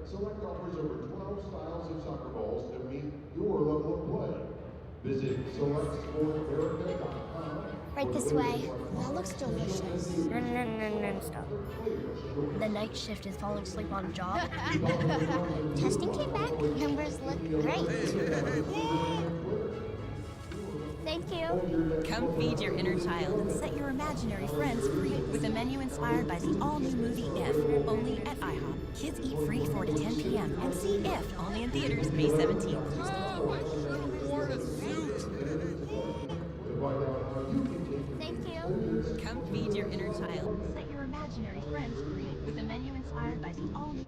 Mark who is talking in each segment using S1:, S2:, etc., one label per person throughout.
S1: Select offers over 12 styles of soccer balls to meet your level of play. Visit selectsportamerica.com.
S2: Right this way. That looks delicious.
S3: Stop.
S2: The night shift is falling asleep on a job. Testing came back. Numbers look great. Thank you.
S4: Come feed your inner child and set your imaginary friends free with a menu inspired by the all-new movie If, only at IHOP. Kids eat free 4 to 10 p.m. and see If, only in theaters May 17th.
S5: Oh, I should have worn a suit.
S2: Thank you.
S4: Come feed your inner child and set your imaginary friends free with a menu inspired by the all-new...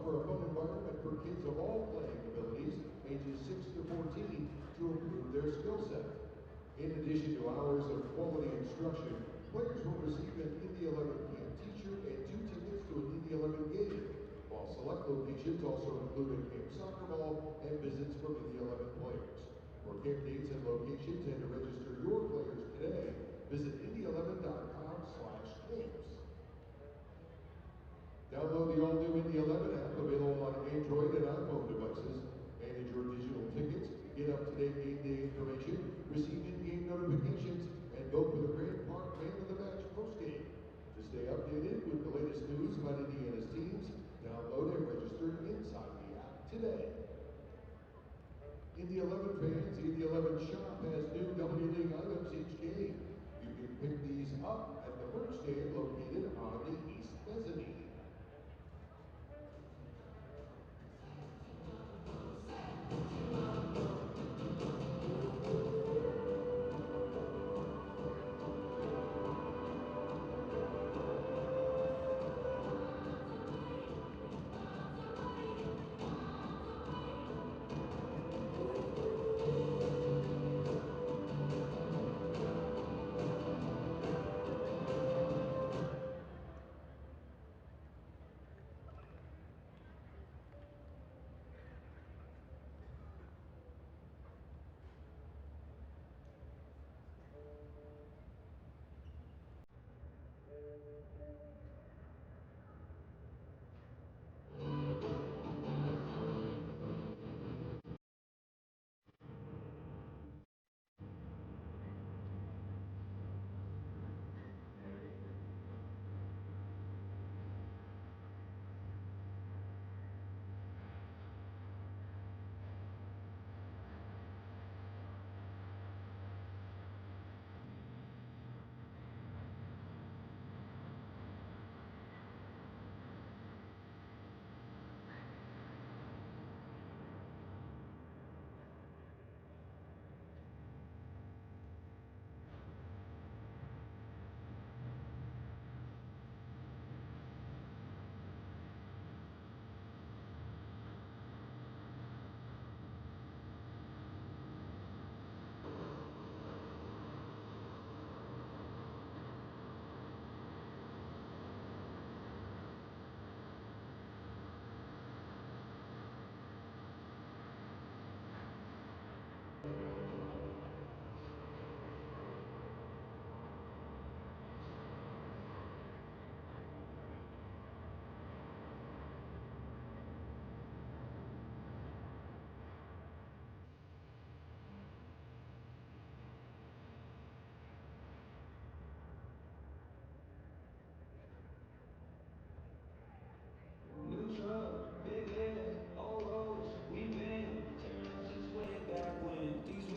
S1: offer a fun environment for kids of all playing abilities, ages 6 to 14, to improve their skill set. In addition to hours of quality instruction, players will receive an Indy 11 camp t-shirt and 2 tickets to an Indy 11 game, while select locations also include a camp soccer ball and visits from Indy 11 players. For camp dates and locations and to register your players today, visit indy11.com/camps. Download the all-new Indy 11 app available on Android and iPhone devices. Manage your digital tickets, get up-to-date game day information, receive in-game notifications, and vote for the Grand Park Man of the Match postgame. To stay updated with the latest news about Indiana's teams, download and register inside the app today. Indy 11 fans, the Indy 11 shop has new W League items each game. You can pick these up at the merch stand located on the East Mezzanine.
S3: Truck, big head, all roads we've been tearing up since way back when. These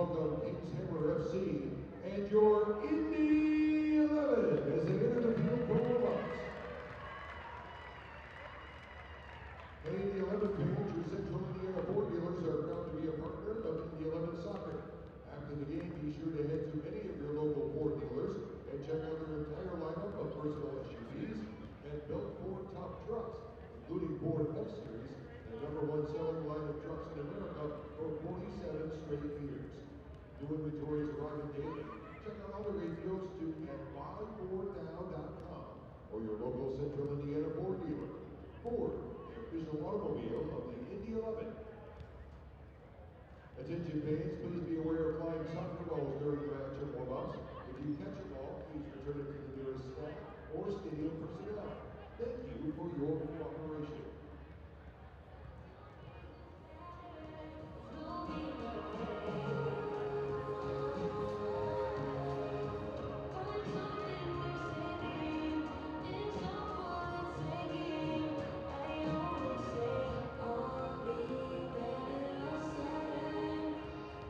S1: welcome Kingshammer FC and your Indy 11 as they enter the field for warm-ups. Hey, Indy 11 fans, your Central Indiana board dealers are proud to be a partner of Indy 11 Soccer. After the game, be sure to head to any of your local Ford dealers and check out their entire lineup of personal SUVs and built Ford top trucks, including Ford F-Series, the #1 selling line of trucks in America for 47 straight years. New inventories arriving daily. Check out all the great deals too at buyfordnow.com or your local Central Indiana Ford dealer. Ford, the official automobile of the Indy 11. Attention fans, please be aware of flying soccer balls during the match and warm-ups. If you catch a ball, please return it to the nearest staff or stadium personnel. Thank you for your cooperation.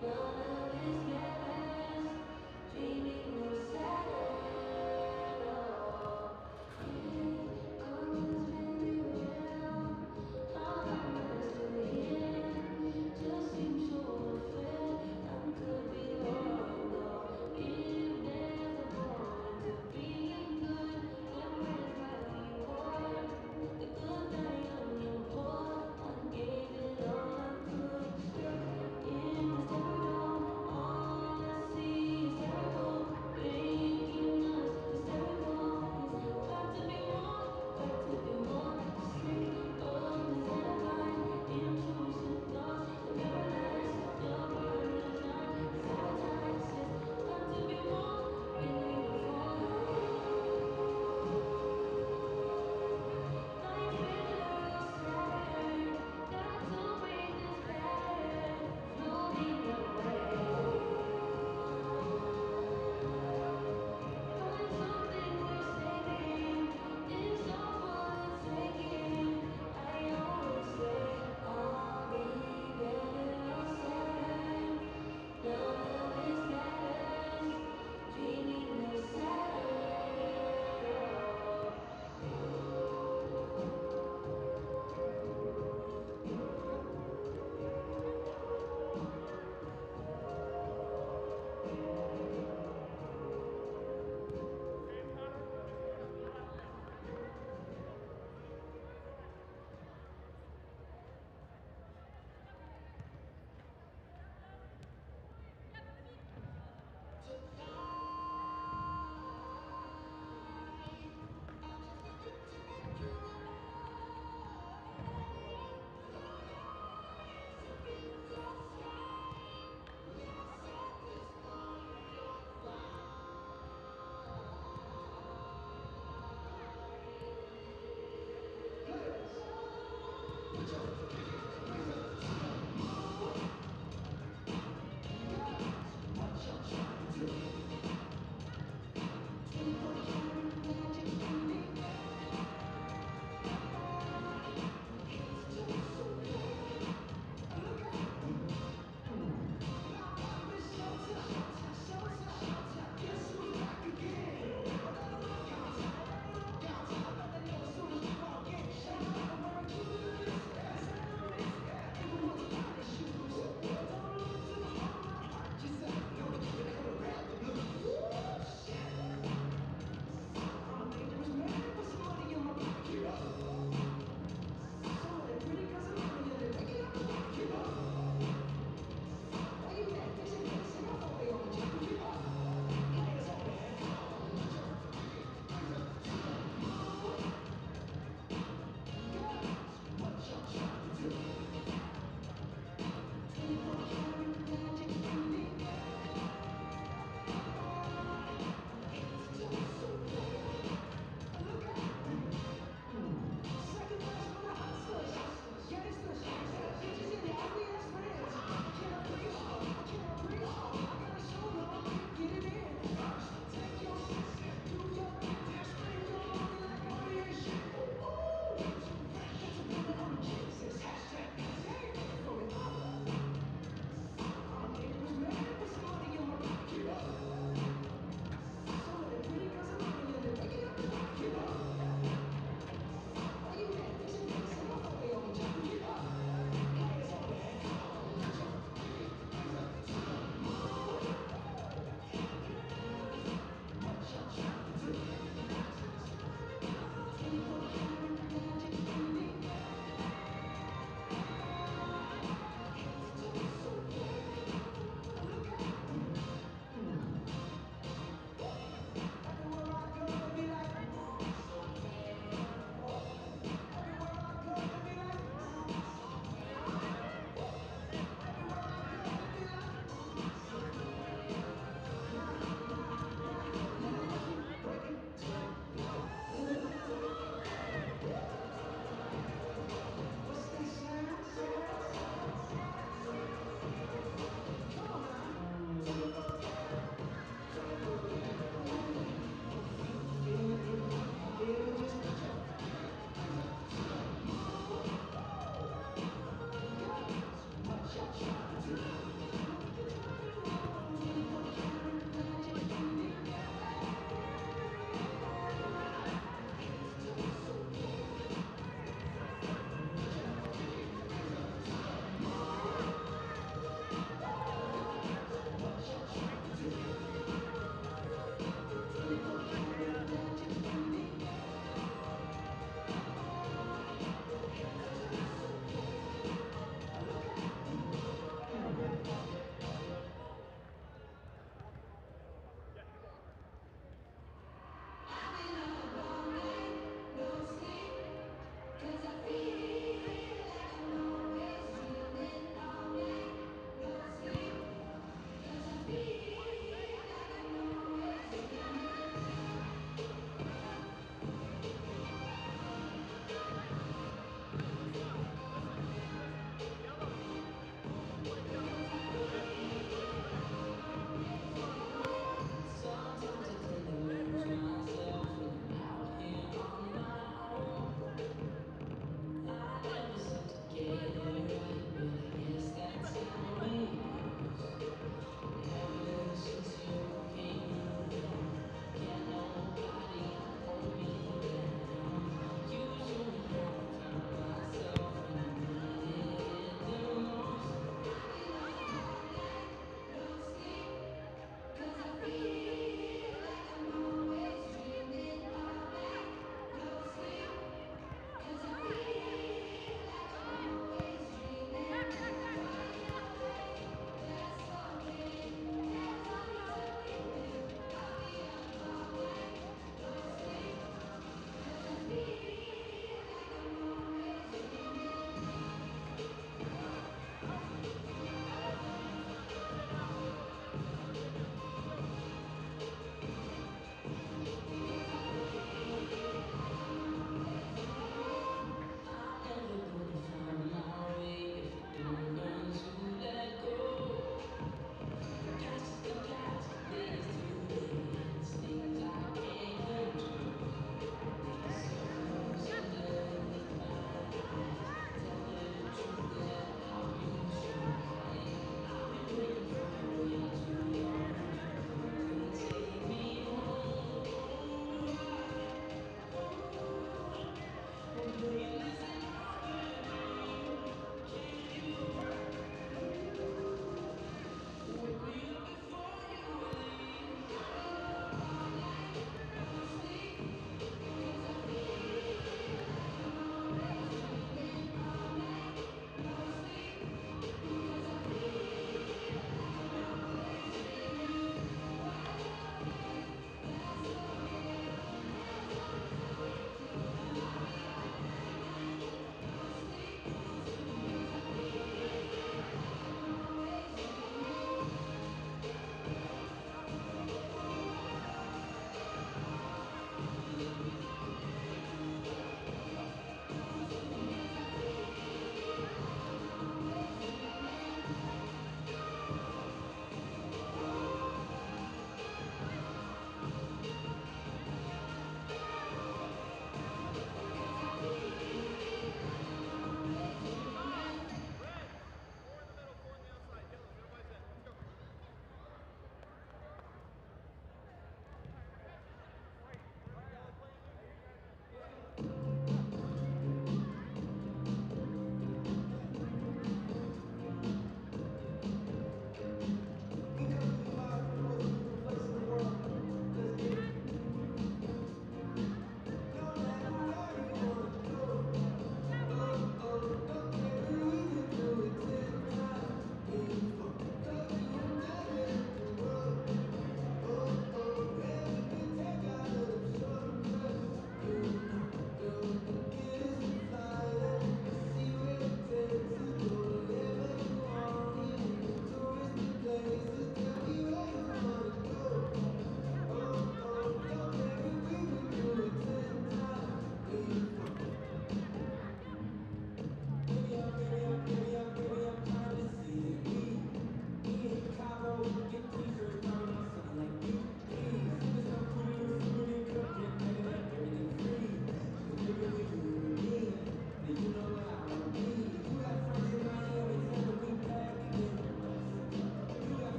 S3: Love is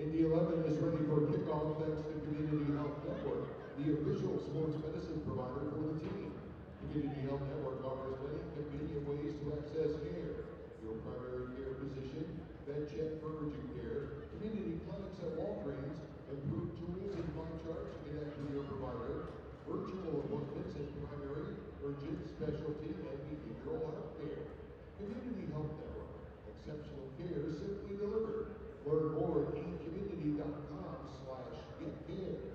S1: Indy 11 is ready for kickoff thanks to Community Health Network, the official sports medicine provider for the team. Community Health Network offers many convenient ways to access care. Your primary care physician, vet check for urgent care, community clinics at Walgreens, improved tools and my chart to connect with your provider, virtual appointments in primary, urgent, specialty, and behavioral health care. Community Health Network, exceptional care simply delivered. Learn more at ecommunity.com/getcare.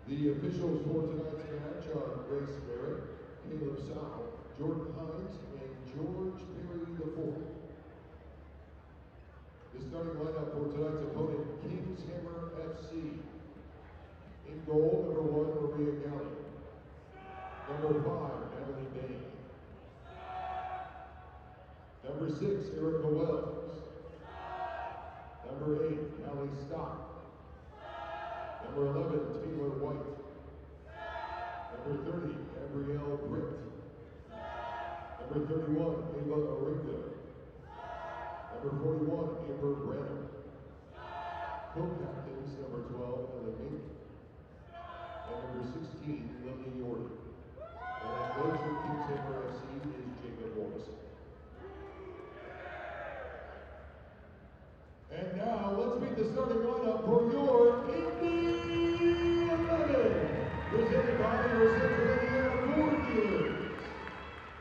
S1: The officials for tonight's match are Grace Barrett, Caleb Sow, Jordan Hines, and George Perry IV. The starting lineup for tonight's opponent, Kingshammer FC. In goal, number 1, Maria Galli. Number 5, Natalie Bain. Number 6, Erica Wells. Number 8, Callie Stock. Number 11, Taylor White. Number 30, Gabrielle Britt. Number 31, Ava Aringo. Number 41, Amber Brennan. Co-captains, number 12, Ellen Mink. And number 16, Lily Yordan. And the coach of Kingshammer FC is Jacob Morrison. And now, let's meet the starting lineup for your Indy 11, presented by your Central Indiana Ford dealers.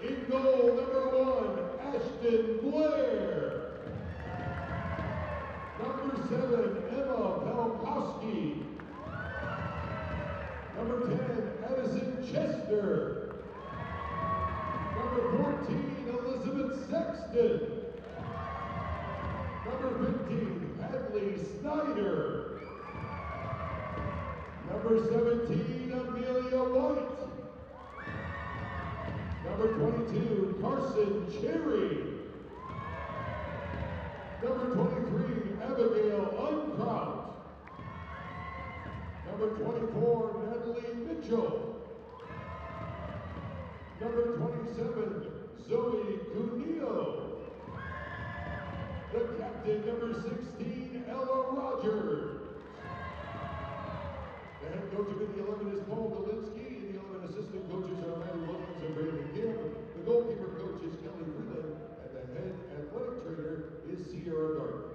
S1: In goal, number 1, Ashton Blair. Number 7, Emma Pelkowski. Number 10, Addison Chester. Number 14, Elizabeth Sexton. Number 15, Hadley Snyder. Number 17, Amelia White. Number 22, Carson Cherry. Number 23, Abigail Unkraut. Number 24, Natalie Mitchell. Number 27, Zoe Cunillo. The captain, number 16, Ella Rogers. The head coach of Indy 11 is Paul Dolinsky. Indy 11 assistant coaches are Matty Williams and Brandon Gibb. The goalkeeper coach is Kelly Freeland. And the head athletic trainer is Sierra Gardner.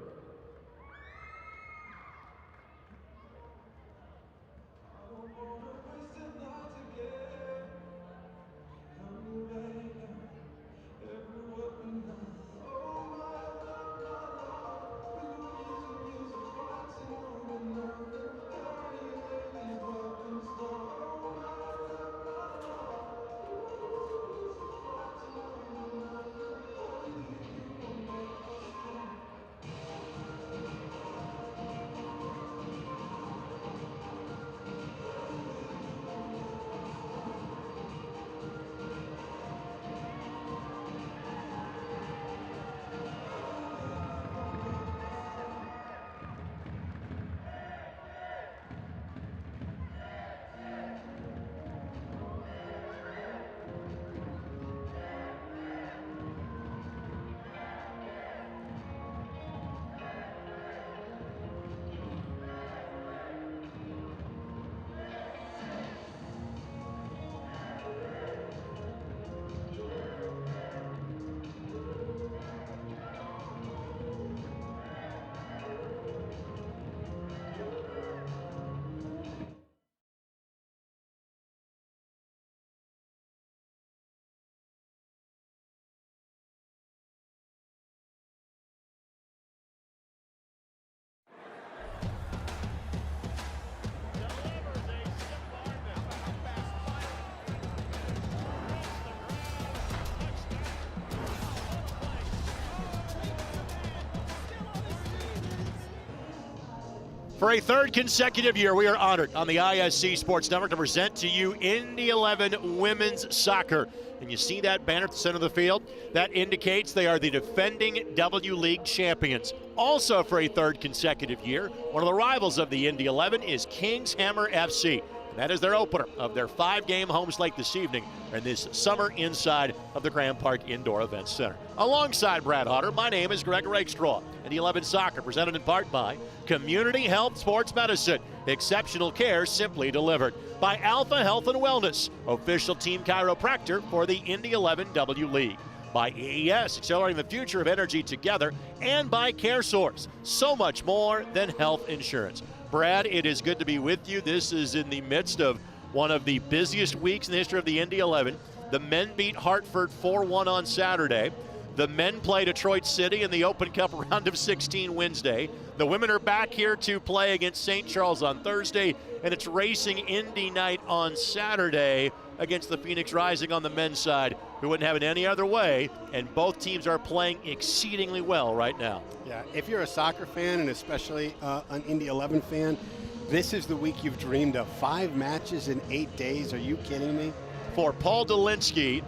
S3: For a third consecutive year, we are honored on the ISC Sports Network to present to you Indy 11 Women's Soccer. And you see that banner at the center of the field? That indicates they are the defending W League champions. Also for a third consecutive year, one of the rivals of the Indy 11 is Kings Hammer FC. And that is their opener of their 5-game home slate this evening and this summer inside of the Grand Park Indoor Events Center. Alongside Brad Hodder, my name is Greg Rakestraw. Indy 11 Soccer, presented in part by Community Health Sports Medicine. Exceptional care simply delivered. By Alpha Health and Wellness, official team chiropractor for the Indy 11 W League. By AES, accelerating the future of energy together. And by CareSource, so much more than health insurance. Brad, it is good to be with you. This is in the midst of one of the busiest weeks in the history of the Indy 11. The men beat Hartford 4-1 on Saturday. The men play Detroit City in the Open Cup round of 16 Wednesday. The women are back here to play against St. Charles on Thursday, and it's Racing Indy night on Saturday against the Phoenix Rising on the men's side, who wouldn't have it any other way, and both teams are playing exceedingly well right now.
S6: Yeah, if you're a soccer fan, and especially an Indy 11 fan, this is the week you've dreamed of. 5 matches in 8 days. Are you kidding me?
S3: For Paul Dolinsky,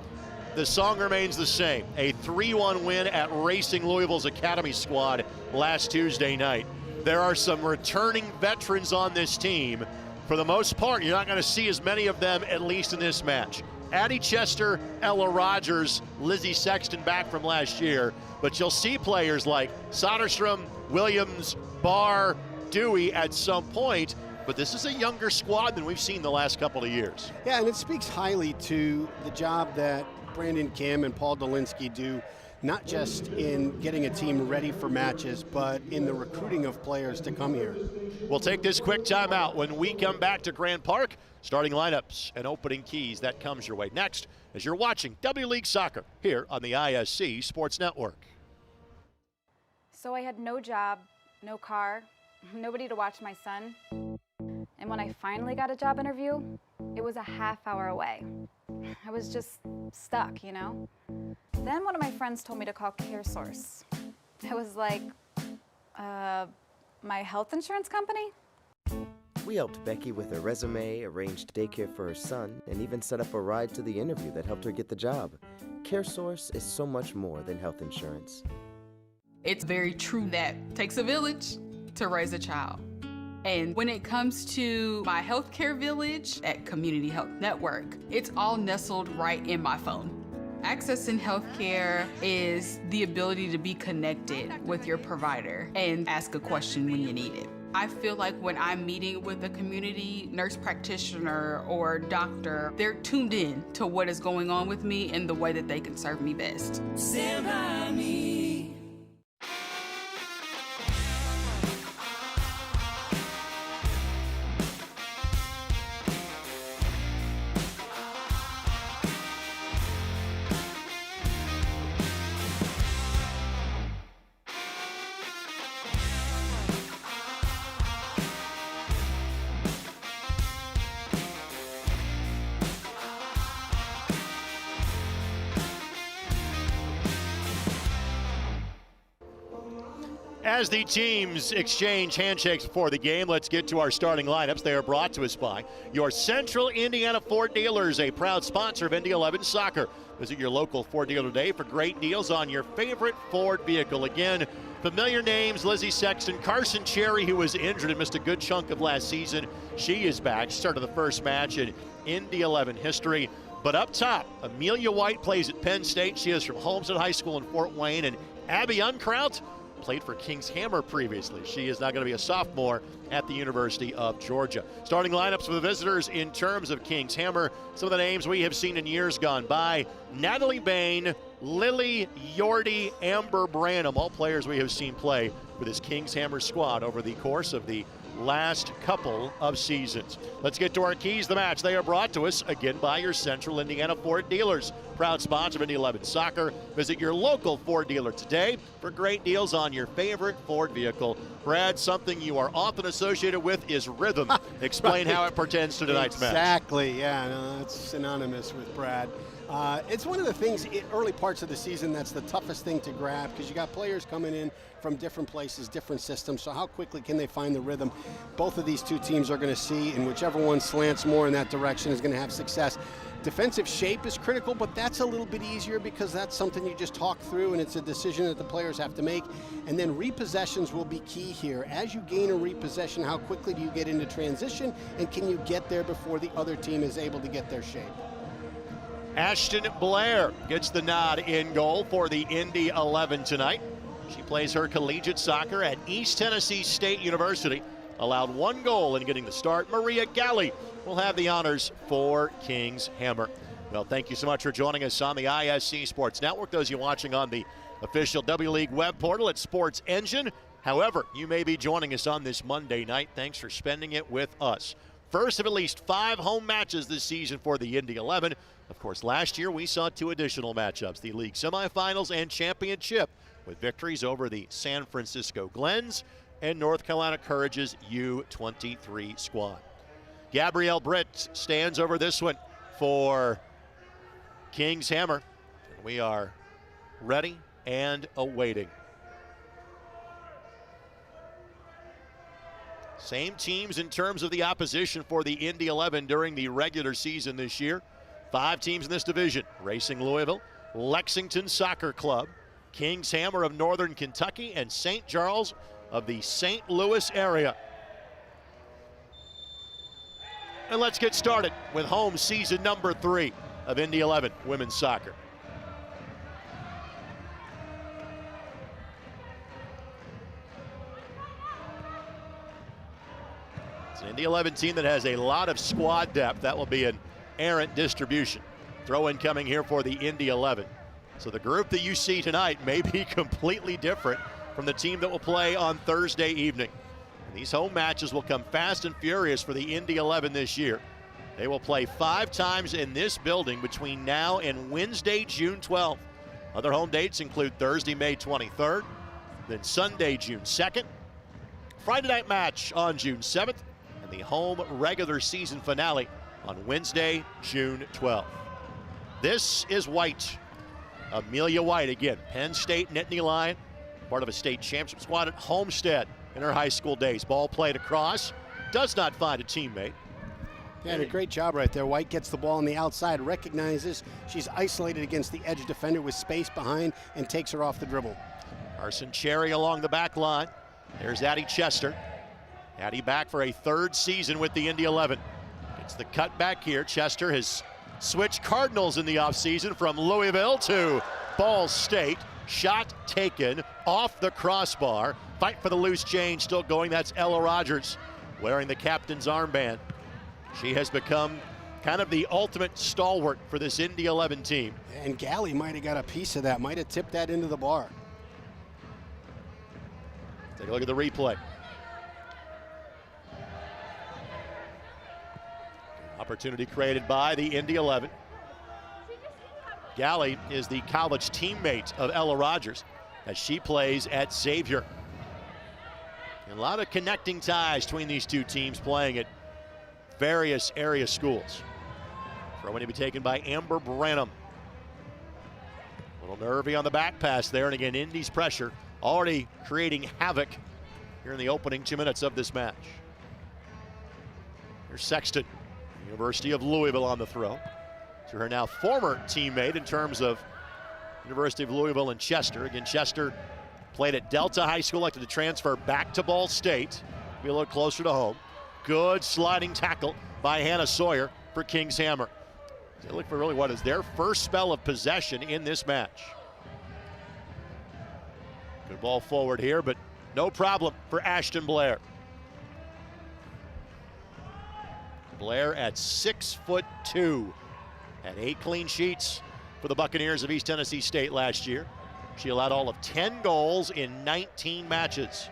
S3: the song remains the same. A 3-1 win at Racing Louisville's Academy squad last Tuesday night. There are some returning veterans on this team. For the most part, you're not going to see as many of them, at least in this match. Addie Chester, Ella Rogers, Lizzie Sexton back from last year. But you'll see players like Soderstrom, Williams, Barr, Dewey at some point. But this is a younger squad than we've seen the last couple of years.
S6: Yeah, and it speaks highly to the job that Brandon Kim and Paul Dolinsky do, not just in getting a team ready for matches, but in the recruiting of players to come here.
S3: We'll take this quick timeout. When we come back to Grand Park, starting lineups and opening keys, that comes your way next as you're watching W League Soccer here on the ISC Sports Network.
S7: So I had no job, no car, nobody to watch my son. And when I finally got a job interview, it was a half-hour away. I was just stuck, you know? Then one of my friends told me to call CareSource. I was like, my health insurance company?
S8: We helped Becky with her resume, arranged daycare for her son, and even set up a ride to the interview that helped her get the job. CareSource is so much more than health insurance.
S9: It's very true that it takes a village to raise a child. And when it comes to my healthcare village at Community Health Network, it's all nestled right in my phone. Accessing healthcare is the ability to be connected with your provider and ask a question when you need it. I feel like when I'm meeting with a community nurse practitioner or doctor, they're tuned in to what is going on with me and the way that they can serve me best.
S10: Stand by me.
S3: As the teams exchange handshakes before the game, let's get to our starting lineups. They are brought to us by your Central Indiana Ford dealers, a proud sponsor of Indy 11 Soccer. Visit your local Ford dealer today for great deals on your favorite Ford vehicle. Again, familiar names: Lizzie Sexton, Carson Cherry, who was injured and missed a good chunk of last season. She is back. She started the first match in Indy 11 history. But up top, Amelia White plays at Penn State. She is from Homestead High School in Fort Wayne. And Abby Unkraut played for Kings Hammer previously. She is now going to be a sophomore at the University of Georgia. Starting lineups for the visitors in terms of Kings Hammer, some of the names we have seen in years gone by: Natalie Bain, Lily Yordi, Amber Branham, all players we have seen play for this Kings Hammer squad over the course of the last couple of seasons. Let's get to our keys to the match. They are brought to us again by your Central Indiana Ford dealers, proud sponsor of Indy 11 Soccer. Visit your local Ford dealer today for great deals on your favorite Ford vehicle. Brad, something you are often associated with is rhythm. Explain
S6: Right.
S3: how it pertains to tonight's match.
S6: Exactly, yeah, no, that's synonymous with Brad. It's one of the things in early parts of the season that's the toughest thing to grab, because you got players coming in from different places, different systems, so how quickly can they find the rhythm? Both of these two teams are going to see, and whichever one slants more in that direction is going to have success. Defensive shape is critical, but that's a little bit easier because that's something you just talk through, and it's a decision that the players have to make. And then repossessions will be key here. As you gain a repossession, how quickly do you get into transition, and can you get there before the other team is able to get their shape?
S3: Ashton Blair gets the nod in goal for the Indy 11 tonight. She plays her collegiate soccer at East Tennessee State University. Allowed 1 goal in getting the start. Maria Galli will have the honors for Kings Hammer. Well, thank you so much for joining us on the ISC Sports Network. Those of you watching on the official W League web portal at Sports Engine. However, you may be joining us on this Monday night. Thanks for spending it with us. First of at least 5 home matches this season for the Indy 11. Of course, last year we saw 2 additional matchups, the league semifinals and championship, with victories over the San Francisco Glens and North Carolina Courage's U23 squad. Gabrielle Britt stands over this one for Kings Hammer. We are ready and awaiting. Same teams in terms of the opposition for the Indy 11 during the regular season this year. 5 teams in this division: Racing Louisville, Lexington Soccer Club, Kings Hammer of Northern Kentucky, and St. Charles of the St. Louis area. And let's get started with home season number 3 of Indy 11 women's soccer. It's an Indy 11 team that has a lot of squad depth. That will be an errant distribution. Throw in coming here for the Indy 11. So the group that you see tonight may be completely different from the team that will play on Thursday evening. And these home matches will come fast and furious for the Indy 11 this year. They will play 5 times in this building between now and Wednesday, June 12th. Other home dates include Thursday, May 23rd, then Sunday, June 2nd, Friday night match on June 7th, and the home regular season finale on Wednesday, June 12th. This is White. Amelia White again, Penn State Nittany Lion, part of a state championship squad at Homestead in her high school days. Ball played across, does not find a teammate.
S6: Yeah, a great job right there. White gets the ball on the outside, recognizes she's isolated against the edge defender with space behind, and takes her off the dribble.
S3: Carson Cherry along the back line. There's Addie Chester. Addie back for a 3rd season with the Indy 11. It's the cut back here. Chester has switched Cardinals in the offseason from Louisville to Ball State. Shot taken off the crossbar. Fight for the loose change still going. That's Ella Rogers wearing the captain's armband. She has become kind of the ultimate stalwart for this Indy 11 team.
S6: And Galli might have got a piece of that, might have tipped that into the bar.
S3: Take a look at the replay. Opportunity created by the Indy 11. Galli is the college teammate of Ella Rogers as she plays at Xavier. And a lot of connecting ties between these two teams playing at various area schools. Throw in to be taken by Amber Branham. A little nervy on the back pass there, and again, Indy's pressure already creating havoc here in the opening 2 minutes of this match. Here's Sexton, University of Louisville on the throw. To her now former teammate in terms of University of Louisville and Chester. Again, Chester played at Delta High School, elected to transfer back to Ball State, be a little closer to home. Good sliding tackle by Hannah Sawyer for Kings Hammer. They look for really what is their first spell of possession in this match. Good ball forward here, but no problem for Ashton Blair. Blair at 6'2", had 8 clean sheets for the Buccaneers of East Tennessee State last year. She allowed all of 10 goals in 19 matches.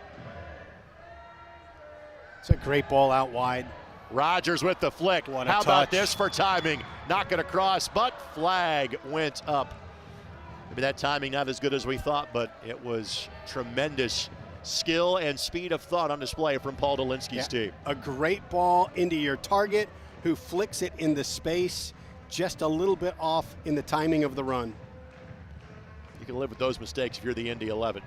S6: It's a great ball out wide.
S3: Rogers with the flick.
S6: What a
S3: How
S6: touch.
S3: about this for timing? Knock it across, but flag went up. Maybe that timing not as good as we thought, but it was tremendous skill and speed of thought on display from Paul Dolinski's team.
S6: A great ball into your target, who flicks it in the space, just a little bit off in the timing of the run.
S3: You can live with those mistakes if you're the Indy 11.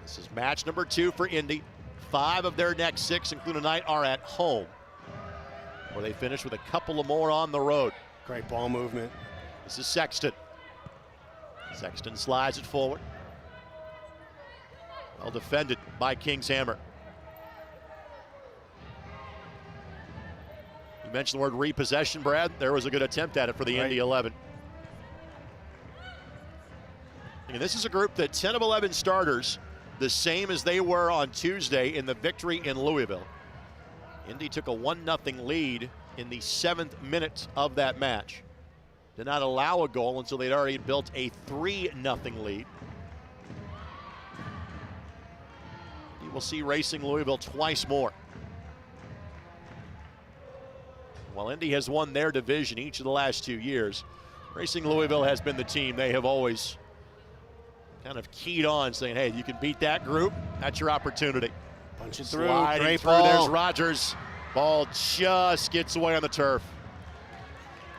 S3: This is match number 2 for Indy. 5 of their next 6, including tonight, are at home, where they finish with a couple of more on the road.
S6: Great ball movement.
S3: This is Sexton. Sexton slides it forward. Well defended by King's Hammer. You mentioned the word repossession, Brad. There was a good attempt at it for the Indy 11. And this is a group that 10 of 11 starters, the same as they were on Tuesday in the victory in Louisville. Indy took a 1-0 lead in the 7th minute of that match. Did not allow a goal until they'd already built a 3-0 lead. You will see Racing Louisville twice more. While Indy has won their division each of the last 2 years, Racing Louisville has been the team they have always kind of keyed on, saying, hey, you can beat that group, that's your opportunity.
S6: Punch it through,
S3: Sliding
S6: great
S3: through,
S6: ball.
S3: there's Rogers. Ball just gets away on the turf.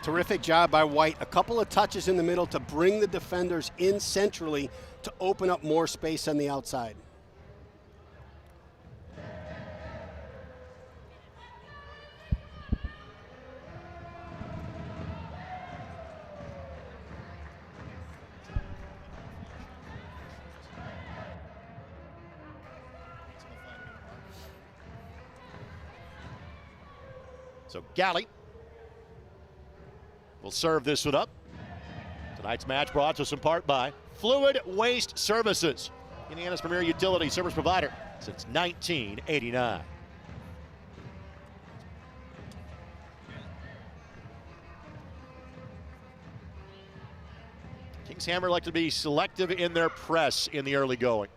S6: Terrific job by White. A couple of touches in the middle to bring the defenders in centrally to open up more space on the outside.
S3: So Galley will serve this one up. Tonight's match brought to us in part by Fluid Waste Services, Indiana's premier utility service provider since 1989. King's Hammer like to be selective in their press in the early going.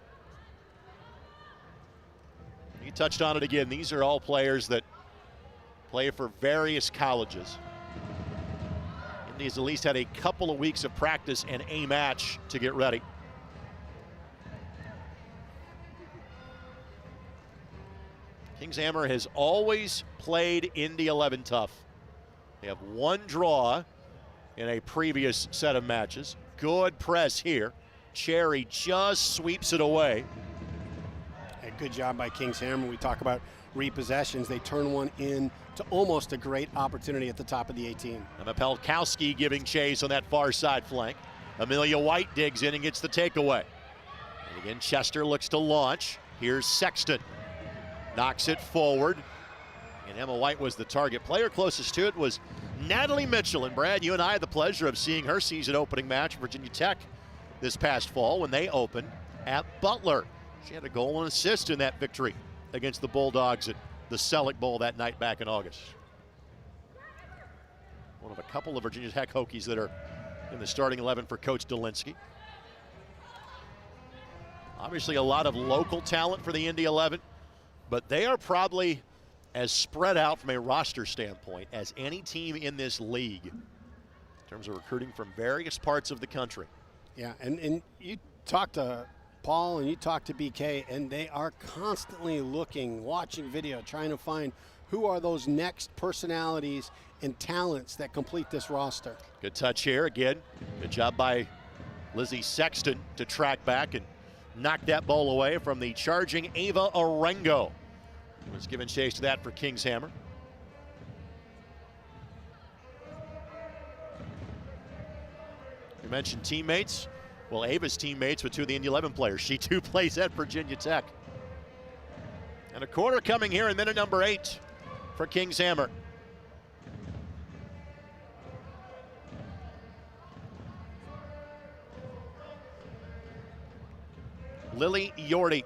S3: You touched on it again. These are all players that play for various colleges. Indy's at least had a couple of weeks of practice and a match to get ready. King's Hammer has always played Indy 11 tough. They have 1 draw in a previous set of matches. Good press here. Cherry just sweeps it away.
S6: A good job by King's Hammer. We talk about repossessions. They turn one in to almost a great opportunity at the top of the 18.
S3: Emma Pelkowski giving chase on that far side flank. Amelia White digs in and gets the takeaway. And again, Chester looks to launch. Here's Sexton. Knocks it forward. And Emma White was the target. Player closest to it was Natalie Mitchell. And Brad, you and I had the pleasure of seeing her season opening match at Virginia Tech this past fall when they opened at Butler. She had a goal and assist in that victory against the Bulldogs at the Selleck Bowl that night back in August. One of a couple of Virginia Tech Hokies that are in the starting 11 for Coach Delinsky. Obviously a lot of local talent for the Indy 11, but they are probably as spread out from a roster standpoint as any team in this league in terms of recruiting from various parts of the country.
S6: Yeah, and you talk to Paul and you talk to BK, and they are constantly looking, watching video, trying to find who are those next personalities and talents that complete this roster.
S3: Good touch here again. Good job by Lizzie Sexton to track back and knock that ball away from the charging Ava Orengo. Was given chase to that for King's Hammer. You mentioned teammates. Well, Ava's teammates with 2 of the Indy 11 players. She too plays at Virginia Tech. And a quarter coming here in minute number 8 for King's Hammer. Lily Yorty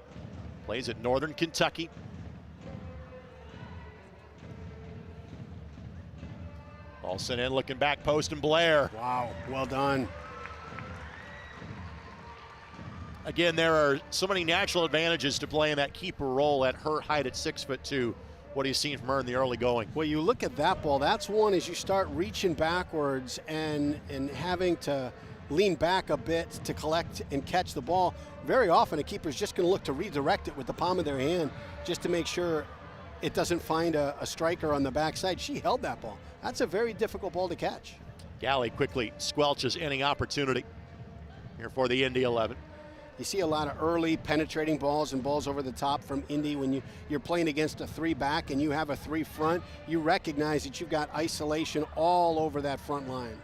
S3: plays at Northern Kentucky. Ball sent in, looking back post, and Blair.
S6: Wow, well done.
S3: Again, there are so many natural advantages to playing that keeper role at her height at 6'2". What are you seeing from her in the early going?
S6: Well, you look at that ball, that's one as you start reaching backwards and having to lean back a bit to collect and catch the ball. Very often a keeper's just going to look to redirect it with the palm of their hand just to make sure it doesn't find a striker on the backside. She held that ball. That's a very difficult ball to catch.
S3: Galley quickly squelches any opportunity here for the Indy 11.
S6: You see a lot of early penetrating balls and balls over the top from Indy. When you're playing against a 3 back and you have a 3 front, you recognize that you've got isolation all over that front line.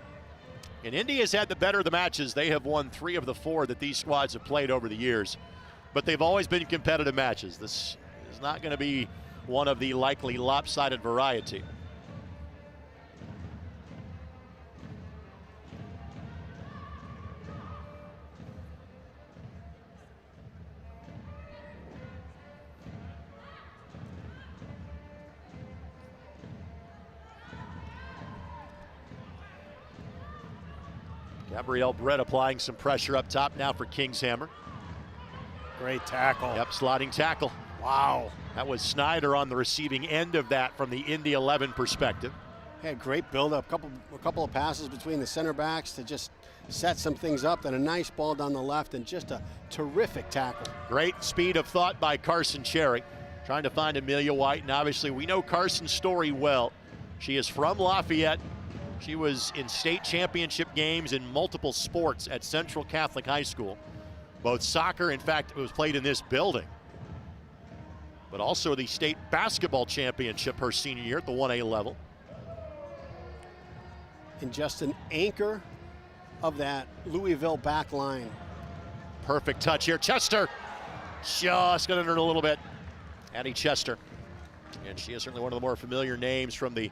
S3: And Indy has had the better of the matches. They have won 3 of the 4 that these squads have played over the years. But they've always been competitive matches. This is not going to be one of the likely lopsided variety. Gabrielle Brett applying some pressure up top now for Kingshammer.
S6: Great tackle.
S3: Yep, sliding tackle.
S6: Wow.
S3: That was Snyder on the receiving end of that from the Indy 11 perspective.
S6: Had great build-up, a couple of passes between the center backs to just set some things up, then a nice ball down the left, and just a terrific tackle.
S3: Great speed of thought by Carson Cherry, trying to find Amelia White, and obviously we know Carson's story well. She is from Lafayette. She was in state championship games in multiple sports at Central Catholic High School. Both soccer, in fact, it was played in this building, but also the state basketball championship her senior year at the 1A level.
S6: And just an anchor of that Louisville back line.
S3: Perfect touch here. Chester just got under it a little bit. Addie Chester. And she is certainly one of the more familiar names from the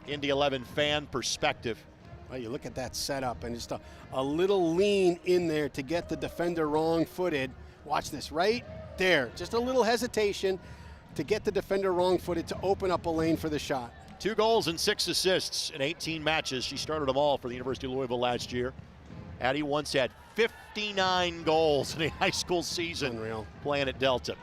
S3: Indy 11 fan perspective.
S6: Well, you look at that setup and just a little lean in there to get the defender wrong-footed. Watch this right there. Just a little hesitation to get the defender wrong-footed to open up a lane for the shot.
S3: 2 goals and 6 assists in 18 matches. She started them all for the University of Louisville last year. Addie once had 59 goals in a high school season.
S6: Unreal.
S3: Playing at Delta.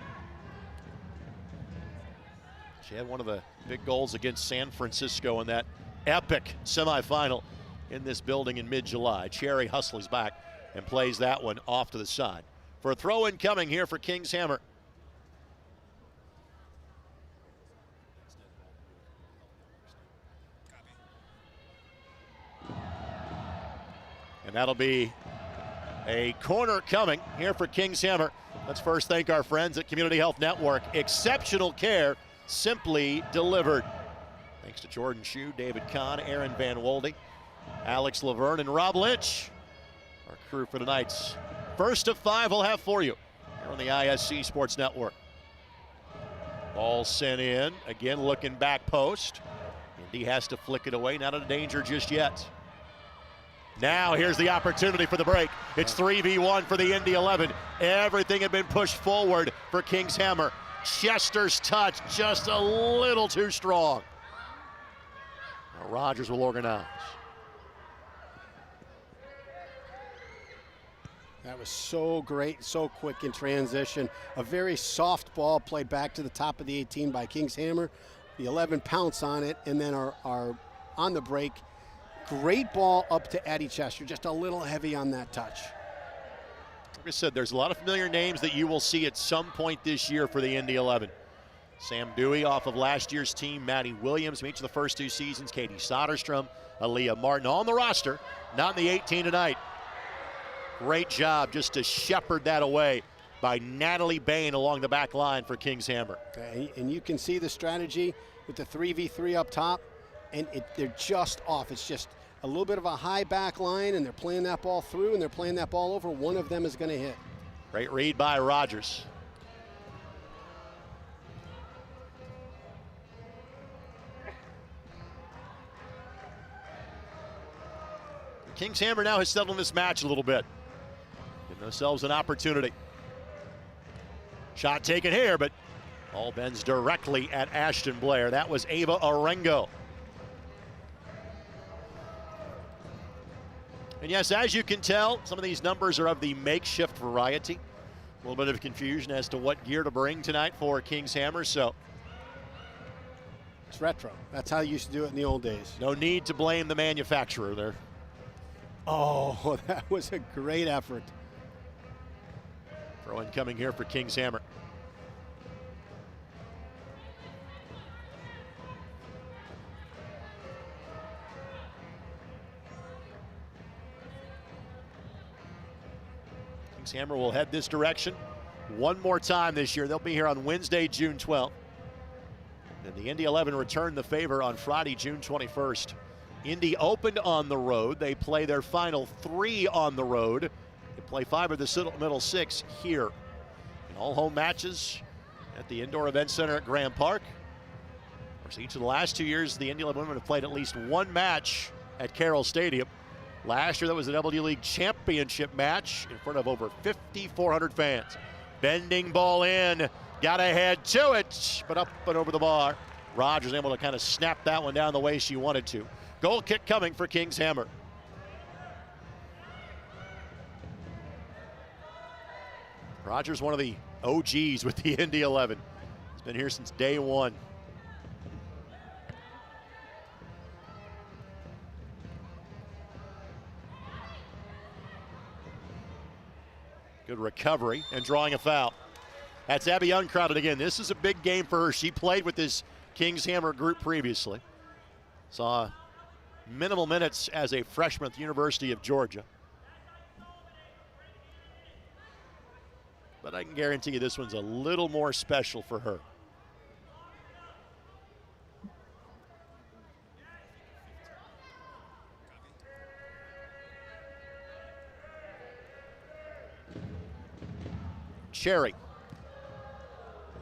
S3: She had one of the big goals against San Francisco in that epic semifinal in this building in mid-July. Cherry hustles back and plays that one off to the side. For a throw-in coming here for Kingshammer. And that'll be a corner coming here for Kingshammer. Let's first thank our friends at Community Health Network. Exceptional care, simply delivered. Thanks to Jordan Shue, David Kahn, Aaron Van Wolde, Alex Laverne, and Rob Lynch. Our crew for tonight's first of 5 we'll have for you here on the ISC Sports Network. Ball sent in, again looking back post. Indy has to flick it away, not in danger just yet. Now here's the opportunity for the break. It's 3v1 for the Indy 11. Everything had been pushed forward for Kingshammer. Chester's touch just a little too strong. Now Rogers will organize.
S6: That was so great, so quick in transition. A very soft ball played back to the top of the 18 by Kingshammer. The 11 pounce on it, and then are on the break. Great ball up to Addie Chester, just a little heavy on that touch.
S3: Like I said, there's a lot of familiar names that you will see at some point this year for the Indy 11. Sam Dewey off of last year's team, Maddie Williams, each of the first 2 seasons, Katie Soderstrom, Aaliyah Martin on the roster, not in the 18 tonight. Great job just to shepherd that away by Natalie Bain along the back line for Kingshammer.
S6: And you can see the strategy with the 3v3 up top. And they're just off. It's just a little bit of a high back line, and they're playing that ball through, and they're playing that ball over. One of them is going to hit.
S3: Great read by Rogers. Kingshammer now has settled this match a little bit. Giving themselves an opportunity. Shot taken here, but ball bends directly at Ashton Blair. That was Ava Arengo. And yes, as you can tell, some of these numbers are of the makeshift variety. A little bit of confusion as to what gear to bring tonight for Kingshammer, so.
S6: It's retro. That's how you used to do it in the old days.
S3: No need to blame the manufacturer there.
S6: Oh, that was a great effort.
S3: Throw in coming here for Kingshammer. Kings Hammer will head this direction one more time this year. They'll be here on Wednesday, June 12th. And the Indy 11 return the favor on Friday, June 21st. Indy opened on the road. They play their final 3 on the road. They play 5 of the middle 6 here. In all home matches at the Indoor Event Center at Graham Park. Of course, each of the last 2 years, the Indy 11 women have played at least one match at Carroll Stadium. Last year, that was the W League Championship match in front of over 5,400 fans. Bending ball in, got ahead to it, but up and over the bar. Rogers able to kind of snap that one down the way she wanted to. Goal kick coming for Kings Hammer. Rogers, one of the OGs with the Indy 11. He's been here since day one. Good recovery and drawing a foul. That's Abby Uncrowded again. This is a big game for her. She played with this Kings Hammer group previously. Saw minimal minutes as a freshman at the University of Georgia. But I can guarantee you this one's a little more special for her. Cherry.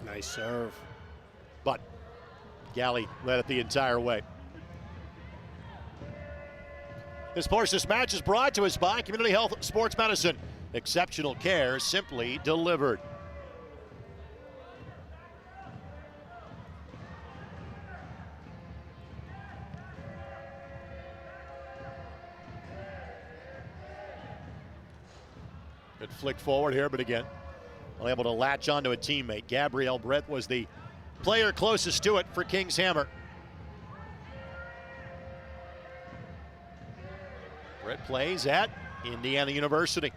S6: Nice serve.
S3: But Galley led it the entire way. This match is brought to us by Community Health Sports Medicine. Exceptional care simply delivered. Good flick forward here, but again, unable to latch onto a teammate. Gabrielle Brett was the player closest to it for Kings Hammer. Brett plays at Indiana University.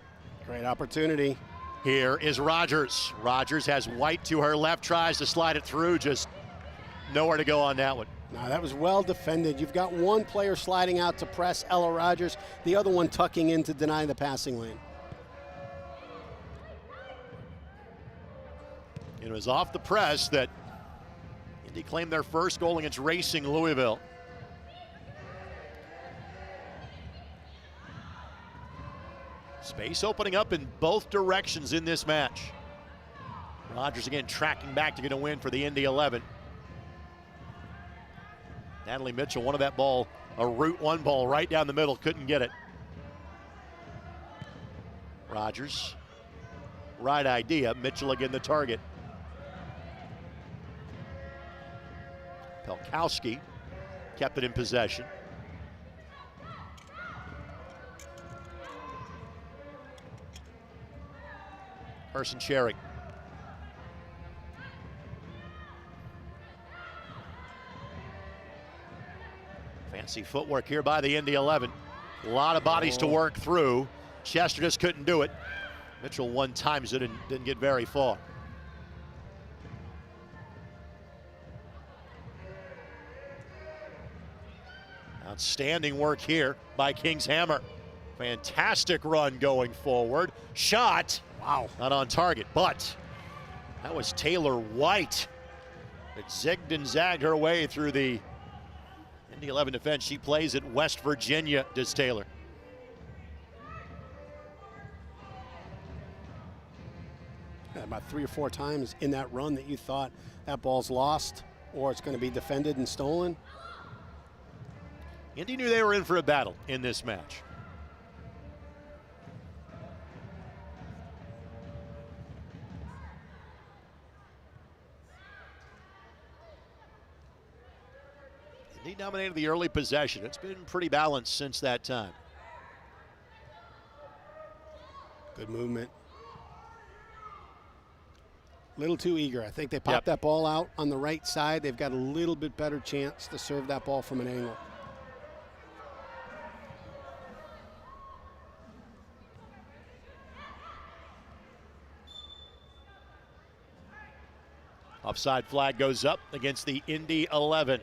S6: Great opportunity.
S3: Here is Rogers. Rogers has White to her left, tries to slide it through, just nowhere to go on that one.
S6: Now that was well defended. You've got one player sliding out to press Ella Rogers, the other one tucking in to deny the passing lane.
S3: It was off the press that Indy claimed their first goal against Racing Louisville. Space opening up in both directions in this match. Rogers again tracking back to get a win for the Indy 11. Natalie Mitchell wanted that ball, a Route 1 ball right down the middle, couldn't get it. Rogers, right idea, Mitchell again the target. Pelkowski kept it in possession. Carson Cherry. Fancy footwork here by the Indy 11. A lot of bodies to work through. Chester just couldn't do it. Mitchell one times it and didn't get very far. Outstanding work here by Kings Hammer. Fantastic run going forward. Shot. Wow. Not on target, but that was Taylor White that zigged and zagged her way through the Indy 11 defense. She plays at West Virginia, does Taylor.
S6: About 3 or 4 times in that run that you thought that ball's lost or it's going to be defended and stolen.
S3: Indy knew they were in for a battle in this match. Indy dominated the early possession. It's been pretty balanced since that time.
S6: Good movement. Little too eager. I think they popped that ball out on the right side. They've got a little bit better chance to serve that ball from an angle.
S3: Offside flag goes up against the Indy 11.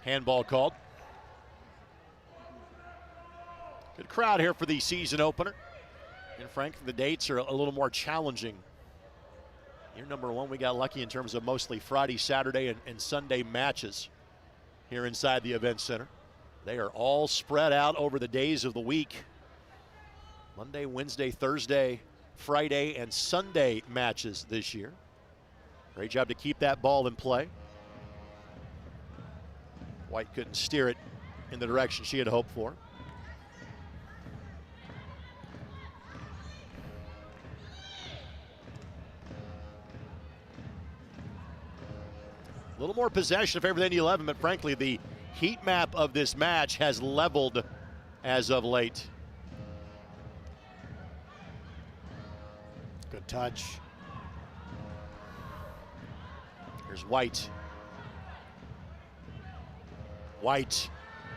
S3: Handball called. Good crowd here for the season opener. And frankly, the dates are a little more challenging. Year number 1, we got lucky in terms of mostly Friday, Saturday, and Sunday matches here inside the event center. They are all spread out over the days of the week. Monday, Wednesday, Thursday, Friday, and Sunday matches this year. Great job to keep that ball in play. White couldn't steer it in the direction she had hoped for. A little more possession in favor of the Indy 11, but frankly, the heat map of this match has leveled as of late.
S6: Good touch.
S3: Here's White. White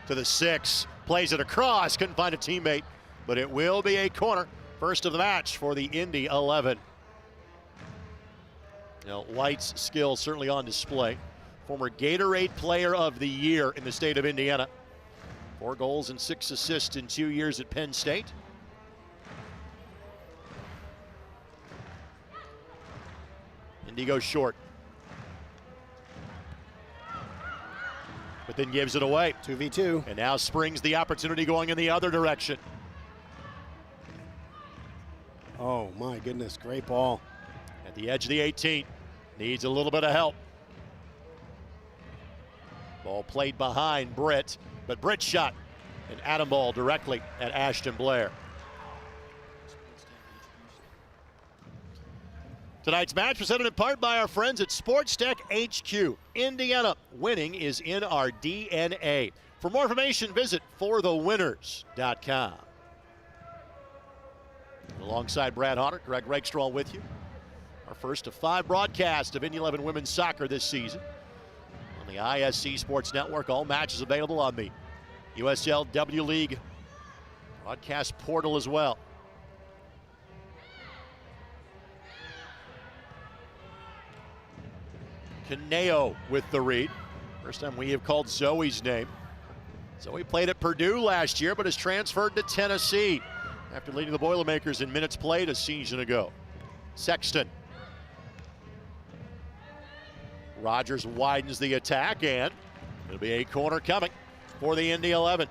S3: to the 6, plays it across, couldn't find a teammate, but it will be a corner. First of the match for the Indy 11. Now, White's skill certainly on display. Former Gatorade Player of the Year in the state of Indiana. 4 goals and 6 assists in 2 years at Penn State. Indy goes short, but then gives it away.
S6: 2v2.
S3: And now springs the opportunity going in the other direction.
S6: Oh my goodness, great ball.
S3: At the edge of the 18, needs a little bit of help. Ball played behind Britt, but Britt shot an atom ball directly at Ashton Blair. Tonight's match presented in part by our friends at Sports Tech HQ. Indiana, winning is in our DNA. For more information, visit forthewinners.com. Alongside Brad Hodder, Greg Rakestraw with you. Our first of 5 broadcasts of Indy 11 women's soccer this season. On the ISC Sports Network, all matches available on the USL W League broadcast portal as well. Caneo with the read. First time we have called Zoe's name. Zoe played at Purdue last year, but has transferred to Tennessee after leading the Boilermakers in minutes played a season ago. Sexton. Rogers widens the attack, and it'll be a corner coming for the Indy 11.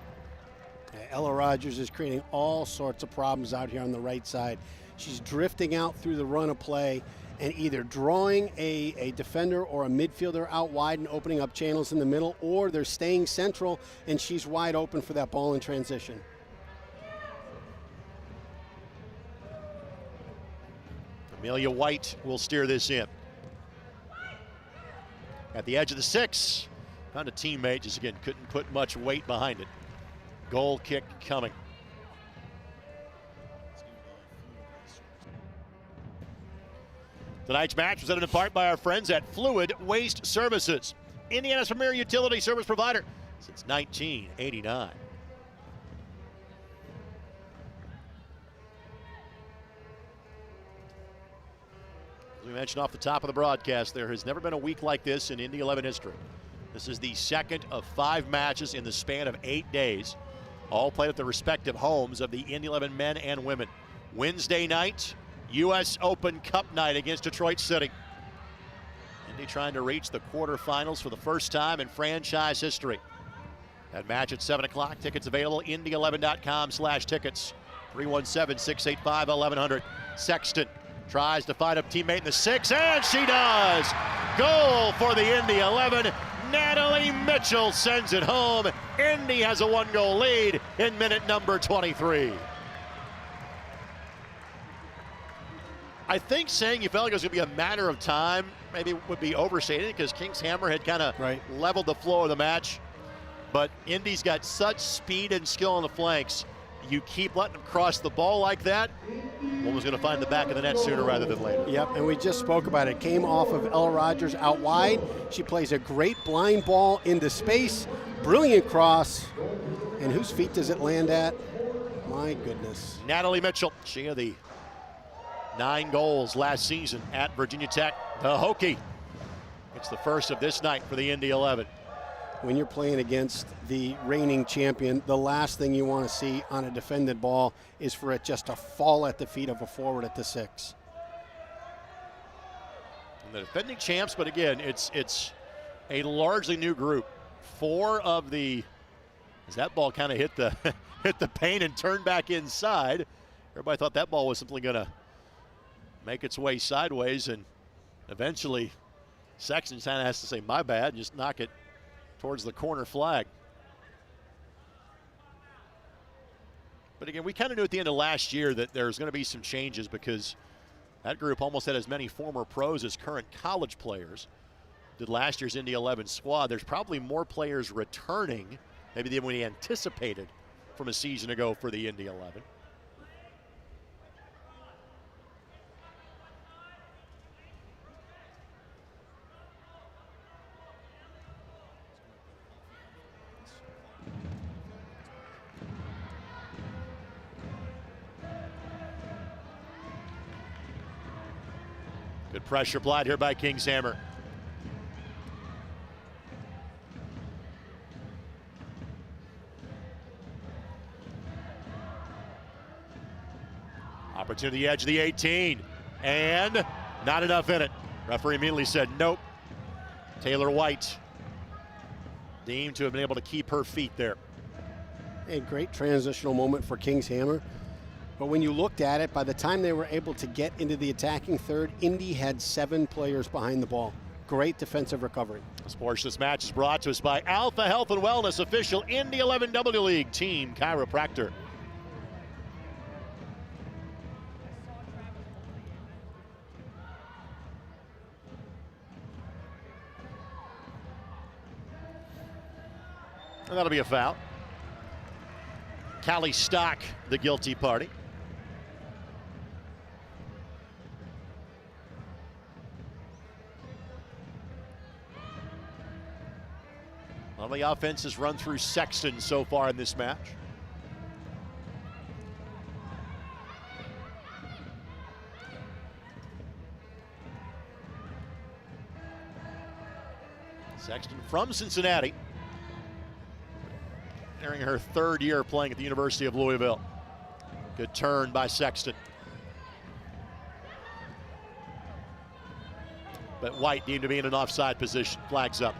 S6: Ella Rogers is creating all sorts of problems out here on the right side. She's drifting out through the run of play and either drawing a defender or a midfielder out wide and opening up channels in the middle, or they're staying central and she's wide open for that ball in transition.
S3: Amelia White will steer this in. At the edge of the 6, found a teammate, just again couldn't put much weight behind it. Goal kick coming. Tonight's match was presented in part by our friends at Fluid Waste Services, Indiana's premier utility service provider since 1989. As we mentioned off the top of the broadcast, there has never been a week like this in Indy 11 history. This is the second of 5 matches in the span of 8 days, all played at the respective homes of the Indy 11 men and women. Wednesday night, U.S. Open Cup night against Detroit City. Indy trying to reach the quarterfinals for the first time in franchise history. That match at 7 o'clock. Tickets available, indy11.com/tickets. 317-685-1100. Sexton tries to find a teammate in the 6, and she does! Goal for the Indy 11. Natalie Mitchell sends it home. Indy has a 1-goal lead in minute number 23. I think saying you felt like it was going to be a matter of time maybe would be overstated, because King's Hammer had kind of leveled the flow of the match. But Indy's got such speed and skill on the flanks. You keep letting them cross the ball like that, one was going to find the back of the net sooner rather than later.
S6: Yep, and we just spoke about it. Came off of Ella Rogers out wide. She plays a great blind ball into space. Brilliant cross. And whose feet does it land at? My goodness.
S3: Natalie Mitchell. She had the 9 goals last season at Virginia Tech. The Hokie. It's the first of this night for the Indy 11.
S6: when you're playing against the reigning champion, the last thing you want to see on a defended ball is for it just to fall at the feet of a forward at the 6.
S3: And the defending champs, but again, it's a largely new group. 4 of the, as that ball kind of hit the hit the paint and turned back inside. Everybody thought that ball was simply going to make its way sideways, and eventually Sexton kind of has to say, my bad, and just knock it towards the corner flag. But again, we kind of knew at the end of last year that there was going to be some changes because that group almost had as many former pros as current college players. Did last year's Indy 11 squad. There's probably more players returning maybe than we anticipated from a season ago for the Indy 11. Good pressure applied here by King's Hammer. Opportunity to the edge of the 18, and not enough in it. Referee immediately said nope. Taylor White deemed to have been able to keep her feet there.
S6: A great transitional moment for King's Hammer. But when you looked at it, by the time they were able to get into the attacking third, Indy had 7 players behind the ball. Great defensive recovery.
S3: This portion of this match is brought to us by Alpha Health and Wellness, official Indy 11 W League team chiropractor. And that'll be a foul. Callie Stock, the guilty party. Well, the offense has run through Sexton so far in this match. Sexton from Cincinnati, entering her 3rd year playing at the University of Louisville. Good turn by Sexton. But White deemed to be in an offside position. Flags up.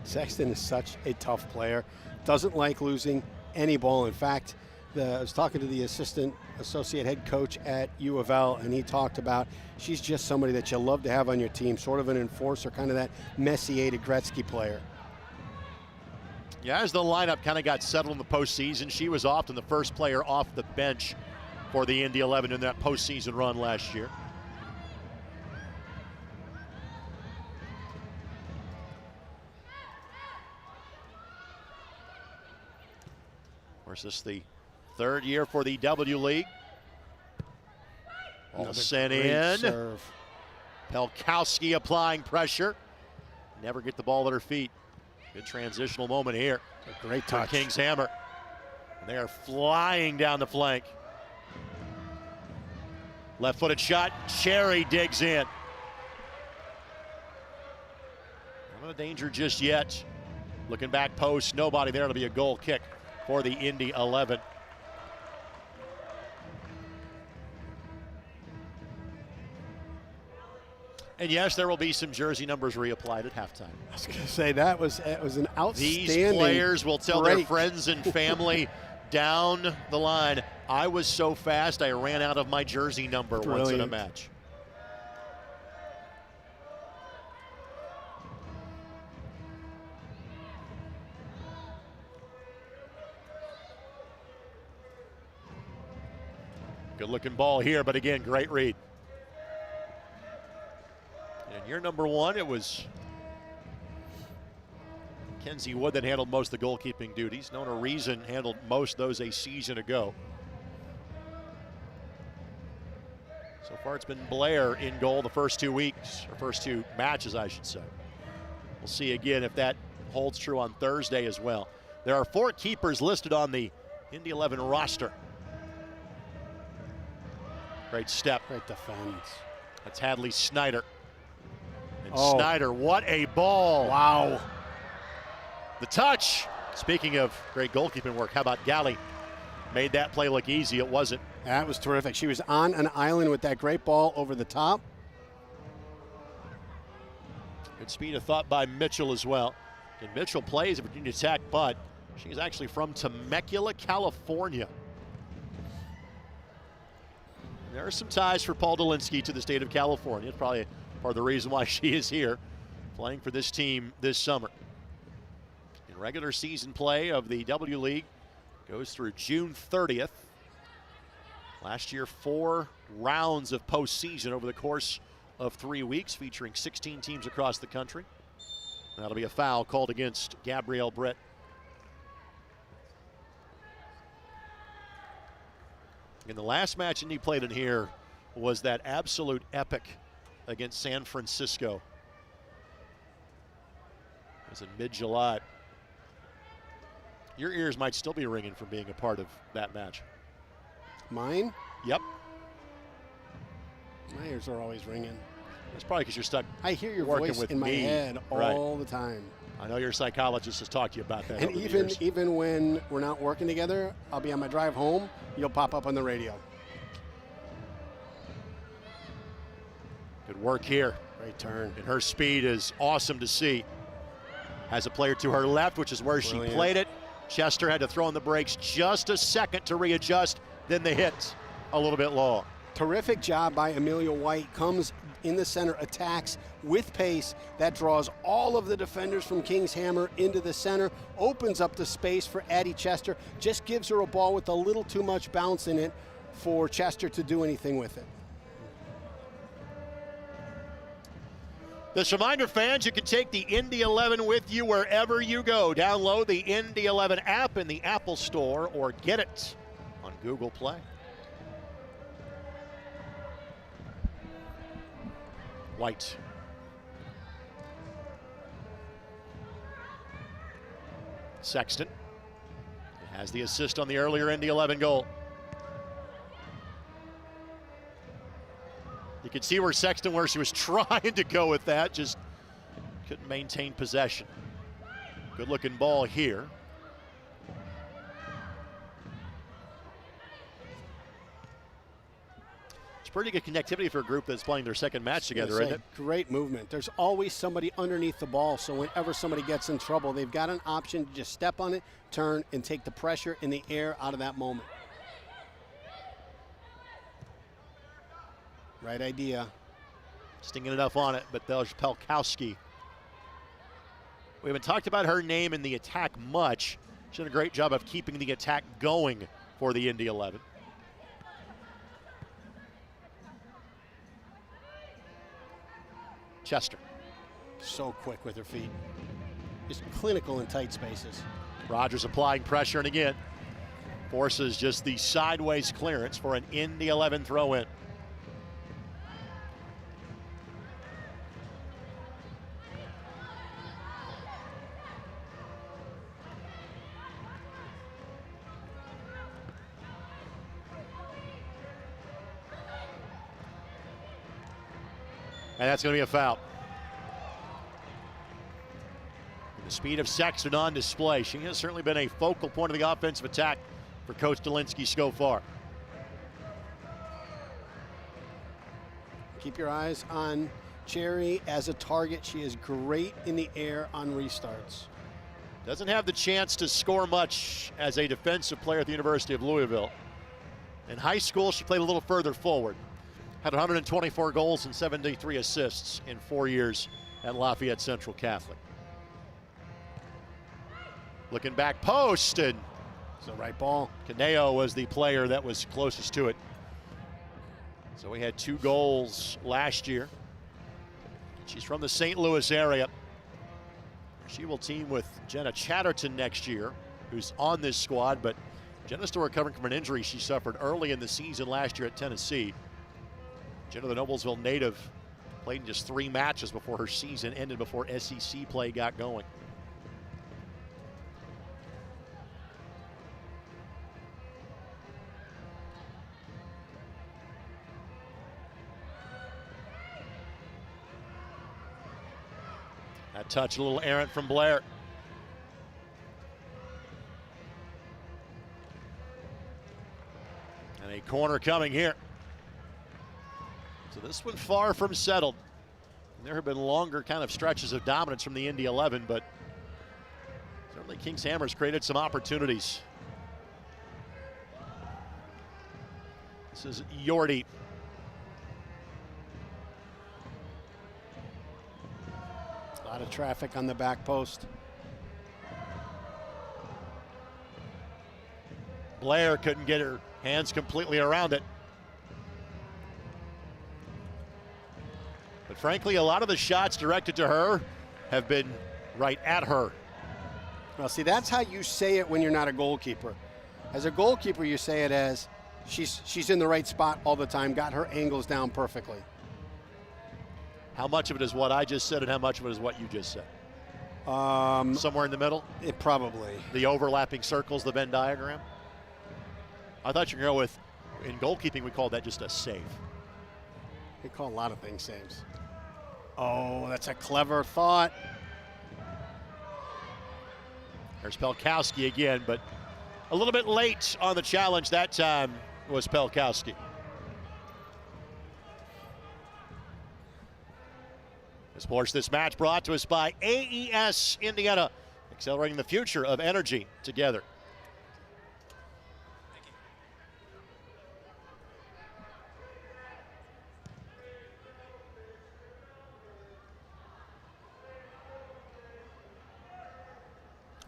S6: Sexton is such a tough player. Doesn't like losing any ball. In fact, I was talking to the associate head coach at U of L, and he talked about she's just somebody that you love to have on your team, sort of an enforcer, kind of that Messier to Gretzky player.
S3: Yeah, as the lineup kind of got settled in the postseason, she was often the first player off the bench for the Indy 11 in that postseason run last year. Of course, this is the 3rd year for the W League. All sent in.
S6: Serve.
S3: Pelkowski applying pressure. Never get the ball at her feet. Good transitional moment here.
S6: A great touch.
S3: King's Hammer. They are flying down the flank. Left-footed shot. Cherry digs in. Not a danger just yet. Looking back post, nobody there. It'll be a goal kick for the Indy 11. And yes, there will be some jersey numbers reapplied at halftime.
S6: I was going to say that was an outstanding.
S3: These players will tell
S6: break.
S3: their friends and family down the line, I was so fast I ran out of my jersey number once in a match. Good looking ball here, but again, great read. And your number 1, it was Kenzie Wood that handled most of the goalkeeping duties. Nona Reason handled most of those a season ago. So far it's been Blair in goal the first 2 weeks, or first 2 matches, I should say. We'll see again if that holds true on Thursday as well. There are 4 keepers listed on the Indy 11 roster. Great step.
S6: Great defense.
S3: That's Hadley Snyder. And
S6: Oh.
S3: Snyder, what a ball.
S6: Wow.
S3: The touch. Speaking of great goalkeeping work, how about Galley? Made that play look easy. It wasn't.
S6: That was terrific. She was on an island with that great ball over the top.
S3: Good speed of thought by Mitchell as well. And Mitchell plays at Virginia Tech, but she's actually from Temecula, California. There are some ties for Paul Dolinsky to the state of California. It's probably part of the reason why she is here playing for this team this summer. In regular season play of the W League goes through June 30th. Last year, 4 rounds of postseason over the course of 3 weeks, featuring 16 teams across the country. That'll be a foul called against Gabrielle Britt. And the last match Indy played in here was that absolute epic against San Francisco. It was in mid-July. Your ears might still be ringing from being a part of that match.
S6: Mine?
S3: Yep.
S6: My ears are always ringing.
S3: That's probably because you're stuck.
S6: I hear your
S3: working
S6: voice
S3: with
S6: in my
S3: me.
S6: head all the time.
S3: I know your psychologist has talked to you about that.
S6: And
S3: over the years.
S6: even when we're not working together, I'll be on my drive home, you'll pop up on the radio.
S3: Good work here.
S6: Great turn.
S3: And her speed is awesome to see. Has a player to her left, which is where
S6: Brilliant.
S3: she played it. Chester had to throw on the brakes just a second to readjust, then the hit a little bit long.
S6: Terrific job by Amelia White. Comes in the center, attacks with pace. That draws all of the defenders from King's Hammer into the center, opens up the space for Addie Chester, just gives her a ball with a little too much bounce in it for Chester to do anything with it.
S3: This reminder, fans, you can take the Indy 11 with you wherever you go. Download the Indy 11 app in the Apple Store or get it on Google Play. White. Sexton has the assist on the earlier Indy 11 goal. You can see where Sexton, where she was trying to go with that, just couldn't maintain possession. Good looking ball here. It's pretty good connectivity for a group that's playing their second match together, isn't it?
S6: Great movement. There's always somebody underneath the ball, so whenever somebody gets in trouble, they've got an option to just step on it, turn, and take the pressure in the air out of that moment. Right idea.
S3: Stinging enough on it, but there's Pelkowski. We haven't talked about her name in the attack much. She's done a great job of keeping the attack going for the Indy 11. Chester.
S6: So quick with her feet. Just clinical in tight spaces.
S3: Rogers applying pressure, and again, forces just the sideways clearance for an Indy 11 throw-in. And that's going to be a foul. The speed of Sexton on display. She has certainly been a focal point of the offensive attack for Coach Dolinsky so far.
S6: Keep your eyes on Cherry as a target. She is great in the air on restarts.
S3: Doesn't have the chance to score much as a defensive player at the University of Louisville. In high school, she played a little further forward. Had 124 goals and 73 assists in 4 years at Lafayette Central Catholic. Looking back post, and
S6: it's the right ball.
S3: Caneo was the player that was closest to it. So we had 2 goals last year. She's from the St. Louis area. She will team with Jenna Chatterton next year, who's on this squad, but Jenna's still recovering from an injury she suffered early in the season last year at Tennessee. Jenna, the Noblesville native, played in just 3 matches before her season ended, before SEC play got going. That touch a little errant from Blair. And a corner coming here. So this one far from settled. There have been longer kind of stretches of dominance from the Indy 11, but certainly Kings Hammer's created some opportunities. This is Yordi.
S6: A lot of traffic on the back post.
S3: Blair couldn't get her hands completely around it. But frankly, a lot of the shots directed to her have been right at her.
S6: Well, see, that's how you say it when you're not a goalkeeper. As a goalkeeper, you say it as she's in the right spot all the time, got her angles down perfectly.
S3: How much of it is what I just said and how much of it is what you just said? Somewhere in the middle?
S6: It probably.
S3: The overlapping circles, the Venn diagram? I thought you were going to go with, in goalkeeping, we call that just a save.
S6: We call a lot of things saves. Oh, that's a clever thought.
S3: There's Pelkowski again, but a little bit late on the challenge that time was Pelkowski. Of course, this match brought to us by AES Indiana, accelerating the future of energy together.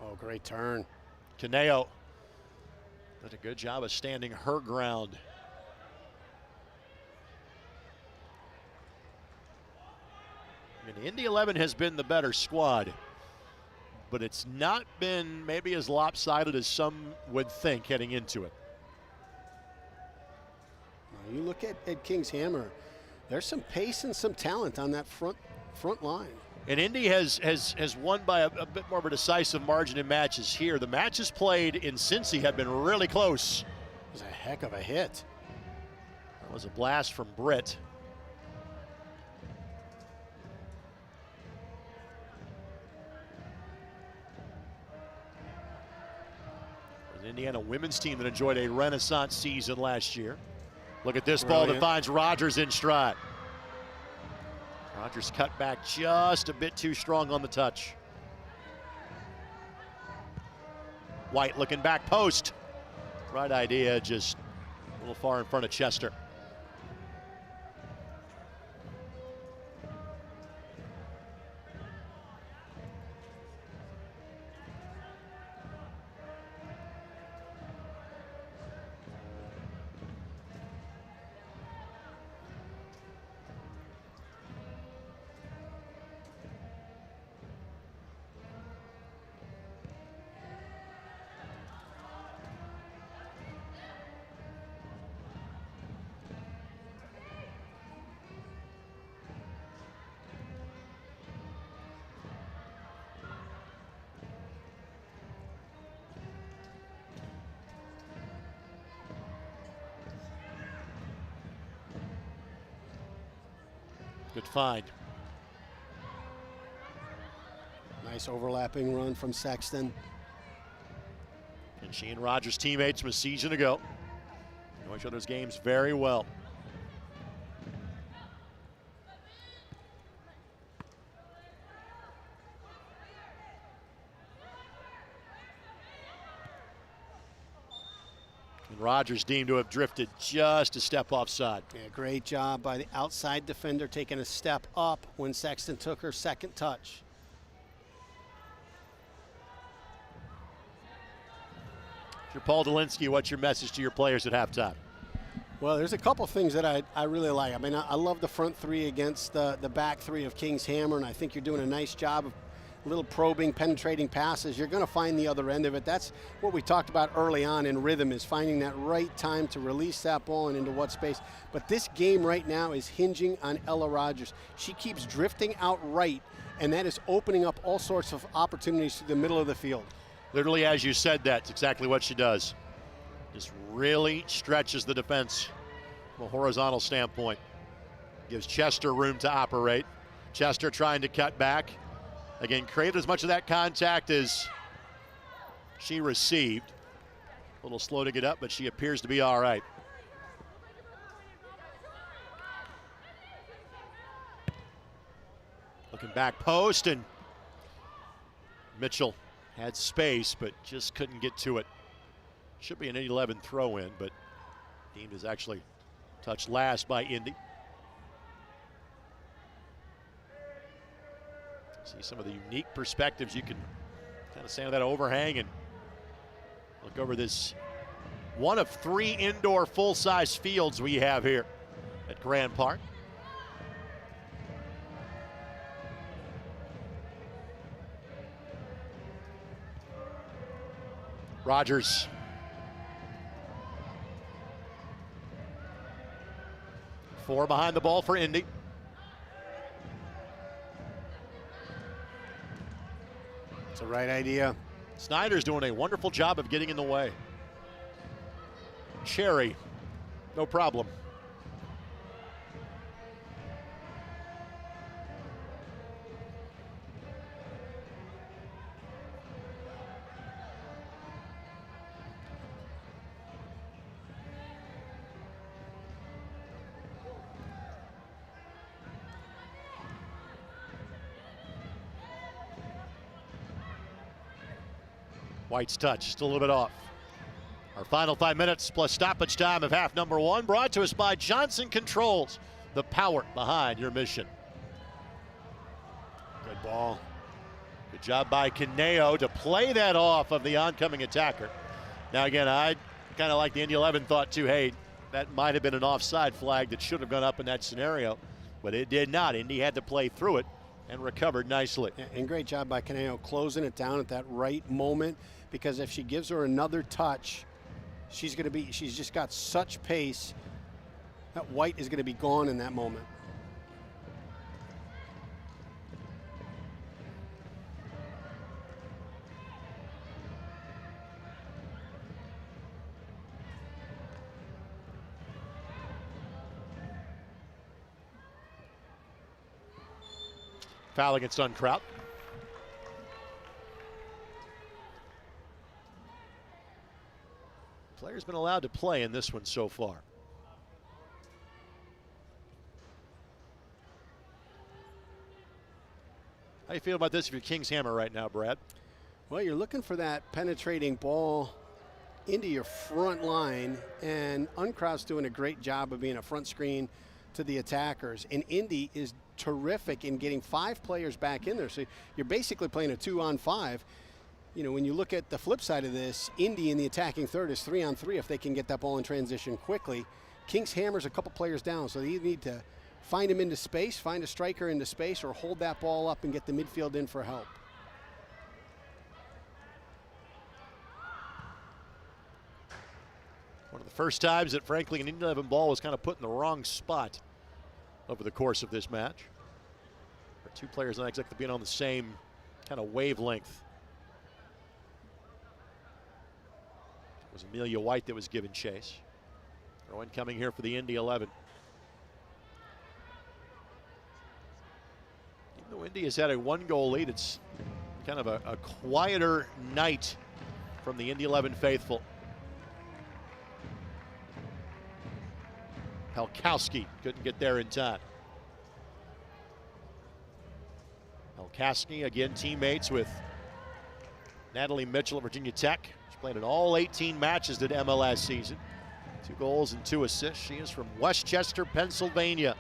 S6: Oh, great turn.
S3: Caneo did a good job of standing her ground. I mean, the Indy 11 has been the better squad, but it's not been maybe as lopsided as some would think heading into it.
S6: You look at Kings Hammer, there's some pace and some talent on that front line.
S3: And Indy has won by a bit more of a decisive margin in matches here. The matches played in Cincy have been really close.
S6: It was a heck of a hit.
S3: That was a blast from Britt. The Indiana women's team that enjoyed a renaissance season last year. Look at this ball that finds Rogers in stride. Rogers cut back just a bit too strong on the touch. White looking back post. Right idea, just a little far in front of Chester. Good find.
S6: Nice overlapping run from Sexton.
S3: And she and Rogers teammates from a season ago. Know each other's games very well. And Rogers deemed to have drifted just a step offside.
S6: Yeah, great job by the outside defender taking a step up when Sexton took her second touch.
S3: If you're Paul Delinsky, what's your message to your players at halftime?
S6: Well, there's a couple things that I really like. I mean, I love the front three against the back three of Kings Hammer, and I think you're doing a nice job of little probing, penetrating passes. You're going to find the other end of it. That's what we talked about early on in rhythm, is finding that right time to release that ball and into what space. But this game right now is hinging on Ella Rogers. She keeps drifting out right, and that is opening up all sorts of opportunities to the middle of the field.
S3: Literally, as you said, that's exactly what she does. Just really stretches the defense from a horizontal standpoint. Gives Chester room to operate. Chester trying to cut back. Again, created as much of that contact as she received. A little slow to get up, but she appears to be all right. Looking back post, and Mitchell had space, but just couldn't get to it. Should be an 8-11 throw-in, but deemed as actually touched last by Indy. See some of the unique perspectives. You can kind of stand on that overhang and look over this one of 3 indoor full-size fields we have here at Grand Park. Rogers. Four behind the ball for Indy.
S6: It's the right idea.
S3: Snyder's doing a wonderful job of getting in the way. Cherry, no problem. White's touch, still a little bit off. Our final 5 minutes plus stoppage time of half number 1, brought to us by Johnson Controls, the power behind your mission. Good ball. Good job by Caneo to play that off of the oncoming attacker. Now again, I kind of like the Indy 11 thought too, hey, that might have been an offside flag that should have gone up in that scenario, but it did not. Indy had to play through it and recovered nicely.
S6: And great job by Caneo closing it down at that right moment, because if she gives her another touch, she's just got such pace that White is going to be gone in that moment.
S3: Foul against Unkraut. Player's been allowed to play in this one so far. How do you feel about this if you're King's Hammer right now, Brad?
S6: Well, you're looking for that penetrating ball into your front line, and Unkraut's doing a great job of being a front screen to the attackers. And Indy is terrific in getting 5 players back in there. So you're basically playing a 2-on-5. You know, when you look at the flip side of this, Indy in the attacking third is 3-on-3 if they can get that ball in transition quickly. King's Hammer's a couple players down, so they need to find him into space, find a striker into space, or hold that ball up and get the midfield in for help.
S3: One of the first times that, frankly, an Indy 11 ball was kind of put in the wrong spot over the course of this match. Our 2 players not exactly being on the same kind of wavelength. It was Amelia White that was given chase. Throw in coming here for the Indy 11. Even though Indy has had a 1-goal lead, it's kind of a quieter night from the Indy 11 faithful. Helkowski couldn't get there in time. Helkowski, again, teammates with Natalie Mitchell at Virginia Tech. She's played in all 18 matches that MLS season. 2 goals and 2 assists. She is from Westchester, Pennsylvania.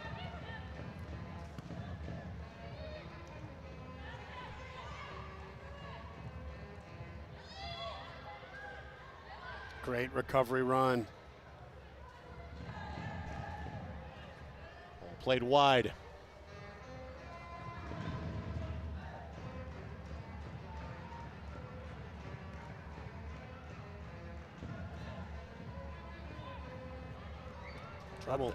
S6: Great recovery run.
S3: Played wide. Trouble.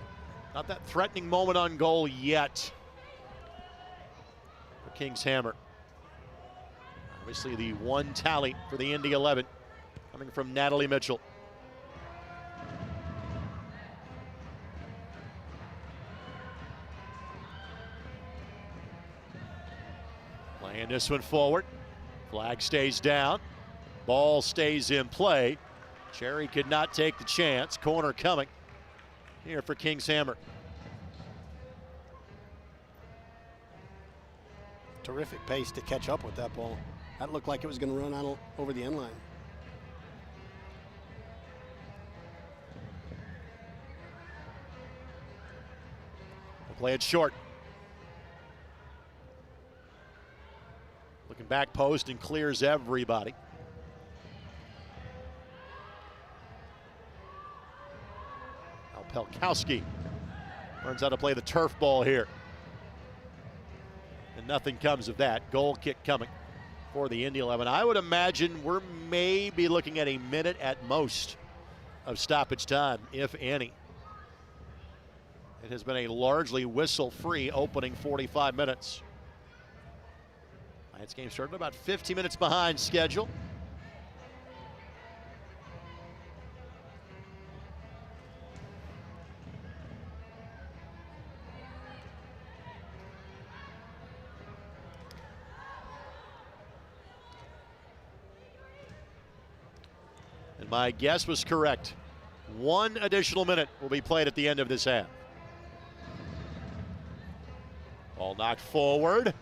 S3: Not that threatening moment on goal yet for King's Hammer. Obviously the 1 tally for the Indy 11 coming from Natalie Mitchell. And this one forward. Flag stays down. Ball stays in play. Cherry could not take the chance. Corner coming here for Kings Hammer.
S6: Terrific pace to catch up with that ball. That looked like it was going to run out over the end line.
S3: We'll play it short. Looking back post and clears everybody. Pelkowski learns how to play the turf ball here. And nothing comes of that. Goal kick coming for the Indy 11. I would imagine we're maybe looking at a minute at most of stoppage time, if any. It has been a largely whistle-free opening 45 minutes. Tonight's game started about 50 minutes behind schedule. And my guess was correct. 1 additional minute will be played at the end of this half. Ball knocked forward.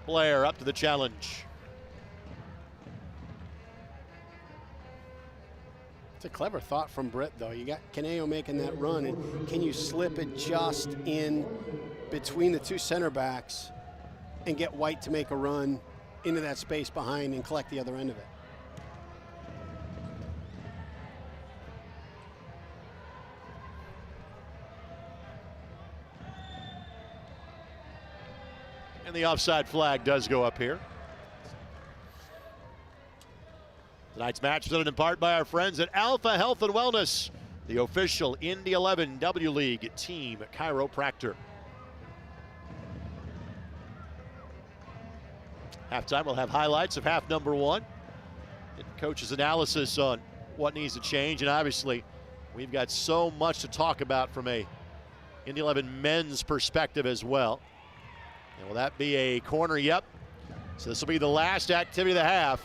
S3: Blair up to the challenge.
S6: It's a clever thought from Britt, though. You got Caneo making that run, and can you slip it just in between the two center backs and get White to make a run into that space behind and collect the other end of it?
S3: And the offside flag does go up here. Tonight's match presented in part by our friends at Alpha Health and Wellness, the official Indy 11 W League team chiropractor. Halftime, we'll have highlights of half number 1. And coach's analysis on what needs to change. And obviously, we've got so much to talk about from a Indy 11 men's perspective as well. And will that be a corner? Yep. So this will be the last activity of the half.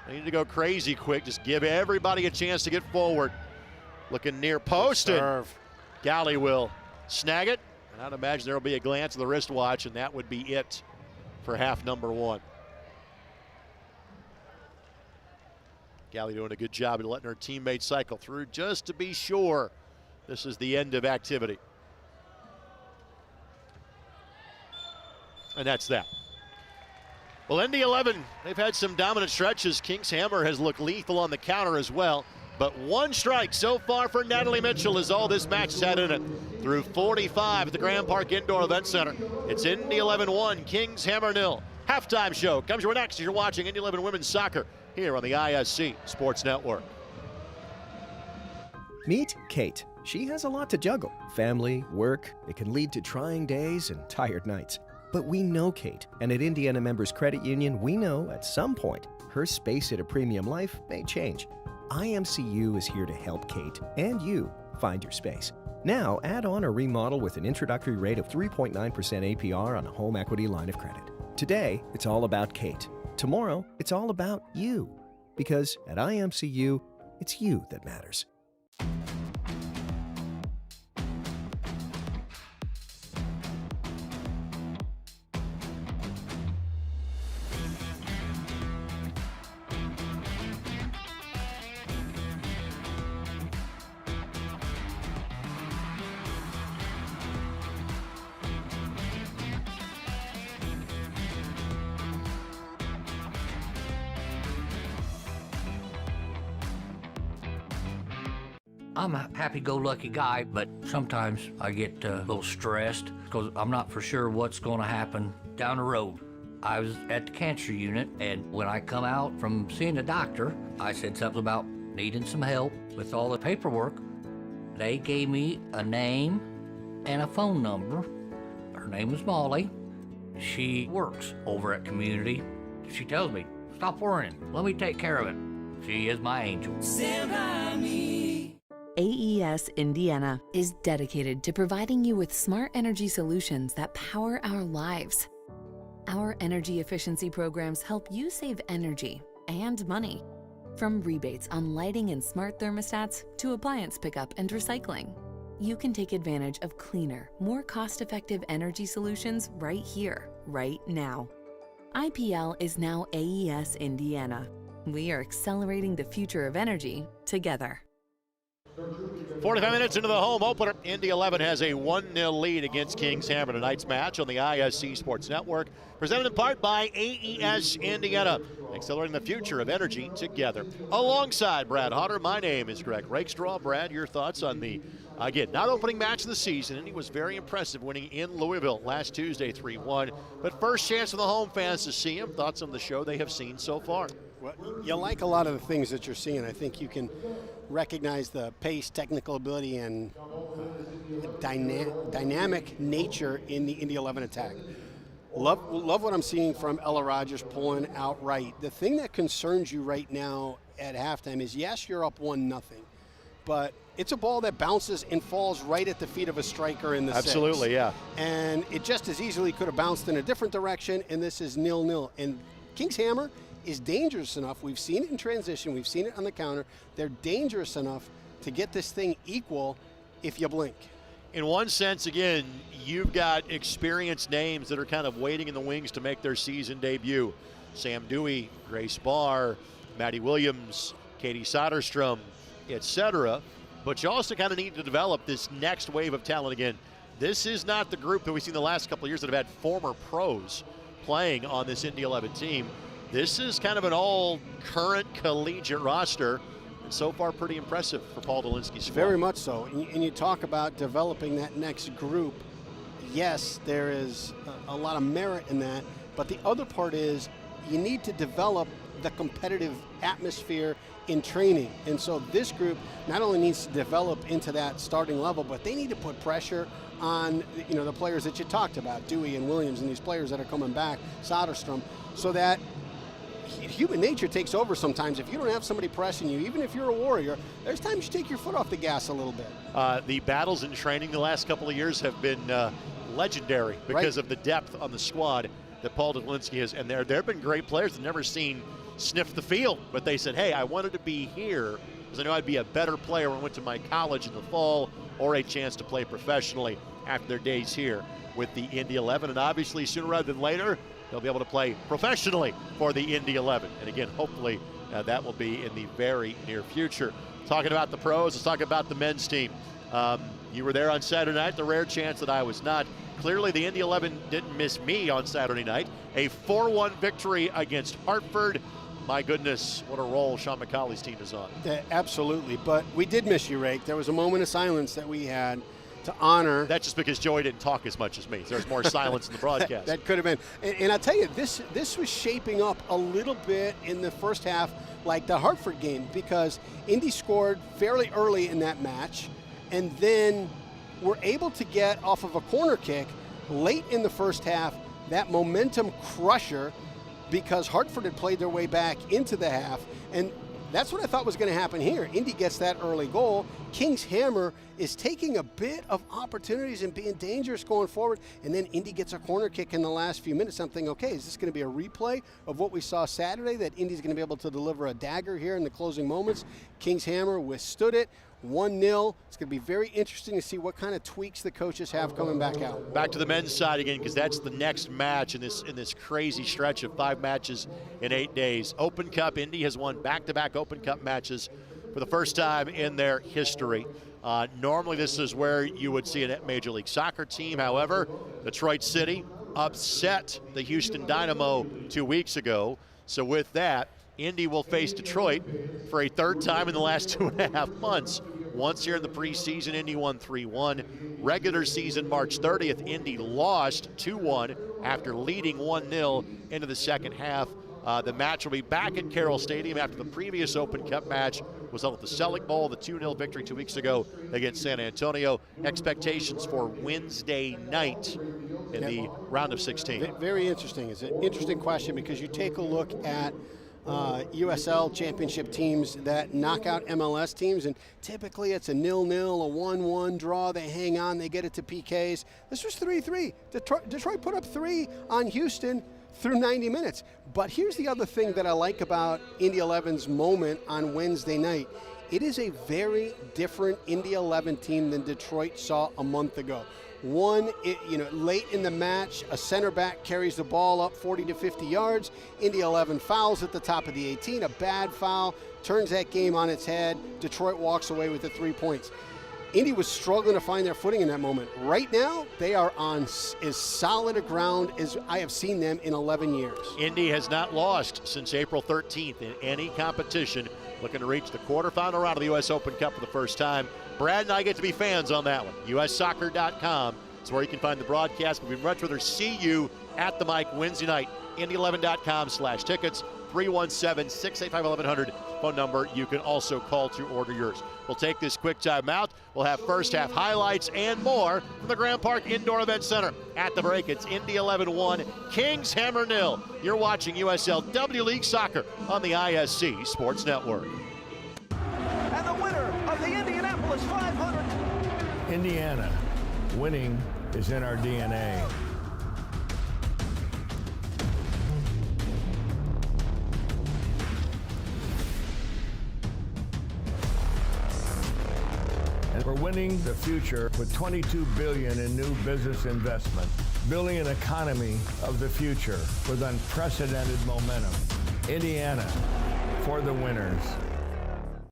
S3: They need to go crazy quick. Just give everybody a chance to get forward. Looking near post, and Galley will snag it. And I'd imagine there will be a glance of the wristwatch, and that would be it for half number 1. Galley doing a good job of letting her teammates cycle through just to be sure this is the end of activity. And that's that. Well, Indy 11, they've had some dominant stretches. Kings Hammer has looked lethal on the counter as well. But 1 strike so far for Natalie Mitchell is all this match has had in it. Through 45 at the Grand Park Indoor Event Center. It's Indy 11 1, Kings Hammer 0. Halftime show comes your next as you're watching Indy 11 Women's Soccer here on the ISC Sports Network.
S11: Meet Kate. She has a lot to juggle. Family, work. It can lead to trying days and tired nights. But we know Kate, and at Indiana Members Credit Union, we know at some point her space at a premium life may change. IMCU is here to help Kate and you find your space. Now, add on or remodel with an introductory rate of 3.9% APR on a home equity line of credit. Today, it's all about Kate. Tomorrow, it's all about you. Because at IMCU, it's you that matters.
S12: I'm a happy-go-lucky guy, but sometimes I get a little stressed because I'm not for sure what's going to happen down the road. I was at the cancer unit, and when I come out from seeing the doctor, I said something about needing some help with all the paperwork. They gave me a name and a phone number. Her name is Molly. She works over at Community. She tells me, stop worrying, let me take care of it. She is my angel.
S10: Stand by me.
S13: AES Indiana is dedicated to providing you with smart energy solutions that power our lives. Our energy efficiency programs help you save energy and money. From rebates on lighting and smart thermostats to appliance pickup and recycling, you can take advantage of cleaner, more cost-effective energy solutions right here, right now. IPL is now AES Indiana. We are accelerating the future of energy together.
S3: 45 minutes into the home opener, Indy 11 has a 1-0 lead against Kings Hammer. Tonight's match on the ISC Sports Network, presented in part by AES Indiana, accelerating the future of energy together. Alongside Brad Hodder, my name is Greg Rakestraw. Brad, your thoughts on the, again, not opening match of the season. Indy was very impressive, winning in Louisville last Tuesday 3-1. But first chance for the home fans to see him. Thoughts on the show they have seen so far?
S6: Well, you like a lot of the things that you're seeing. I think you can recognize the pace, technical ability, and dynamic nature in the Indy 11 attack. Love what I'm seeing from Ella Rogers pulling out right. The thing that concerns you right now at halftime is, yes, you're up 1-0, but it's a ball that bounces and falls right at the feet of a striker in the
S3: Absolutely,
S6: six.
S3: yeah.
S6: And it just as easily could have bounced in a different direction, and this is 0-0. And King's Hammer is dangerous enough. We've seen it in transition. We've seen it on the counter. They're dangerous enough to get this thing equal if you blink.
S3: In one sense, again, you've got experienced names that are kind of waiting in the wings to make their season debut. Sam Dewey, Grace Barr, Maddie Williams, Katie Soderstrom, etc. But you also kind of need to develop this next wave of talent again. This is not the group that we've seen the last couple of years that have had former pros playing on this Indy 11 team. This is kind of an all-current collegiate roster, and so far pretty impressive for Paul Dolinsky's squad.
S6: Very much so. And you talk about developing that next group. Yes, there is a lot of merit in that, but the other part is you need to develop the competitive atmosphere in training. And so this group not only needs to develop into that starting level, but they need to put pressure on the players that you talked about, Dewey and Williams, and these players that are coming back, Soderstrom, so that human nature takes over sometimes. If you don't have somebody pressing you, even if you're a warrior, there's times you take your foot off the gas a little bit.
S3: The battles in training the last couple of years have been legendary because of the depth on the squad that Paul Dolinsky has. And there have been great players that never sniffed the field, but they said, hey, I wanted to be here because I knew I'd be a better player when I went to my college in the fall or a chance to play professionally after their days here with the Indy 11. And obviously, sooner rather than later, they'll be able to play professionally for the Indy 11. And again, hopefully that will be in the very near future. Talking about the pros, let's talk about the men's team. You were there on Saturday night, the rare chance that I was not. Clearly, the Indy 11 didn't miss me on Saturday night. A 4-1 victory against Hartford. My goodness, what a role Sean McCauley's team is on.
S6: Absolutely, but we did miss you, Rake. There was a moment of silence that we had to honor.
S3: That's just because Joey didn't talk as much as me. There's more silence in the broadcast.
S6: That could have been. And I'll tell you, this was shaping up a little bit in the first half like the Hartford game, because Indy scored fairly early in that match and then were able to get off of a corner kick late in the first half, that momentum crusher, because Hartford had played their way back into the half. And that's what I thought was going to happen here. Indy gets that early goal. King's Hammer is taking a bit of opportunities and being dangerous going forward. And then Indy gets a corner kick in the last few minutes. I'm thinking, okay, is this going to be a replay of what we saw Saturday, that Indy's going to be able to deliver a dagger here in the closing moments? King's Hammer withstood it. 1-0. It's going to be very interesting to see what kind of tweaks the coaches have coming back out.
S3: Back to the men's side again, because that's the next match in this crazy stretch of 5 matches in 8 days. Open Cup, Indy has won back-to-back Open Cup matches for the first time in their history. Normally this is where you would see a Major League Soccer team. However, Detroit City upset the Houston Dynamo 2 weeks ago. So with that, Indy will face Detroit for a third time in the last 2.5 months. Once here in the preseason, Indy won 3-1. Regular season, March 30th, Indy lost 2-1 after leading 1-0 into the second half. The match will be back at Carroll Stadium after the previous Open Cup match was held at the Selleck Bowl, the 2-0 victory 2 weeks ago against San Antonio. Expectations for Wednesday night in the round of 16.
S6: Very interesting. It's an interesting question, because you take a look at USL championship teams that knock out MLS teams, and typically it's a 0-0, a 1-1 draw. They hang on, they get it to PKs. This was 3-3. Detroit put up 3 on Houston. through 90 minutes. But here's the other thing that I like about Indy 11's moment on Wednesday night. It is a very different Indy 11 team than Detroit saw a month ago. One, late in the match, a center back carries the ball up 40 to 50 yards. Indy 11 fouls at the top of the 18, a bad foul, turns that game on its head. Detroit walks away with the 3 points. Indy was struggling to find their footing in that moment. Right now, they are on as solid a ground as I have seen them in 11 years.
S3: Indy has not lost since April 13th in any competition, looking to reach the quarterfinal round of the U.S. Open Cup for the first time. Brad and I get to be fans on that one. USsoccer.com is where you can find the broadcast, but we'd much rather see you at the mic Wednesday night. Indy11.com/tickets, 317-685-1100. Phone number you can also call to order yours. We'll take this quick time out. We'll have first half highlights and more from the Grand Park Indoor Event Center. At the break, it's Indy 11-1, Kings Hammer 0. You're watching USL W League Soccer on the ISC Sports Network.
S14: And the winner of the Indianapolis 500.
S15: Indiana, winning is in our DNA. And we're winning the future with $22 billion in new business investment, building an economy of the future with unprecedented momentum. Indiana, for the winners.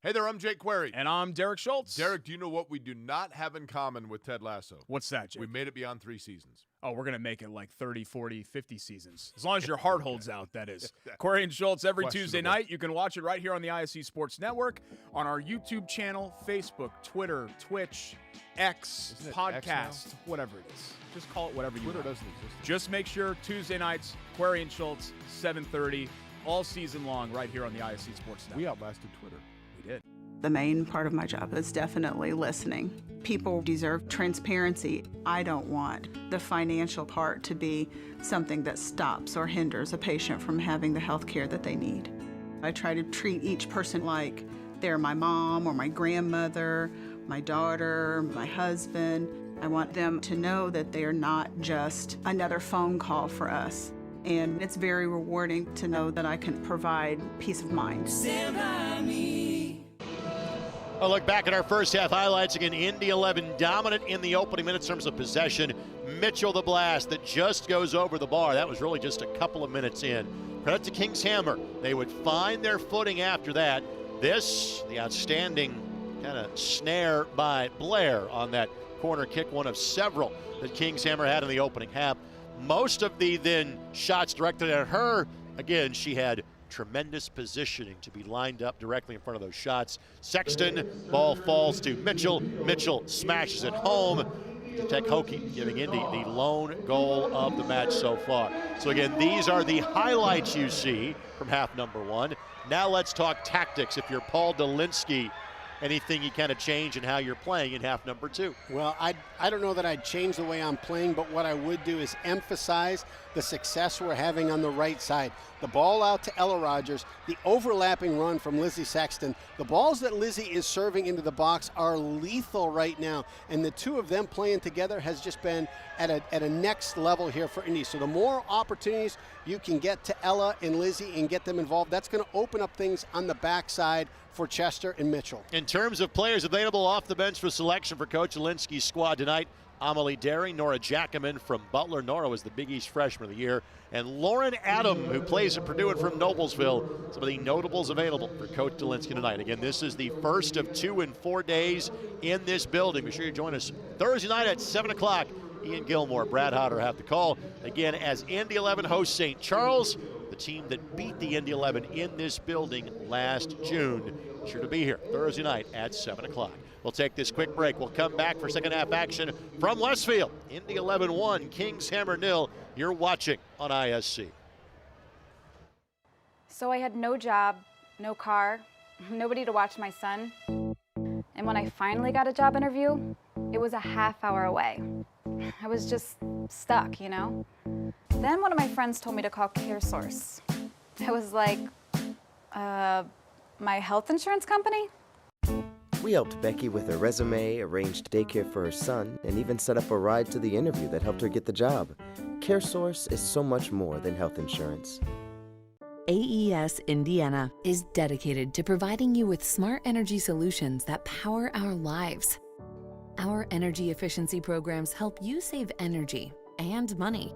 S16: Hey there, I'm Jake Query.
S17: And I'm Derek Schultz.
S16: Derek, do you know what we do not have in common with Ted Lasso?
S17: What's that, Jake?
S16: We made it beyond 3 seasons.
S17: Oh, we're going to make it like 30, 40, 50 seasons. As long as your heart holds out, that is. Query and Schultz every Tuesday night. You can watch it right here on the ISC Sports Network, on our YouTube channel, Facebook, Twitter, Twitch, X, podcast, whatever it is. Just call it whatever you want.
S16: Twitter doesn't exist.
S17: Just make sure Tuesday nights, Query and Schultz, 7:30, all season long right here on the ISC Sports Network.
S16: We outlasted Twitter.
S17: We did.
S18: The main part of my job is definitely listening. People deserve transparency. I don't want the financial part to be something that stops or hinders a patient from having the health care that they need. I try to treat each person like they're my mom or my grandmother, my daughter, my husband. I want them to know that they are not just another phone call for us. And it's very rewarding to know that I can provide peace of mind.
S10: Stand by me.
S3: A look back at our first half highlights. Again, Indy 11 dominant in the opening minutes in terms of possession. Mitchell the blast that just goes over the bar. That was really just a couple of minutes in. Credit to Kings Hammer. They would find their footing after that. This, the outstanding kind of snare by Blair on that corner kick, one of several that Kings Hammer had in the opening half. Most of the then shots directed at her. Again, she had tremendous positioning to be lined up directly in front of those shots. Sexton, ball falls to Mitchell. Mitchell smashes it home. Tech Hokie giving Indy the lone goal of the match so far. So again, these are the highlights you see from half number 1. Now let's talk tactics. If you're Paul Dolinsky, anything you kind of change in how you're playing in half number 2?
S6: Well, I don't know that I'd change the way I'm playing, but what I would do is emphasize the success we're having on the right side. The ball out to Ella Rogers, the overlapping run from Lizzie Sexton. The balls that Lizzie is serving into the box are lethal right now, and the two of them playing together has just been at a next level here for Indy. So the more opportunities you can get to Ella and Lizzie and get them involved, that's going to open up things on the backside for Chester and Mitchell.
S3: In terms of players available off the bench for selection for Coach Alinsky's squad tonight, Amelie Derry, Nora Jackaman from Butler. Nora was the Big East Freshman of the Year. And Lauren Adam, who plays at Purdue and from Noblesville. Some of the notables available for Coach Dolinsky tonight. Again, this is the first of 2 in 4 days in this building. Be sure you join us Thursday night at 7 o'clock. Ian Gilmore, Brad Hodder have the call. Again, as Indy 11 hosts St. Charles, the team that beat the Indy 11 in this building last June. Be sure to be here Thursday night at 7 o'clock. We'll take this quick break. We'll come back for second half action from Westfield. Indy 11-1, Kings Hammer 0. You're watching on ISC.
S7: So I had no job, no car, nobody to watch my son. And when I finally got a job interview, it was a half hour away. I was just stuck, you know? Then one of my friends told me to call CareSource. I was like, my health insurance company?
S8: We helped Becky with her resume, arranged daycare for her son, and even set up a ride to the interview that helped her get the job. CareSource is so much more than health insurance.
S13: AES Indiana is dedicated to providing you with smart energy solutions that power our lives. Our energy efficiency programs help you save energy and money.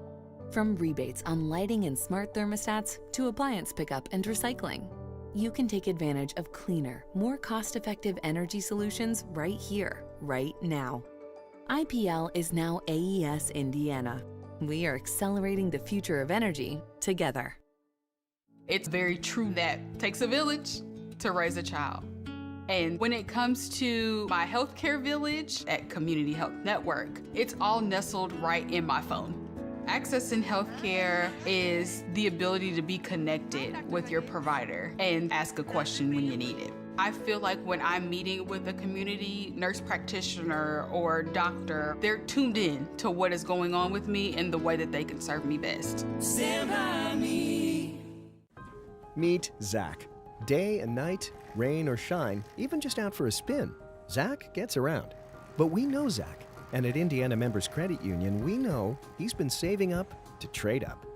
S13: From rebates on lighting and smart thermostats to appliance pickup and recycling, you can take advantage of cleaner, more cost-effective energy solutions right here, right now. IPL is now AES Indiana. We are accelerating the future of energy together.
S9: It's very true that it takes a village to raise a child. And when it comes to my healthcare village at Community Health Network, it's all nestled right in my phone. Accessing healthcare is the ability to be connected with your provider and ask a question when you need it. I feel like when I'm meeting with a community nurse practitioner or doctor, they're tuned in to what is going on with me and the way that they can serve me best.
S10: Stand by me.
S11: Meet Zach. Day and night, rain or shine, even just out for a spin, Zach gets around. But we know Zach. And at Indiana Members Credit Union, we know he's been saving up to trade up.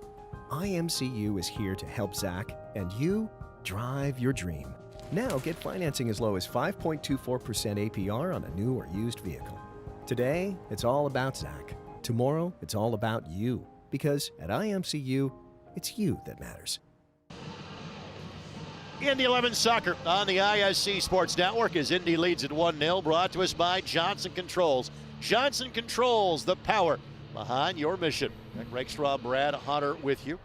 S11: IMCU is here to help Zach and you drive your dream. Now get financing as low as 5.24% APR on a new or used vehicle. Today, it's all about Zach. Tomorrow, it's all about you. Because at IMCU, it's you that matters.
S3: Indy 11 soccer on the ISC Sports Network as Indy leads at 1-0, brought to us by Johnson Controls. Johnson Controls, the power behind your mission. Greg Rakestraw, Brad Hunter with you.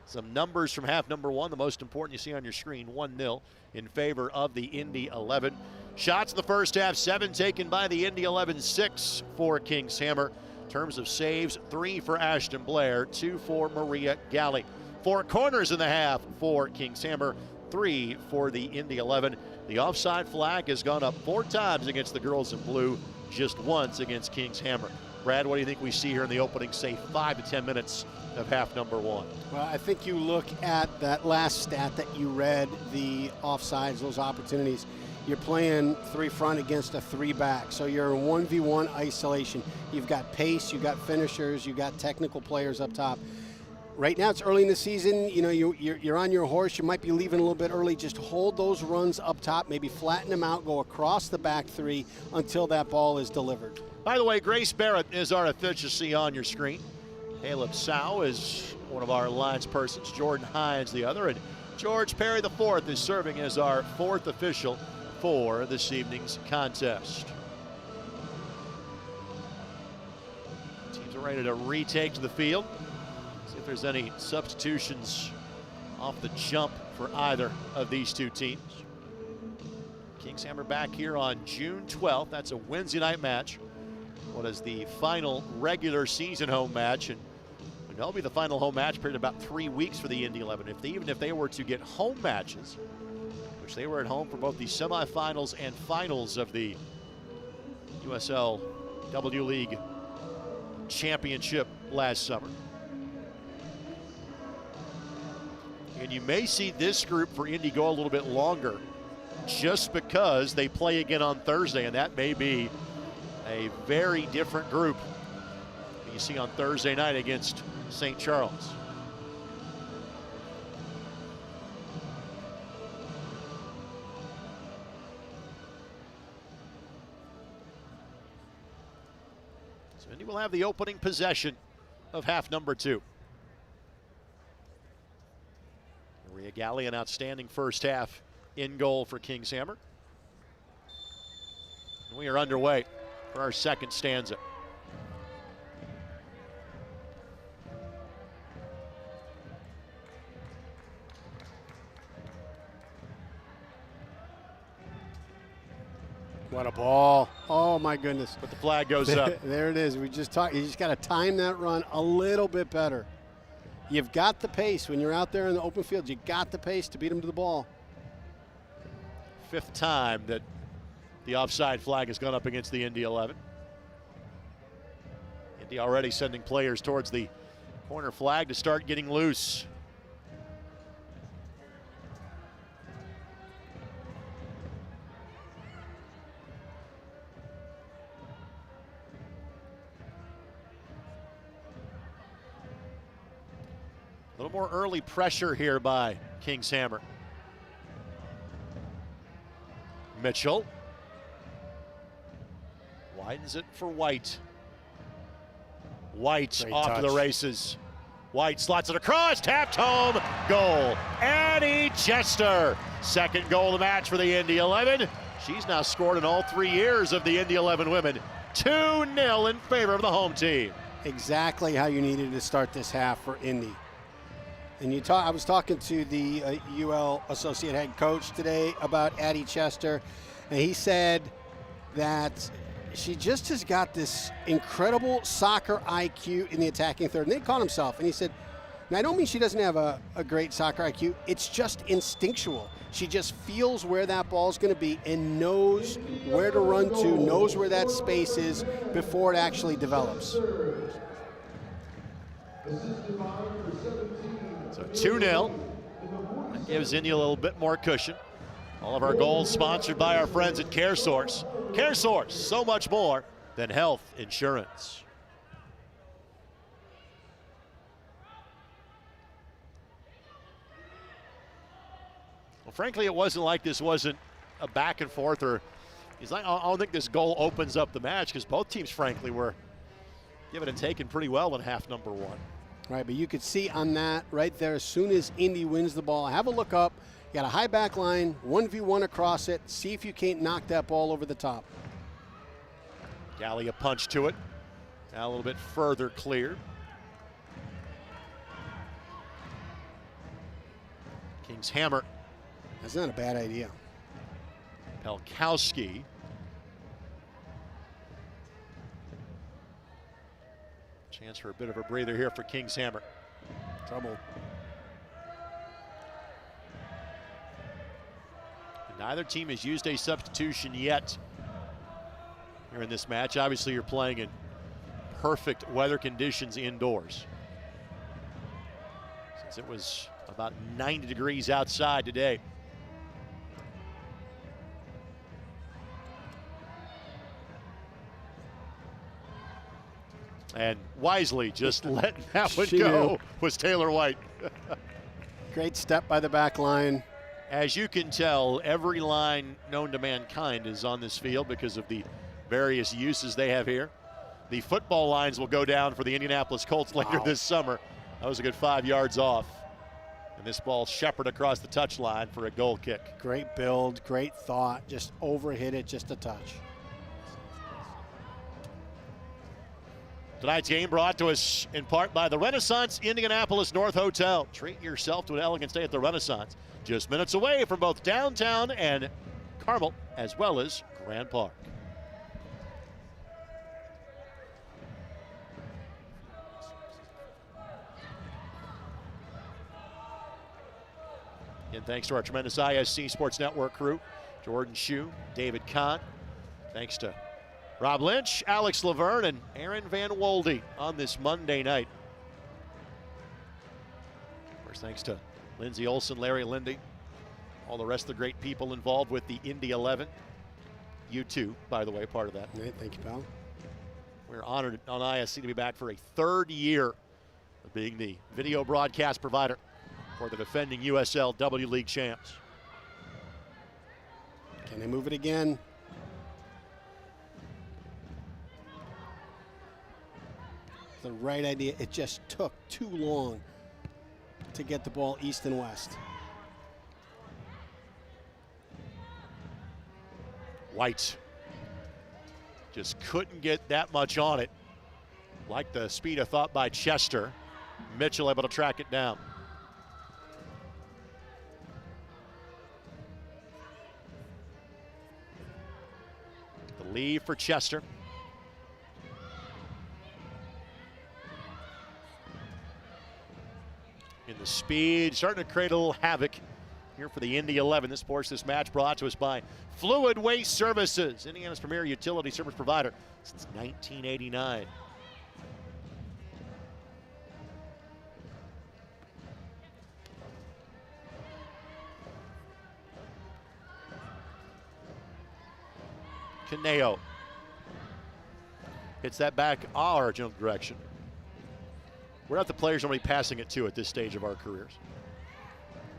S3: Some numbers from half number one, the most important you see on your screen, 1-0 in favor of the Indy 11. Shots in the first half, 7 taken by the Indy 11, 6 for Kings Hammer. In terms of saves, 3 for Ashton Blair, 2 for Maria Galley. 4 corners in the half for Kings Hammer, 3 for the Indy 11. The offside flag has gone up 4 times against the girls in blue, just once against Kings Hammer. Brad, what do you think we see here in the opening, say, 5 to 10 minutes of half number one?
S6: Well, I think you look at that last stat that you read, the offsides, those opportunities. You're playing 3 front against a 3 back, so you're in 1v1 isolation. You've got pace, you've got finishers, you've got technical players up top. Right now it's early in the season. You know, you're on your horse. You might be leaving a little bit early. Just hold those runs up top, maybe flatten them out, go across the back 3 until that ball is delivered.
S3: By the way, Grace Barrett is our efficiency on your screen. Caleb Sow is one of our alliance persons. Jordan Hines the other. And George Perry the fourth is serving as our 4th official for this evening's contest. Teams are ready to retake to the field. See if there's any substitutions off the jump for either of these two teams. Kings Hammer back here on June 12th. That's a Wednesday night match. What is the final regular season home match? And that'll be the final home match period about 3 weeks for the Indy 11. Even if they were to get home matches, which they were at home for both the semifinals and finals of the USL W League Championship last summer. And you may see this group for Indy go a little bit longer just because they play again on Thursday, and that may be a very different group than you see on Thursday night against St. Charles. So Indy will have the opening possession of half number 2. Maria Galley, an outstanding first half in goal for Kings Hammer. And we are underway for our second stanza.
S6: What a ball. Oh my goodness.
S3: But the flag goes up.
S6: There it is. We just talked. You just got to time that run a little bit better. You've got the pace when you're out there in the open field. You got the pace to beat them to the ball.
S3: 5th time that the offside flag has gone up against the Indy 11. Indy already sending players towards the corner flag to start getting loose. little more early pressure here by Kings Hammer. Mitchell widens it for White. White
S6: Great
S3: off
S6: touch.
S3: to the races. White slots it across, tapped home, goal. Addie Chester, second goal of the match for the Indy 11. She's now scored in all 3 years of the Indy 11 women. 2-0 in favor of the home team.
S6: Exactly how you needed to start this half for Indy. And I was talking to the UL associate head coach today about Addie Chester, and he said that she just has got this incredible soccer IQ in the attacking third. And they caught himself, and he said, now I don't mean she doesn't have a great soccer IQ, it's just instinctual. She just feels where that ball's going to be and knows where to run to, knows where that space is before it actually develops.
S3: So 2-0. That gives Indy a little bit more cushion. All of our goals sponsored by our friends at CareSource. CareSource, so much more than health insurance. Well, frankly, it wasn't like this wasn't a back and forth, or I don't think this goal opens up the match, because both teams, frankly, were given and taken pretty well in half number one.
S6: Right, but you could see on that right there, as soon as Indy wins the ball, have a look up. You got a high back line, 1v1 across it. See if you can't knock that ball over the top.
S3: Gallia punch to it. Now a little bit further cleared. Kings Hammer.
S6: That's not a bad idea.
S3: Pelkowski. Chance for a bit of a breather here for Kings Hammer.
S6: Trouble.
S3: Neither team has used a substitution yet here in this match. Obviously, you're playing in perfect weather conditions indoors, since it was about 90 degrees outside today. And wisely just letting that one go was Taylor White.
S6: Great step by the back line.
S3: As you can tell, every line known to mankind is on this field because of the various uses they have here. The football lines will go down for the Indianapolis Colts later this summer. That was a good 5 yards off. And this ball shepherded across the touchline for a goal kick.
S6: Great build, great thought, just overhit it just a touch.
S3: Tonight's game brought to us in part by the Renaissance Indianapolis North Hotel. Treat yourself to an elegant stay at the Renaissance, just minutes away from both downtown and Carmel, as well as Grand Park. And thanks to our tremendous ISC Sports Network crew, Jordan Shue, David Kahn. Thanks to Rob Lynch, Alex Laverne, and Aaron Van Wolde on this Monday night. Of course, thanks to Lindsay Olson, Larry Lindy, all the rest of the great people involved with the Indy 11. You too, by the way, part of that.
S6: Right, thank you, pal.
S3: We're honored on ISC to be back for a third year of being the video broadcast provider for the defending USL W League champs.
S6: Can they move it again? The right idea. It just took too long to get the ball east and west.
S3: White just couldn't get that much on it. Like the speed of thought by Chester. Mitchell able to track it down. The lead for Chester. In the speed, starting to create a little havoc here for the Indy 11. This match brought to us by Fluid Waste Services, Indiana's premier utility service provider since 1989. Caneo hits that back our general direction. We're not the players normally passing it to at this stage of our careers.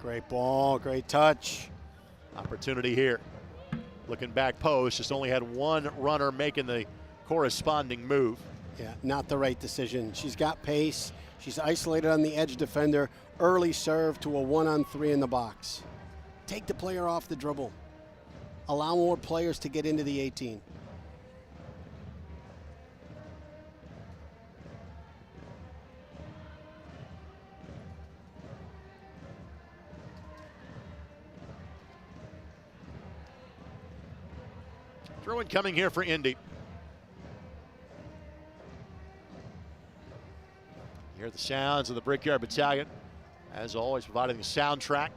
S6: Great ball, great touch.
S3: Opportunity here. Looking back post, just only had one runner making the corresponding move.
S6: Yeah, not the right decision. She's got pace. She's isolated on the edge defender. Early serve to a 1-on-3 in the box. Take the player off the dribble. Allow more players to get into the 18.
S3: Throw-in coming here for Indy. You hear the sounds of the Brickyard Battalion, as always providing the soundtrack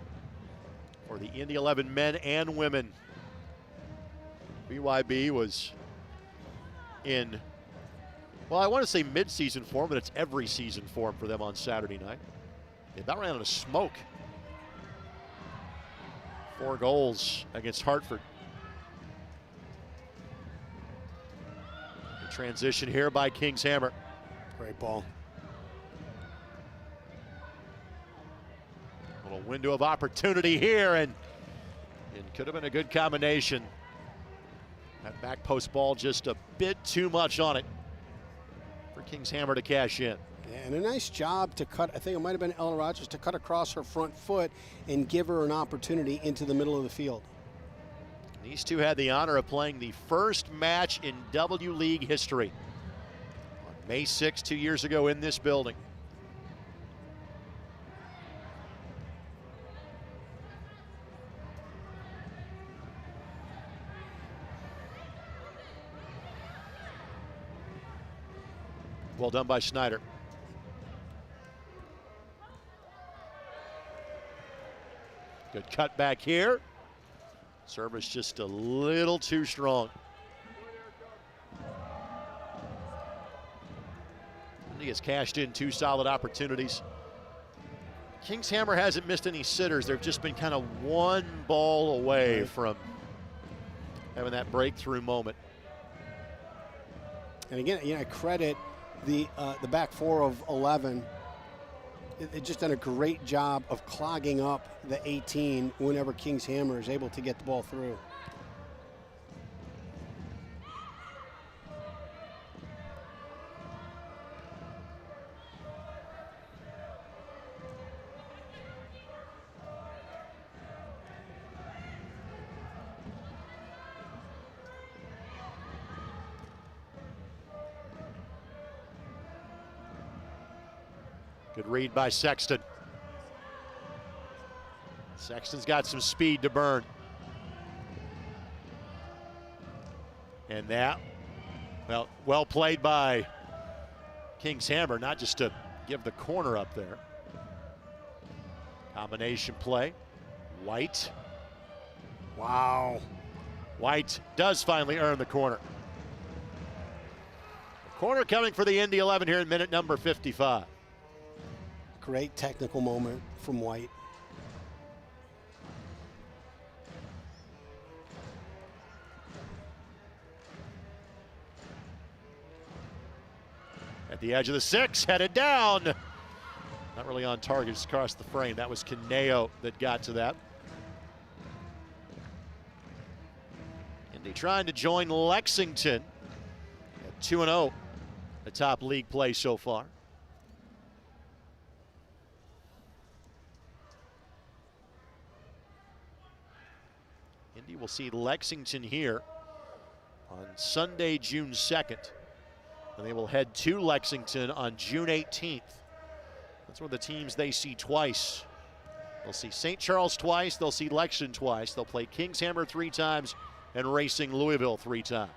S3: for the Indy 11 men and women. BYB was in, well, I want to say mid-season form, but it's every season form for them on Saturday night. They about ran out of smoke. 4 goals against Hartford. The transition here by King's Hammer.
S6: Great ball.
S3: Little window of opportunity here, and it could have been a good combination. That back post ball just a bit too much on it for King's Hammer to cash in.
S6: Yeah, and a nice job to cut, I think it might have been Ella Rogers, to cut across her front foot and give her an opportunity into the middle of the field.
S3: These two had the honor of playing the first match in W League history on May 6, 2 years ago in this building. Well done by Snyder. Good cut back here. Service just a little too strong. He has cashed in 2 solid opportunities. King's Hammer hasn't missed any sitters. They've just been kind of one ball away from having that breakthrough moment.
S6: And again, I credit the back 4 of 11. They've just done a great job of clogging up the 18 whenever King's Hammer is able to get the ball through.
S3: Good read by Sexton. Sexton's got some speed to burn. And that, well played by King's Hammer, not just to give the corner up there. Combination play. White.
S6: Wow.
S3: White does finally earn the corner. The corner coming for the Indy 11 here in minute number 55.
S6: Great technical moment from White.
S3: At the edge of the 6, headed down. Not really on target, just across the frame. That was Caneo that got to that. Indy trying to join Lexington at 2-0, the top league play so far. Indy will see Lexington here on Sunday, June 2nd. And they will head to Lexington on June 18th. That's one of the teams they see twice. They'll see St. Charles twice, they'll see Lexington twice. They'll play King's Hammer 3 times and Racing Louisville 3 times.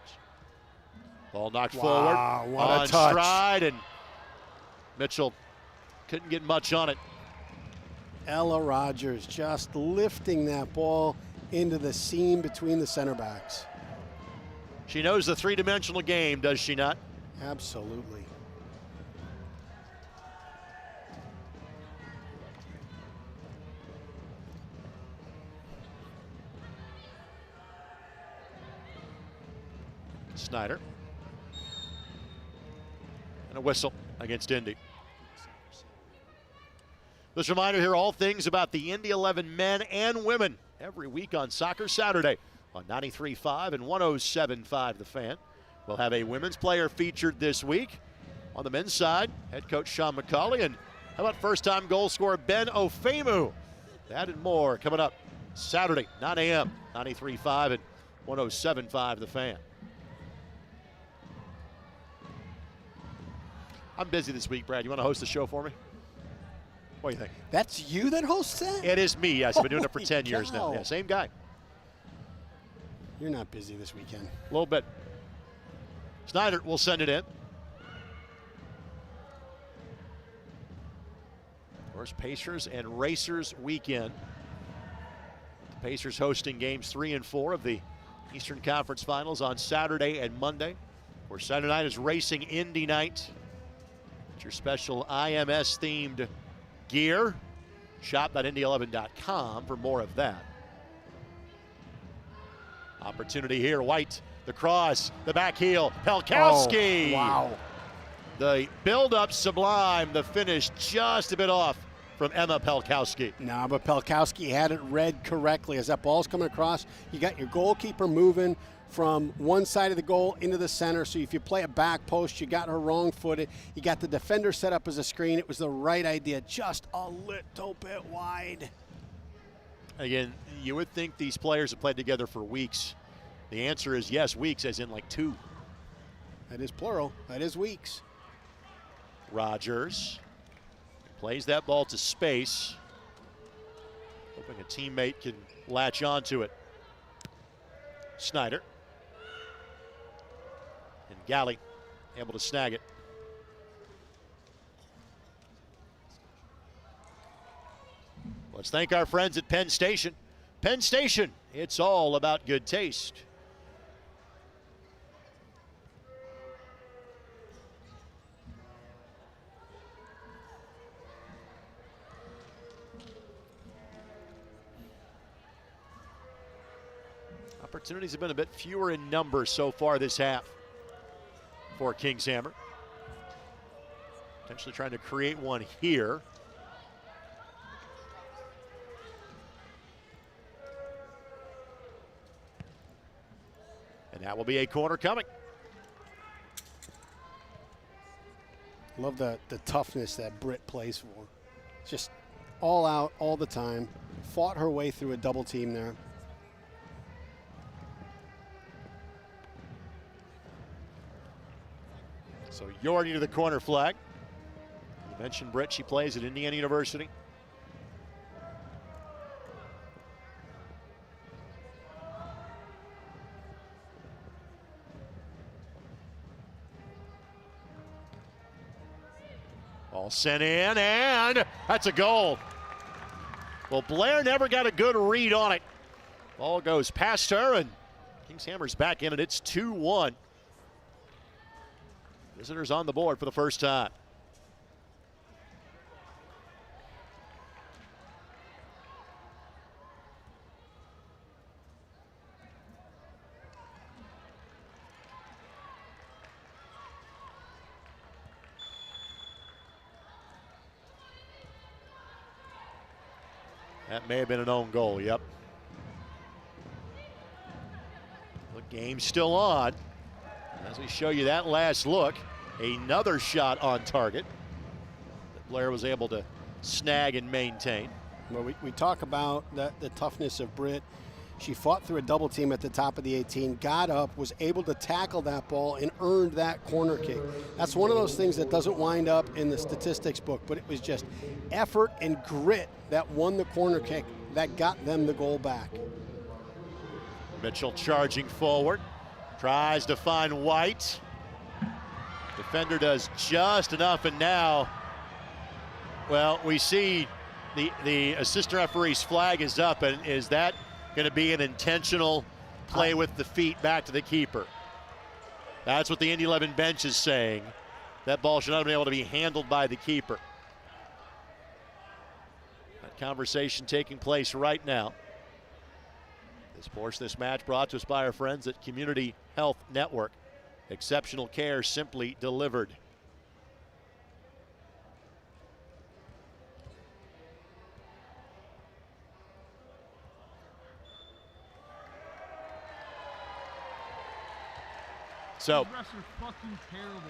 S3: Ball knocked forward on stride, and Mitchell couldn't get much on it.
S6: Ella Rogers just lifting that ball into the seam between the center backs.
S3: She knows the 3-dimensional game, does she not?
S6: Absolutely.
S3: Snyder. And a whistle against Indy. This reminder here, all things about the Indy 11 men and women every week on Soccer Saturday on 93.5 and 107.5 The Fan. We'll have a women's player featured this week. On the men's side, head coach Sean McCauley, and how about first-time goal scorer Ben Ofemu? That and more coming up Saturday, 9 a.m., 93.5 and 107.5 The Fan. I'm busy this week, Brad. You want to host the show for me? What do you think?
S6: That's you that hosts that?
S3: It is me, yes. I've been doing it for 10 years now. Yeah, same guy.
S6: You're not busy this weekend.
S3: A little bit. Snyder will send it in. Of course, Pacers and Racers weekend. The Pacers hosting games 3 and 4 of the Eastern Conference Finals on Saturday and Monday. Where Saturday night is Racing Indy night. It's your special IMS-themed gear. Shop.indy11.com for more of that. Opportunity here. White, the cross, the back heel. Pelkowski.
S6: Oh, wow.
S3: The build-up sublime. The finish just a bit off from Emma Pelkowski.
S6: No, but Pelkowski had it read correctly. As that ball's coming across, you got your goalkeeper moving from one side of the goal into the center. So if you play a back post, you got her wrong-footed. You got the defender set up as a screen. It was the right idea, just a little bit wide.
S3: Again, you would think these players have played together for weeks. The answer is yes, weeks, as in like 2.
S6: That is plural. That is weeks.
S3: Rogers plays that ball to space, hoping a teammate can latch onto it. Snyder. And Galley able to snag it. Let's thank our friends at Penn Station. Penn Station, it's all about good taste. Opportunities have been a bit fewer in number so far this half for Kings Hammer. Potentially trying to create one here. And that will be a corner coming.
S6: Love the toughness that Britt plays for. Just all out all the time. Fought her way through a double team there.
S3: So Yordi to the corner flag. You mentioned Britt, she plays at Indiana University. Ball sent in, and that's a goal. Well, Blair never got a good read on it. Ball goes past her, and Kings Hammer's back in, and it's 2-1. Visitors on the board for the first time. That may have been an own goal, yep. The game's still on. As we show you that last look, another shot on target that Blair was able to snag and maintain.
S6: Well, we talk about the toughness of Britt. She fought through a double team at the top of the 18, got up, was able to tackle that ball, and earned that corner kick. That's one of those things that doesn't wind up in the statistics book, but it was just effort and grit that won the corner kick that got them the goal back.
S3: Mitchell charging forward, tries to find White. Defender does just enough, and now, well, we see the assistant referee's flag is up, and is that going to be an intentional play with the feet back to the keeper? That's what the Indy 11 bench is saying. That ball should not have been able to be handled by the keeper. That conversation taking place right now. This match brought to us by our friends at Community Health Network. Exceptional care simply delivered. So
S5: These refs are fucking terrible.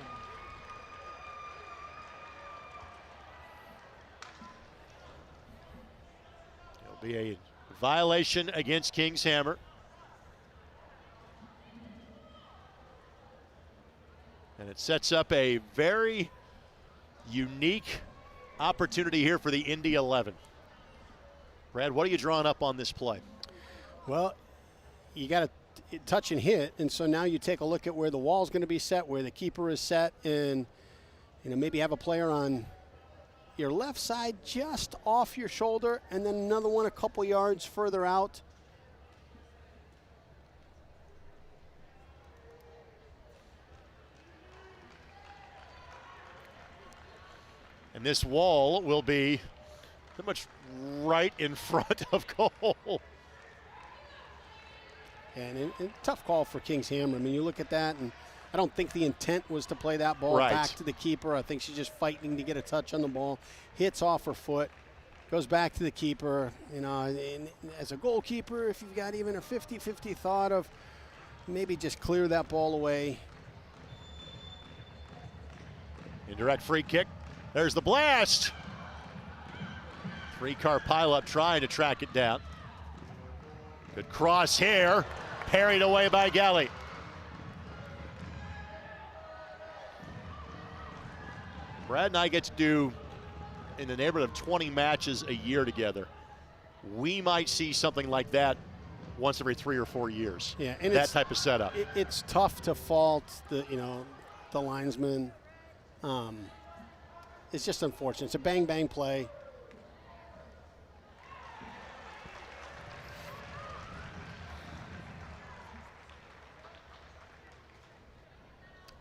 S3: it'll be a violation against Kings Hammer. And it sets up a very unique opportunity here for the Indy 11. Brad, what are you drawing up on this play?
S6: Well, you got to touch and hit, and so now you take a look at where the wall's going to be set, where the keeper is set, and maybe have a player on your left side just off your shoulder, and then another one a couple yards further out.
S3: And this wall will be pretty much right in front of goal.
S6: And a tough call for Kings Hammer. I mean, you look at that, and I don't think the intent was to play that ball back to the keeper. I think she's just fighting to get a touch on the ball. Hits off her foot, goes back to the keeper. And as a goalkeeper, if you've got even a 50-50 thought of maybe just clear that ball away.
S3: Indirect free kick. There's the blast. 3-car pileup trying to track it down. Good cross here. Parried away by Galley. Brad and I get to do in the neighborhood of 20 matches a year together. We might see something like that once every 3 or 4 years.
S6: Yeah, and
S3: that type of setup.
S6: It's tough to fault the linesman. It's just unfortunate. It's a bang-bang play.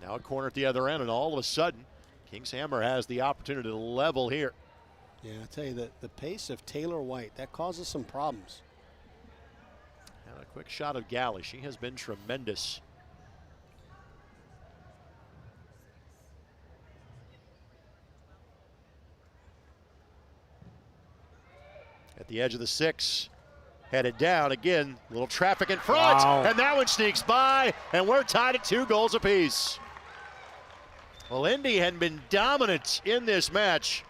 S3: Now a corner at the other end, and all of a sudden, Kings Hammer has the opportunity to level here.
S6: Yeah, I tell you, the pace of Taylor White, that causes some problems.
S3: And a quick shot of Galley. She has been tremendous. At the edge of the 6, headed down again. Little traffic in front, and that one sneaks by, and we're tied at 2 goals apiece. Well, Indy had been dominant in this match,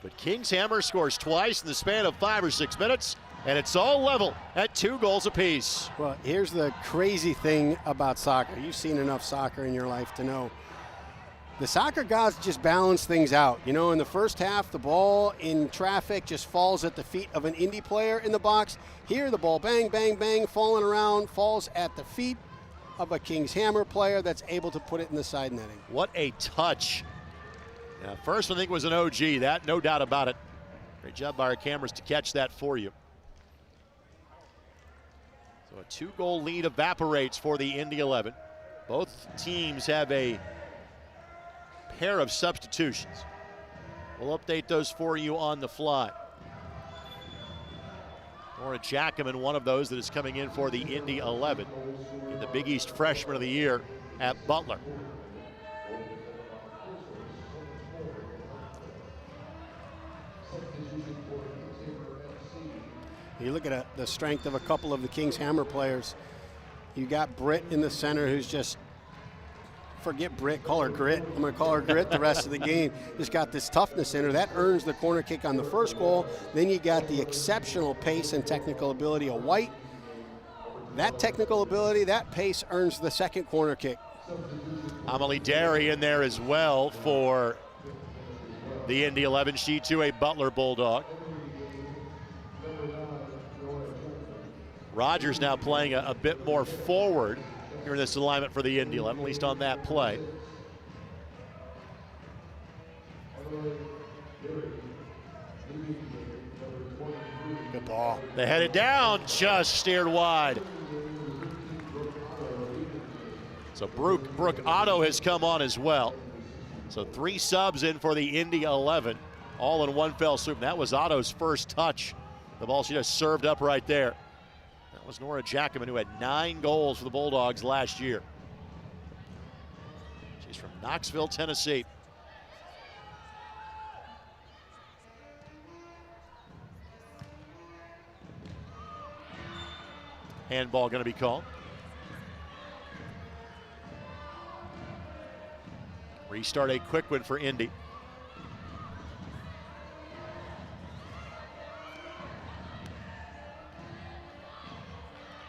S3: but Kings Hammer scores twice in the span of 5 or 6 minutes, and it's all level at 2 goals apiece.
S6: Well, here's the crazy thing about soccer. You've seen enough soccer in your life to know the soccer gods just balance things out. In the first half, the ball in traffic just falls at the feet of an Indy player in the box. Here, the ball bang, bang, bang, falling around, falls at the feet of a Kings Hammer player that's able to put it in the side netting.
S3: What a touch. Now, first I think it was an OG, that no doubt about it. Great job by our cameras to catch that for you. So a 2-goal lead evaporates for the Indy 11. Both teams have a pair of substitutions. We'll update those for you on the fly. Nora Jackman, one of those that is coming in for the Indy 11 in the Big East Freshman of the Year at Butler.
S6: You look at the strength of a couple of the Kings Hammer players. You got Britt in the center, who's just, forget Britt, call her Grit. I'm going to call her Grit the rest of the game. Just got this toughness in her. That earns the corner kick on the first goal. Then you got the exceptional pace and technical ability of White. That technical ability, that pace earns the second corner kick.
S3: Amelie Derry in there as well for the Indy 11. She too a Butler Bulldog. Rogers now playing a bit more forward here in this alignment for the Indy 11, at least on that play.
S6: Good ball.
S3: They headed down, just steered wide. So Brooke Otto has come on as well. So 3 subs in for the Indy 11, all in one fell swoop. That was Otto's first touch. The ball she just served up right there. That was Nora Jackman, who had 9 goals for the Bulldogs last year. She's from Knoxville, Tennessee. Handball going to be called. Restart a quick one for Indy.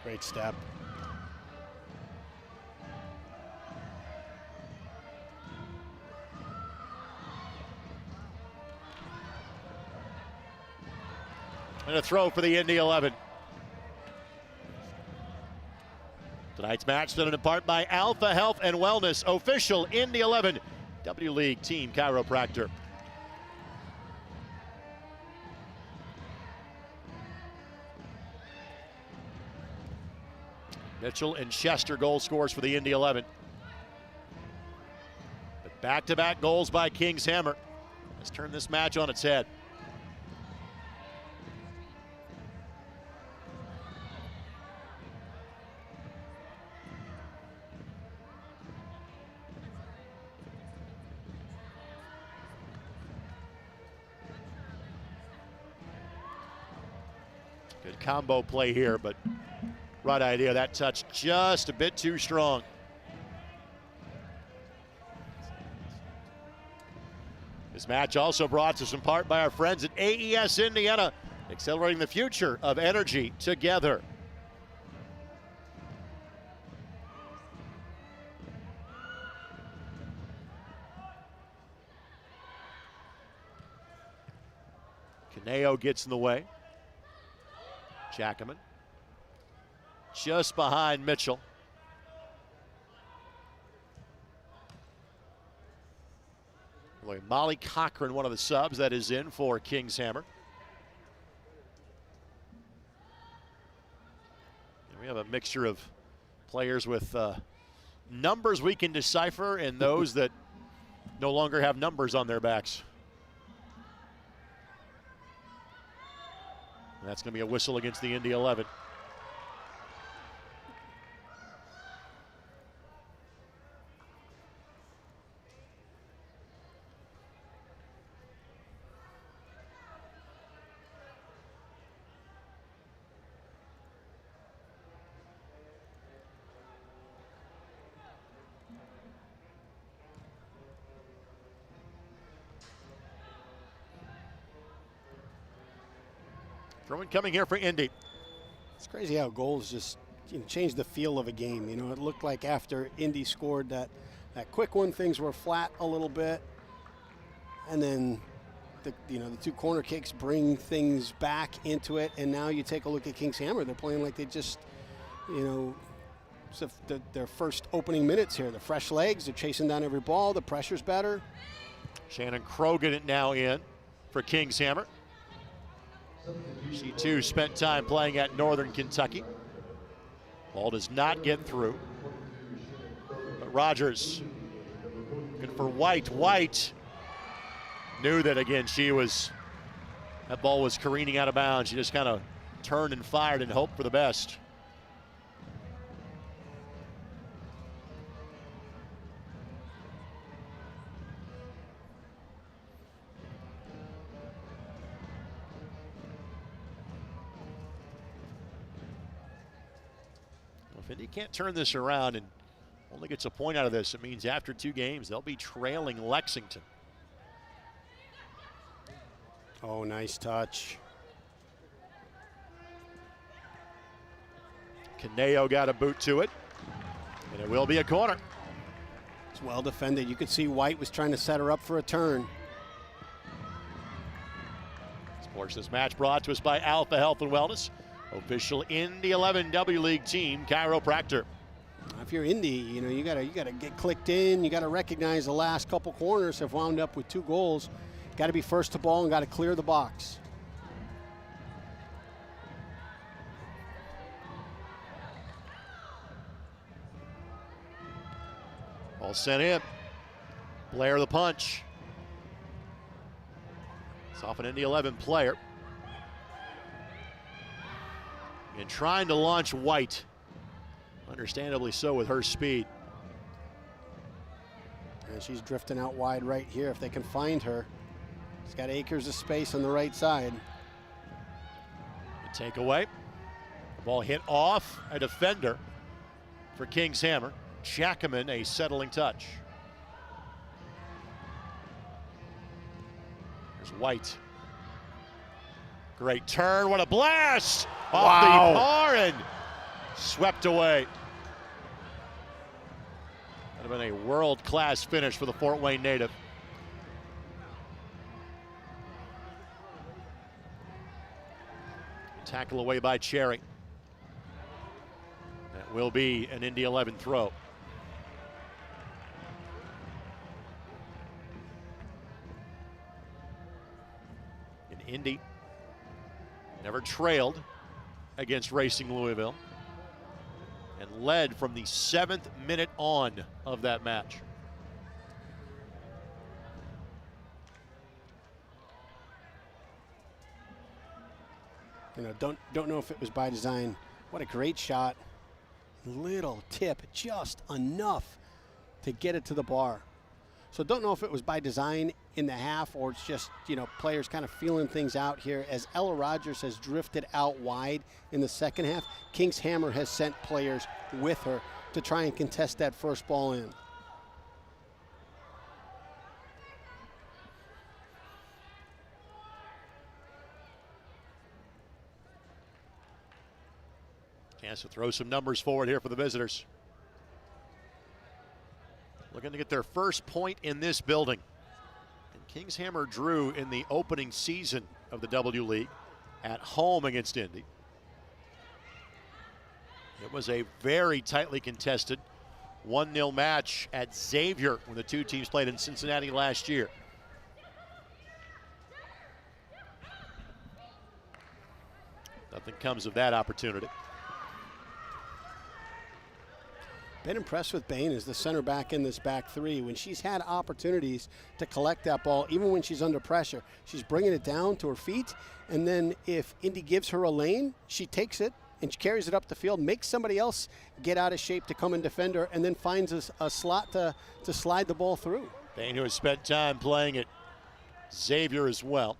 S6: Great step.
S3: And a throw for the Indy 11. Tonight's match done in part by Alpha Health and Wellness, official Indy 11 W League team chiropractor. Mitchell and Chester goal scorers for the Indy 11. But back-to-back goals by King's Hammer has turned this match on its head. Good combo play here, but right idea. That touch just a bit too strong. This match also brought to us in part by our friends at AES Indiana, accelerating the future of energy together. Caneo gets in the way. Jackman just behind Mitchell. Molly Cochran, one of the subs that is in for King's Hammer. And we have a mixture of players with numbers we can decipher and those that no longer have numbers on their backs. And that's going to be a whistle against the Indy 11. Throw-in coming here for Indy.
S6: It's crazy how goals just change the feel of a game. You know, it looked like after Indy scored that quick one, things were flat a little bit, and then the two corner kicks bring things back into it. And now you take a look at King's Hammer; they're playing like they just, it's their first opening minutes here. The fresh legs, they're chasing down every ball. The pressure's better.
S3: Shannon Krogan now in for King's Hammer. She too spent time playing at Northern Kentucky. Ball does not get through. But Rogers looking for White. White knew that again that ball was careening out of bounds. She just kind of turned and fired and hoped for the best. If Indy can't turn this around and only gets a point out of this, it means after 2 games they'll be trailing Lexington.
S6: Oh, nice touch.
S3: Caneo got a boot to it, and it will be a corner.
S6: It's well defended. You could see White was trying to set her up for a turn.
S3: This portion of this match brought to us by Alpha Health and Wellness, official Indy 11 W League team chiropractor.
S6: If you're Indy, you gotta get clicked in. You gotta recognize the last couple corners have wound up with 2 goals. Got to be first to ball and got to clear the box.
S3: Ball sent in. Blair the punch. It's off an Indy 11 player. And trying to launch White. Understandably so with her speed.
S6: And she's drifting out wide right here if they can find her. She's got acres of space on the right side.
S3: The takeaway. The ball hit off a defender for King's Hammer. Jackman, a settling touch. White. Great turn, what a blast! Off
S6: Wow.
S3: the bar and swept away. Would have been a world-class finish for the Fort Wayne native. Tackle away by Cherry. That will be an Indy 11 throw. In Indy, never trailed against Racing Louisville and led from the 7th minute on of that match.
S6: You know, don't know if it was by design. What a great shot. Little tip, just enough to get it to the bar. So don't know if it was by design in the half or it's just, you know, players kind of feeling things out here. As Ella Rogers has drifted out wide in the second half, King's Hammer has sent players with her to try and contest that first ball in.
S3: Chance to throw some numbers forward here for the visitors. Looking to get their first point in this building. And King's Hammer drew in the opening season of the W League at home against Indy. It was a very tightly contested 1-0 match at Xavier when the two teams played in Cincinnati last year. Nothing comes of that opportunity.
S6: Been impressed with Bain as the center back in this back three. When she's had opportunities to collect that ball, even when she's under pressure, she's bringing it down to her feet. And then if Indy gives her a lane, she takes it and she carries it up the field, makes somebody else get out of shape to come and defend her, and then finds a slot to slide the ball through.
S3: Bain, who has spent time playing at Xavier as well.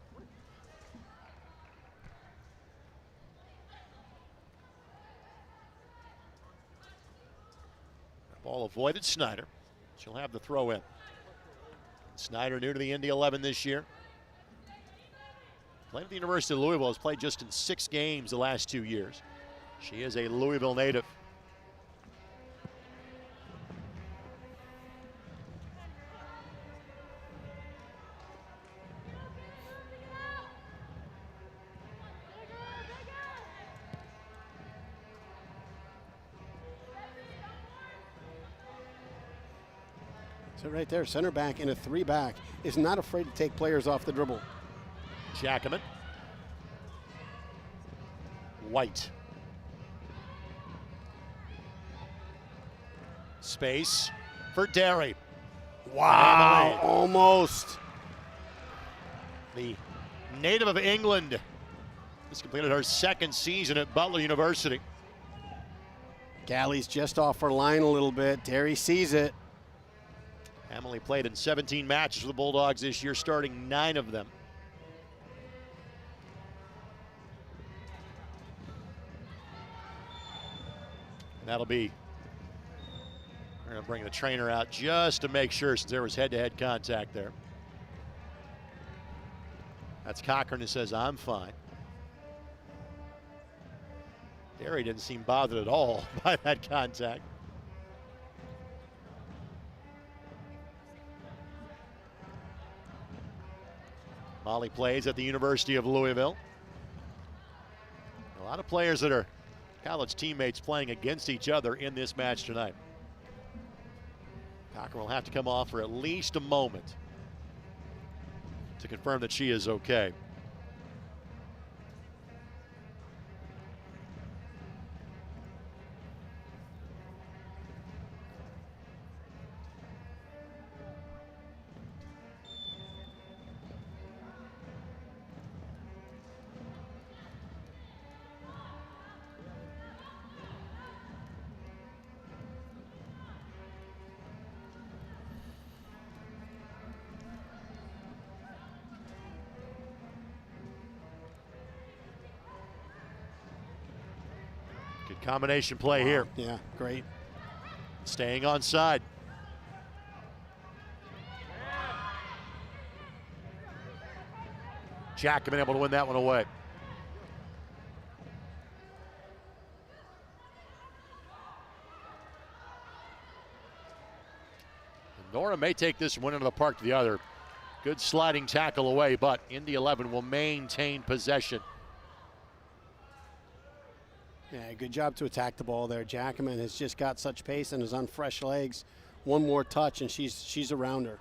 S3: Ball avoided Snyder. She'll have the throw in. Snyder new to the Indy 11 this year. Played at the University of Louisville, has played just in 6 games the last 2 years. She is a Louisville native.
S6: So right there, center back in a 3-back is not afraid to take players off the dribble.
S3: Jackaman. White. Space for Derry.
S6: Wow, almost.
S3: The native of England has completed her 2nd season at Butler University.
S6: Galley's just off her line a little bit. Derry sees it.
S3: Emily played in 17 matches for the Bulldogs this year, starting 9 of them. And that'll be, we're going to bring the trainer out just to make sure, since there was head-to-head contact there. That's Cochran who says, I'm fine. Derry didn't seem bothered at all by that contact. Molly plays at the University of Louisville. A lot of players that are college teammates playing against each other in this match tonight. Cochran will have to come off for at least a moment to confirm that she is okay. Good combination play here.
S6: Yeah, great.
S3: Staying on side. Jackman able to win that one away. Nora may take this one into the park to the other. Good sliding tackle away, but Indy 11 will maintain possession.
S6: Yeah, good job to attack the ball there. Jackman has just got such pace and is on fresh legs. One more touch and she's around her.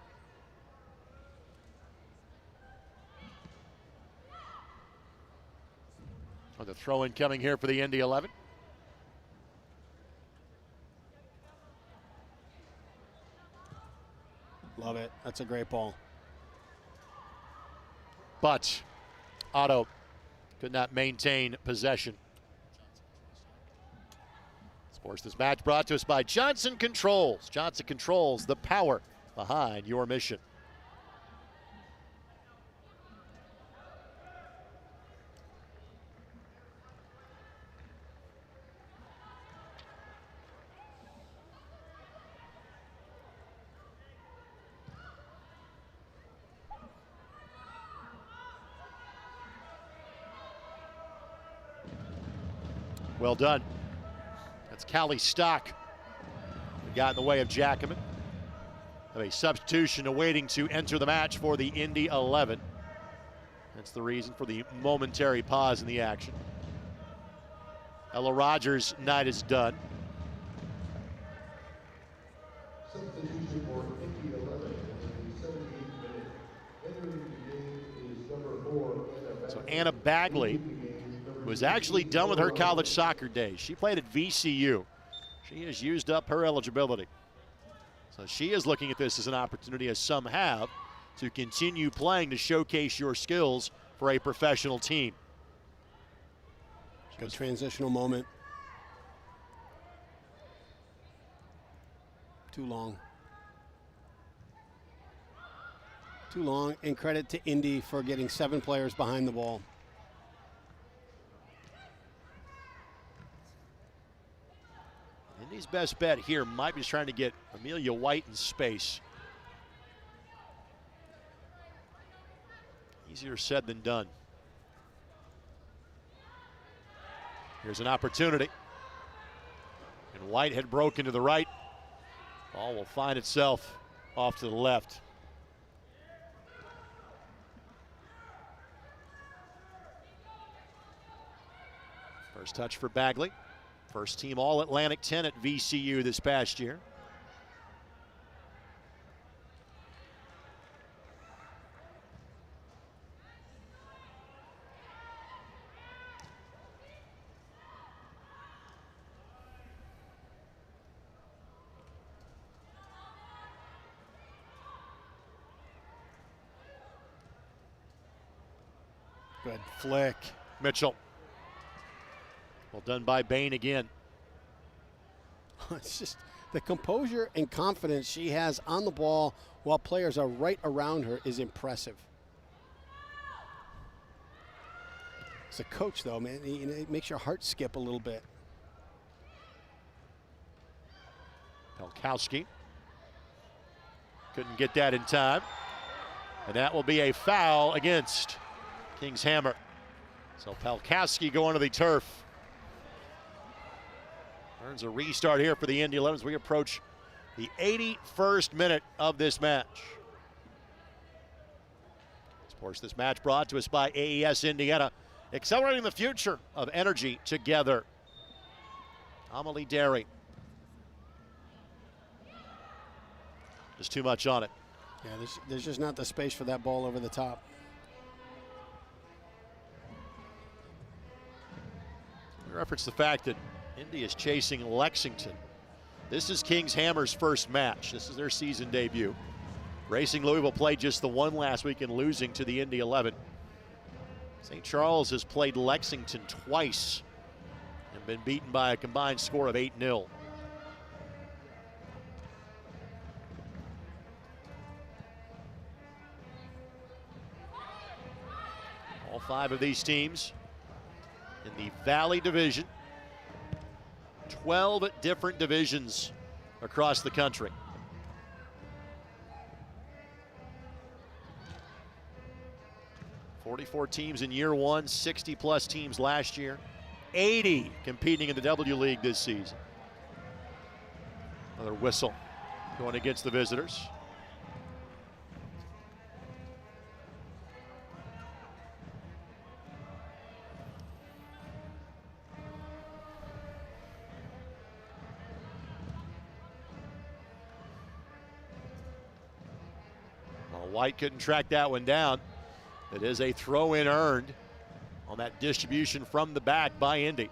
S3: Oh, the throw-in coming here for the Indy 11.
S6: Love it. That's a great ball.
S3: But Otto could not maintain possession. Sports This Match brought to us by Johnson Controls. Johnson Controls, the power behind your mission. Well done. That's Callie Stock who got in the way of Jackman. A substitution awaiting to enter the match for the Indy 11. That's the reason for the momentary pause in the action. Ella Rogers' night is done.
S1: Substitution for Indy 11 in the 17th minute. Entering the game is number 4,
S3: So Anna Bagley was actually done with her college soccer days. She played at VCU. She has used up her eligibility. So she is looking at this as an opportunity, as some have, to continue playing to showcase your skills for a professional team.
S6: Good transitional moment. Too long. Too long, and credit to Indy for getting 7 players behind the ball.
S3: Indy's best bet here might be just trying to get Amelia White in space. Easier said than done. Here's an opportunity. And White had broken to the right. Ball will find itself off to the left. First touch for Bagley. First team All-Atlantic 10 at VCU this past year.
S6: Good flick.
S3: Mitchell. Well done by Bain again.
S6: It's just the composure and confidence she has on the ball while players are right around her is impressive. As a coach, though, man, it makes your heart skip a little bit.
S3: Pelkowski couldn't get that in time. And that will be a foul against King's Hammer. So Pelkowski going to the turf. Earns a restart here for the Indy 11 as we approach the 81st minute of this match. Sports This Match brought to us by AES Indiana, accelerating the future of energy together. Amelie Derry. Just too much on it.
S6: Yeah, there's just not the space for that ball over the top.
S3: We reference the fact that Indy is chasing Lexington. This is King's Hammer's first match. This is their season debut. Racing Louisville played just the one last weekend, losing to the Indy 11. St. Charles has played Lexington twice and been beaten by a combined score of 8-0. All 5 of these teams in the Valley Division. 12 different divisions across the country. 44 teams in year one, 60-plus teams last year, 80 competing in the W League this season. Another whistle going against the visitors. Well, White couldn't track that one down. It is a throw-in earned on that distribution from the back by Indy.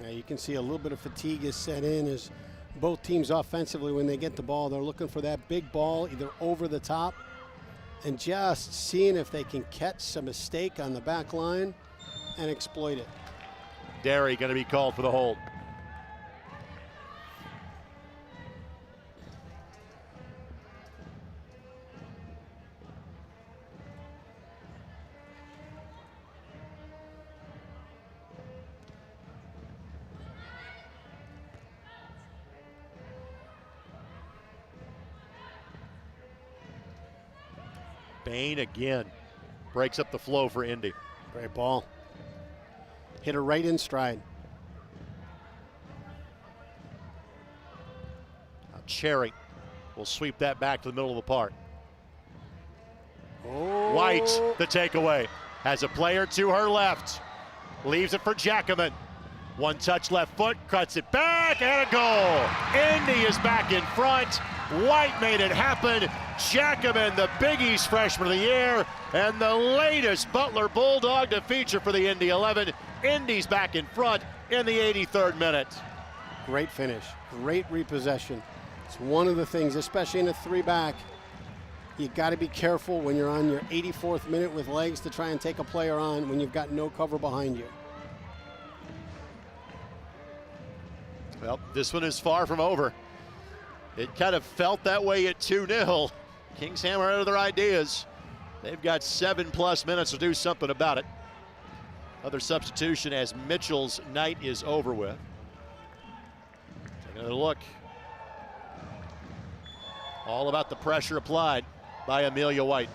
S6: Yeah, you can see a little bit of fatigue is set in as both teams offensively, when they get the ball, they're looking for that big ball either over the top and just seeing if they can catch a mistake on the back line and exploit it.
S3: Derry going to be called for the hold. Bain again breaks up the flow for Indy.
S6: Great ball. Hit her right in stride.
S3: Now Cherry will sweep that back to the middle of the park.
S6: Oh.
S3: White, the takeaway, has a player to her left. Leaves it for Jackman. One touch left foot, cuts it back, and a goal. Indy is back in front. White made it happen. Jackman, the Big East freshman of the year, and the latest Butler Bulldog to feature for the Indy 11. Indy's back in front in the 83rd minute.
S6: Great finish, great repossession. It's one of the things, especially in a three-back, you got to be careful when you're on your 84th minute with legs to try and take a player on when you've got no cover behind you.
S3: Well, this one is far from over. It kind of felt that way at 2-0. Kings hammer out of their ideas. They've got 7+ minutes to do something about it. Another substitution as Mitchell's night is over with. Take another look. All about the pressure applied by Amelia White.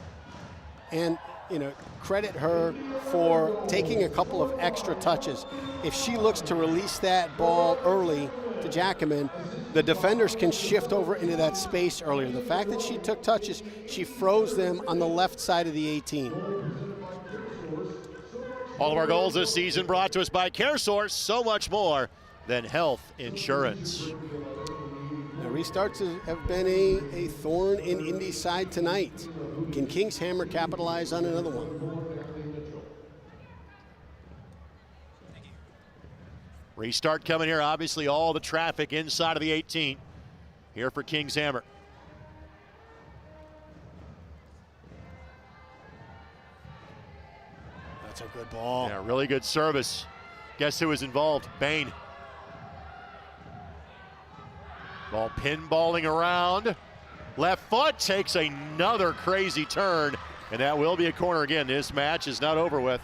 S6: And, you know, credit her for taking a couple of extra touches. If she looks to release that ball early to Jackman, the defenders can shift over into that space earlier. The fact that she took touches, she froze them on the left side of the 18.
S3: All of our goals this season brought to us by CareSource, so much more than health insurance.
S6: The restarts have been a thorn in Indy's side tonight. Can Kings Hammer capitalize on another one?
S3: Restart coming here, obviously all the traffic inside of the 18 here for Kings Hammer.
S6: That's a good ball.
S3: Yeah, really good service. Guess who was involved? Bain. Ball pinballing around. Left foot takes another crazy turn, and that will be a corner again. This match is not over with.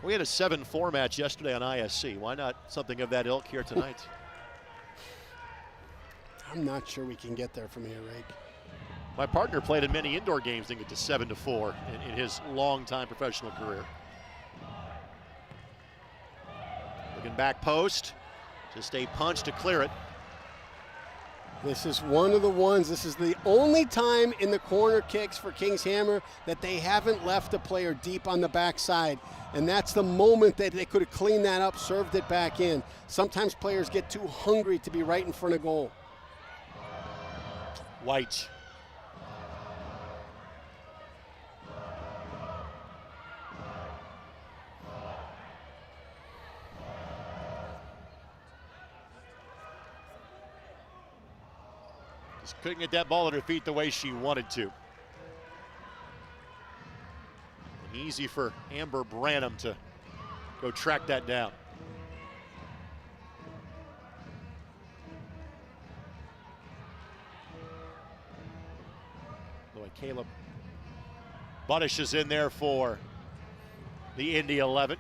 S3: We had a 7-4 match yesterday on ISC. Why not something of that ilk here tonight?
S6: I'm not sure we can get there from here, Rake.
S3: My partner played in many indoor games and get to 7-4 in his long-time professional career. Looking back post, just a punch to clear it.
S6: This is one of the ones, this is the only time in the corner kicks for Kings Hammer that they haven't left a player deep on the backside. And that's the moment that they could have cleaned that up, served it back in. Sometimes players get too hungry to be right in front of goal.
S3: White. Just couldn't get that ball at her feet the way she wanted to. Easy for Amber Branham to go track that down. Boy, Caleb Buddish is in there for the Indy 11.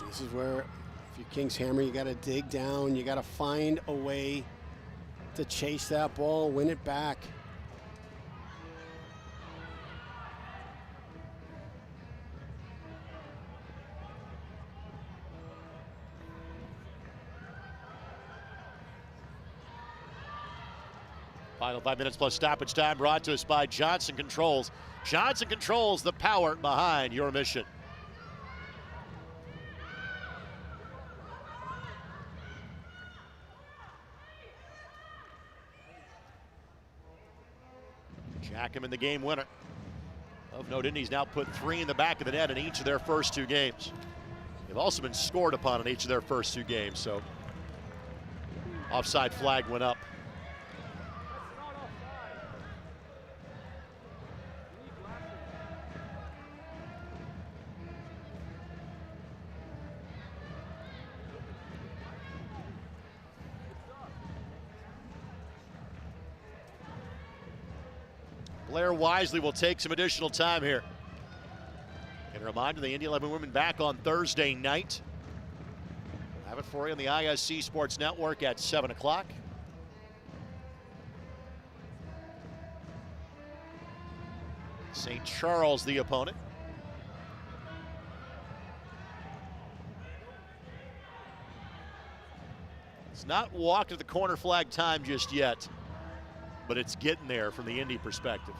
S6: This is where, if you're Kings Hammer, you got to dig down. You got to find a way to chase that ball, win it back.
S3: Final 5 minutes plus stoppage time brought to us by Johnson Controls. Johnson Controls, the power behind your mission. Jackham in the game winner. Of note, Indy's now put 3 in the back of the net in each of their first 2 games. They've also been scored upon in each of their first 2 games, so offside flag went up. Blair wisely will take some additional time here. And a reminder, the Indy 11 women back on Thursday night. We'll have it for you on the ISC Sports Network at 7 o'clock. St. Charles the opponent. It's not walked at the corner flag time just yet, but it's getting there from the Indy perspective.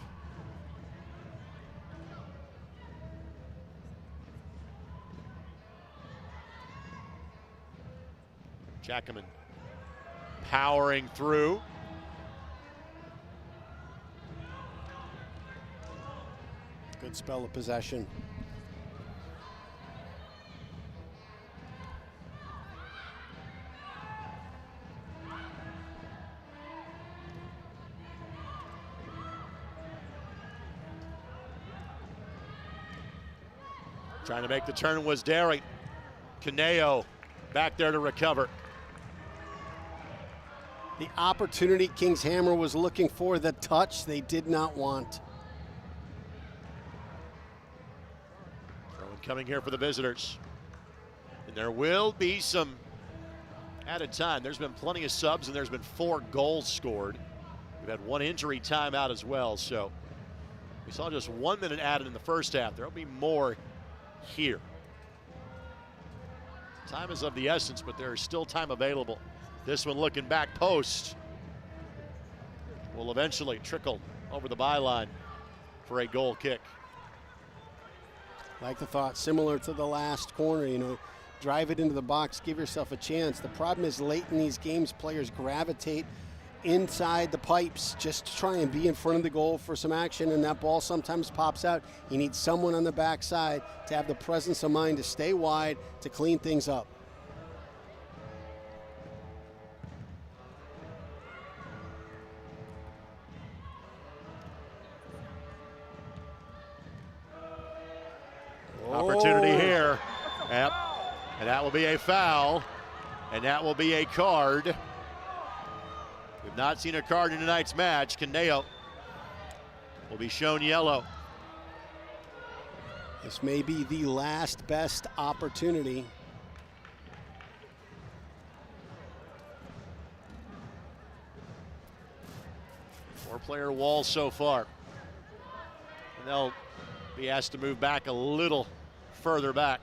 S3: Jackaman powering through.
S6: Good spell of possession.
S3: Trying to make the turn was Derry. Caneo back there to recover.
S6: The opportunity Kings Hammer was looking for, the touch they did not want.
S3: Throw-in coming here for the visitors. And there will be some added time. There's been plenty of subs and there's been 4 goals scored. We've had 1 injury timeout as well, so we saw just 1 minute added in the first half. There'll be more here. Time is of the essence, but there is still time available. This one looking back post will eventually trickle over the byline for a goal kick.
S6: Like the thought, similar to the last corner, you know, drive it into the box, give yourself a chance. The problem is late in these games, players gravitate inside the pipes just to try and be in front of the goal for some action, and that ball sometimes pops out. You need someone on the backside to have the presence of mind to stay wide, to clean things up.
S3: Opportunity here. Yep. And that will be a foul, and that will be a card. We've not seen a card in tonight's match. Caneo will be shown yellow.
S6: This may be the last best opportunity.
S3: Four-player wall so far. And they'll be asked to move back a little further back.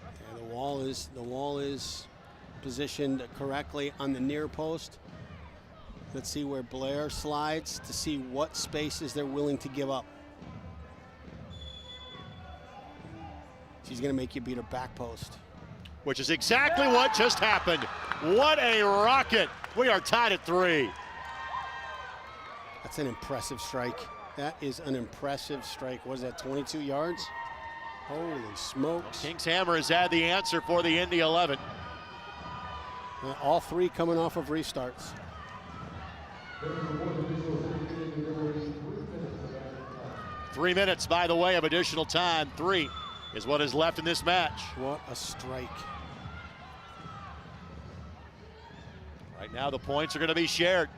S6: Yeah, the wall is positioned correctly on the near post. Let's see where Blair slides to see what spaces they're willing to give up. She's going to make you beat her back post.
S3: Which is exactly what just happened. What a rocket. We are tied at 3.
S6: That's an impressive strike. That is an impressive strike. Was that 22 yards? Holy smokes.
S3: Kings Hammer has had the answer for the Indy 11.
S6: All 3 coming off of restarts.
S3: 3 minutes, by the way, of additional time. 3 is what is left in this match.
S6: What a strike.
S3: Right now, the points are going to be shared.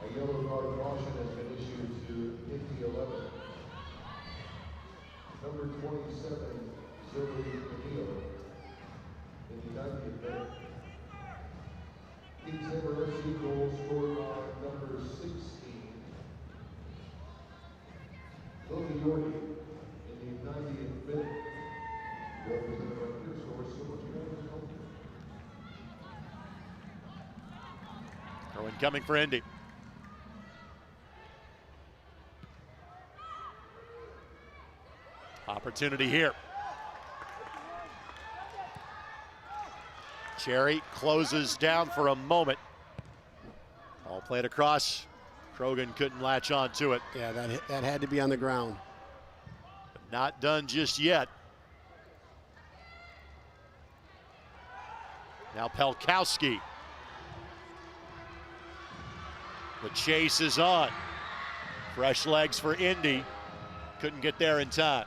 S1: A yellow card caution has been issued to Indy 11. Number 27, Zoe Camille. in the 90th minute. Kings Hammer FC goal scored by number 16, Lily Yorkie, in the 90th minute. Represented by CareSource, so much better.
S3: Throw-in coming for Indy. Opportunity here. Cherry closes down for a moment. All played across. Krogan couldn't latch on to it.
S6: Yeah, that had to be on the ground.
S3: But not done just yet. Now Pelkowski. The chase is on. Fresh legs for Indy. Couldn't get there in time.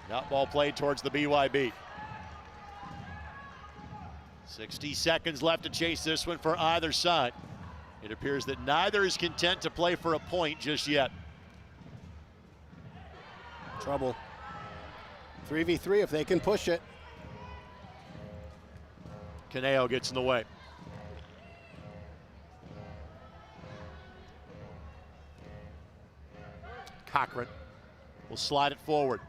S3: Not ball played towards the BYB. 60 seconds left to chase this one for either side. It appears that neither is content to play for a point just yet.
S6: Trouble. 3v3 if they can push it.
S3: Caneo gets in the way. Cochran will slide it forward.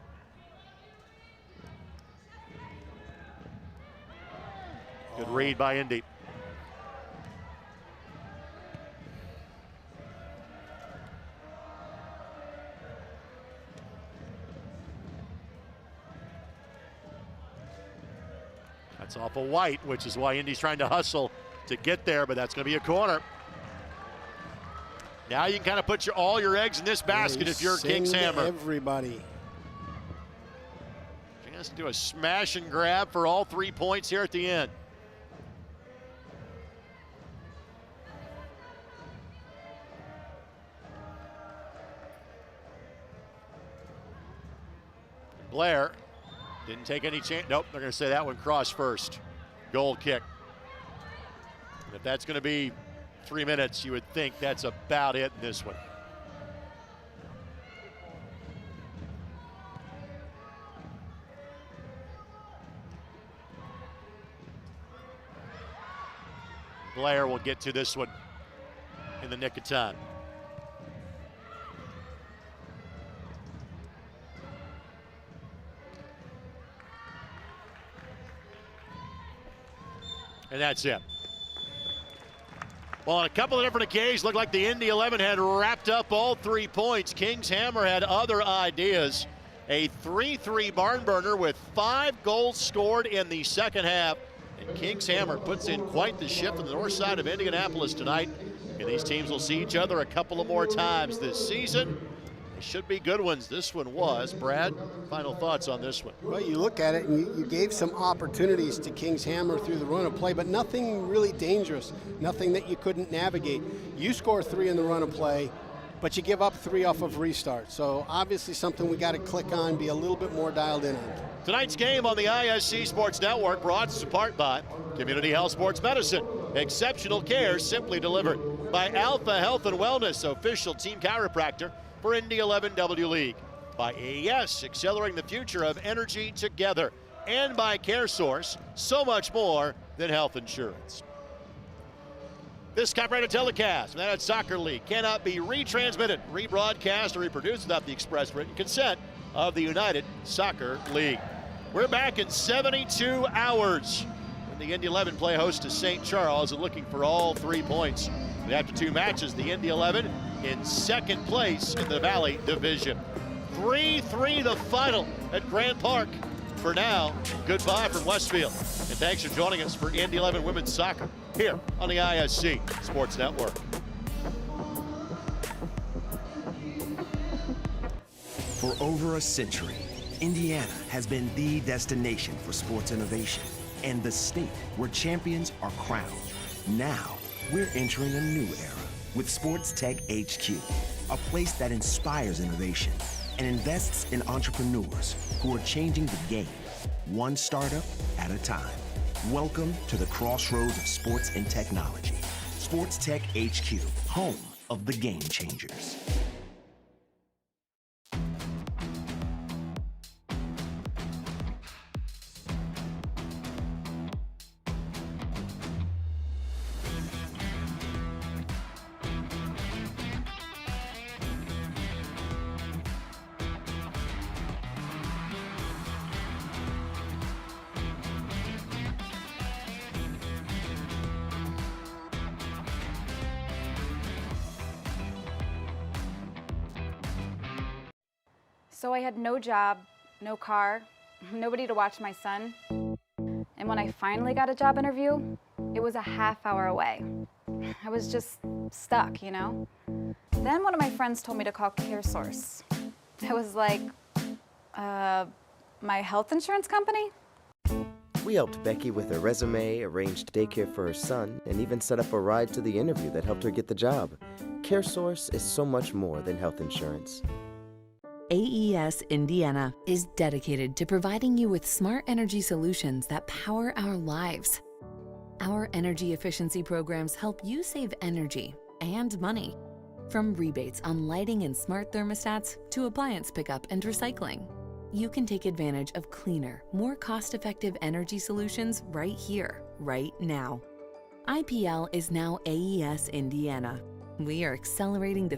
S3: Good read by Indy. That's off of White, which is why Indy's trying to hustle to get there, but that's going to be a corner. Now you can kind of put all your eggs in this basket if you're Kings Hammer.
S6: Everybody.
S3: Chance to do a smash and grab for all 3 points here at the end. Blair didn't take any chance. Nope, they're going to say that one crossed first. Goal kick. And if that's going to be 3 minutes, you would think that's about it in this one. Blair will get to this one in the nick of time. And that's it. Well, on a couple of different occasions, looked like the Indy 11 had wrapped up all 3 points. Kings Hammer had other ideas. A 3-3 barn burner with 5 goals scored in the second half. And Kings Hammer puts in quite the shift on the north side of Indianapolis tonight. And these teams will see each other a couple of more times this season. They should be good ones. This one was. Brad, final thoughts on this one?
S6: Well, you look at it and you gave some opportunities to Kings Hammer through the run of play, but nothing really dangerous, nothing that you couldn't navigate. You score 3 in the run of play, but you give up 3 off of restart. So obviously something we got to click on, be a little bit more dialed in on.
S3: Tonight's game on the ISC Sports Network brought to us apart by Community Health Sports Medicine. Exceptional care simply delivered. By Alpha Health and Wellness, official team chiropractor for Indy 11 W League. By AES, accelerating the future of energy together. And by CareSource, so much more than health insurance. This copyrighted telecast from the United Soccer League cannot be retransmitted, rebroadcast, or reproduced without the express written consent of the United Soccer League. We're back in 72 hours when the Indy 11 play host to St. Charles and looking for all 3 points. And after 2 matches, the Indy 11 in second place in the Valley Division. 3-3 the final at Grand Park. For now, goodbye from Westfield. And thanks for joining us for Indy 11 Women's Soccer here on the ISC Sports Network.
S19: For over a century, Indiana has been the destination for sports innovation and the state where champions are crowned. Now, we're entering a new era with Sports Tech HQ, a place that inspires innovation and invests in entrepreneurs who are changing the game, one startup at a time. Welcome to the crossroads of sports and technology. Sports Tech HQ, home of the game changers.
S7: So I had no job, no car, nobody to watch my son. And when I finally got a job interview, it was a half hour away. I was just stuck, you know? Then one of my friends told me to call CareSource. I was like, my health insurance company?
S8: We helped Becky with her resume, arranged daycare for her son, and even set up a ride to the interview that helped her get the job. CareSource is so much more than health insurance.
S13: AES Indiana is dedicated to providing you with smart energy solutions that power our lives. Our energy efficiency programs help you save energy and money. From rebates on lighting and smart thermostats to appliance pickup and recycling. You can take advantage of cleaner, more cost-effective energy solutions right here, right now. IPL is now AES Indiana. We are accelerating the